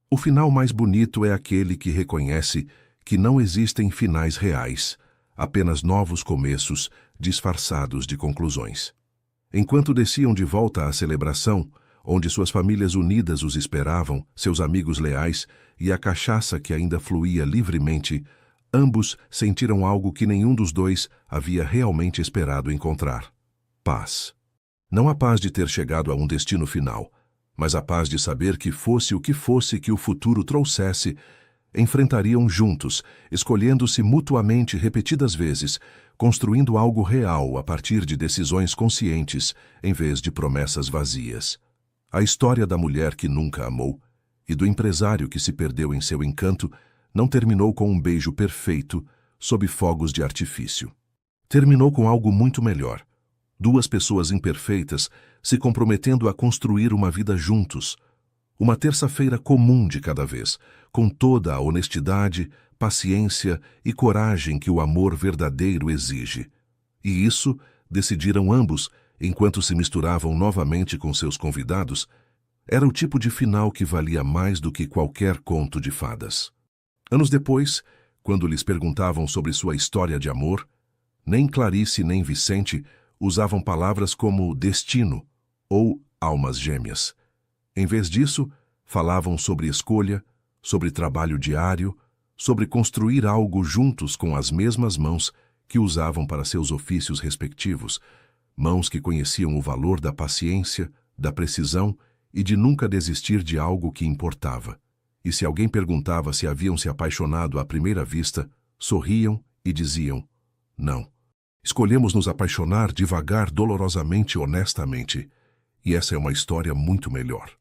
A: O final mais bonito é aquele que reconhece que não existem finais reais, apenas novos começos disfarçados de conclusões. Enquanto desciam de volta à celebração, onde suas famílias unidas os esperavam, seus amigos leais e a cachaça que ainda fluía livremente, ambos sentiram algo que nenhum dos dois havia realmente esperado encontrar: paz. Não a paz de ter chegado a um destino final, mas a paz de saber que fosse o que fosse que o futuro trouxesse, enfrentariam juntos, escolhendo-se mutuamente repetidas vezes, construindo algo real a partir de decisões conscientes, em vez de promessas vazias. A história da mulher que nunca amou e do empresário que se perdeu em seu encanto não terminou com um beijo perfeito sob fogos de artifício. Terminou com algo muito melhor. Duas pessoas imperfeitas se comprometendo a construir uma vida juntos. Uma terça-feira comum de cada vez, com toda a honestidade, paciência e coragem que o amor verdadeiro exige. E isso decidiram ambos, enquanto se misturavam novamente com seus convidados. Era o tipo de final que valia mais do que qualquer conto de fadas. Anos depois, quando lhes perguntavam sobre sua história de amor, nem Clarice nem Vicente usavam palavras como destino ou almas gêmeas. Em vez disso, falavam sobre escolha, sobre trabalho diário, sobre construir algo juntos com as mesmas mãos que usavam para seus ofícios respectivos, mãos que conheciam o valor da paciência, da precisão e de nunca desistir de algo que importava. E se alguém perguntava se haviam se apaixonado à primeira vista, sorriam e diziam: não. Escolhemos nos apaixonar devagar, dolorosamente, honestamente. E essa é uma história muito melhor.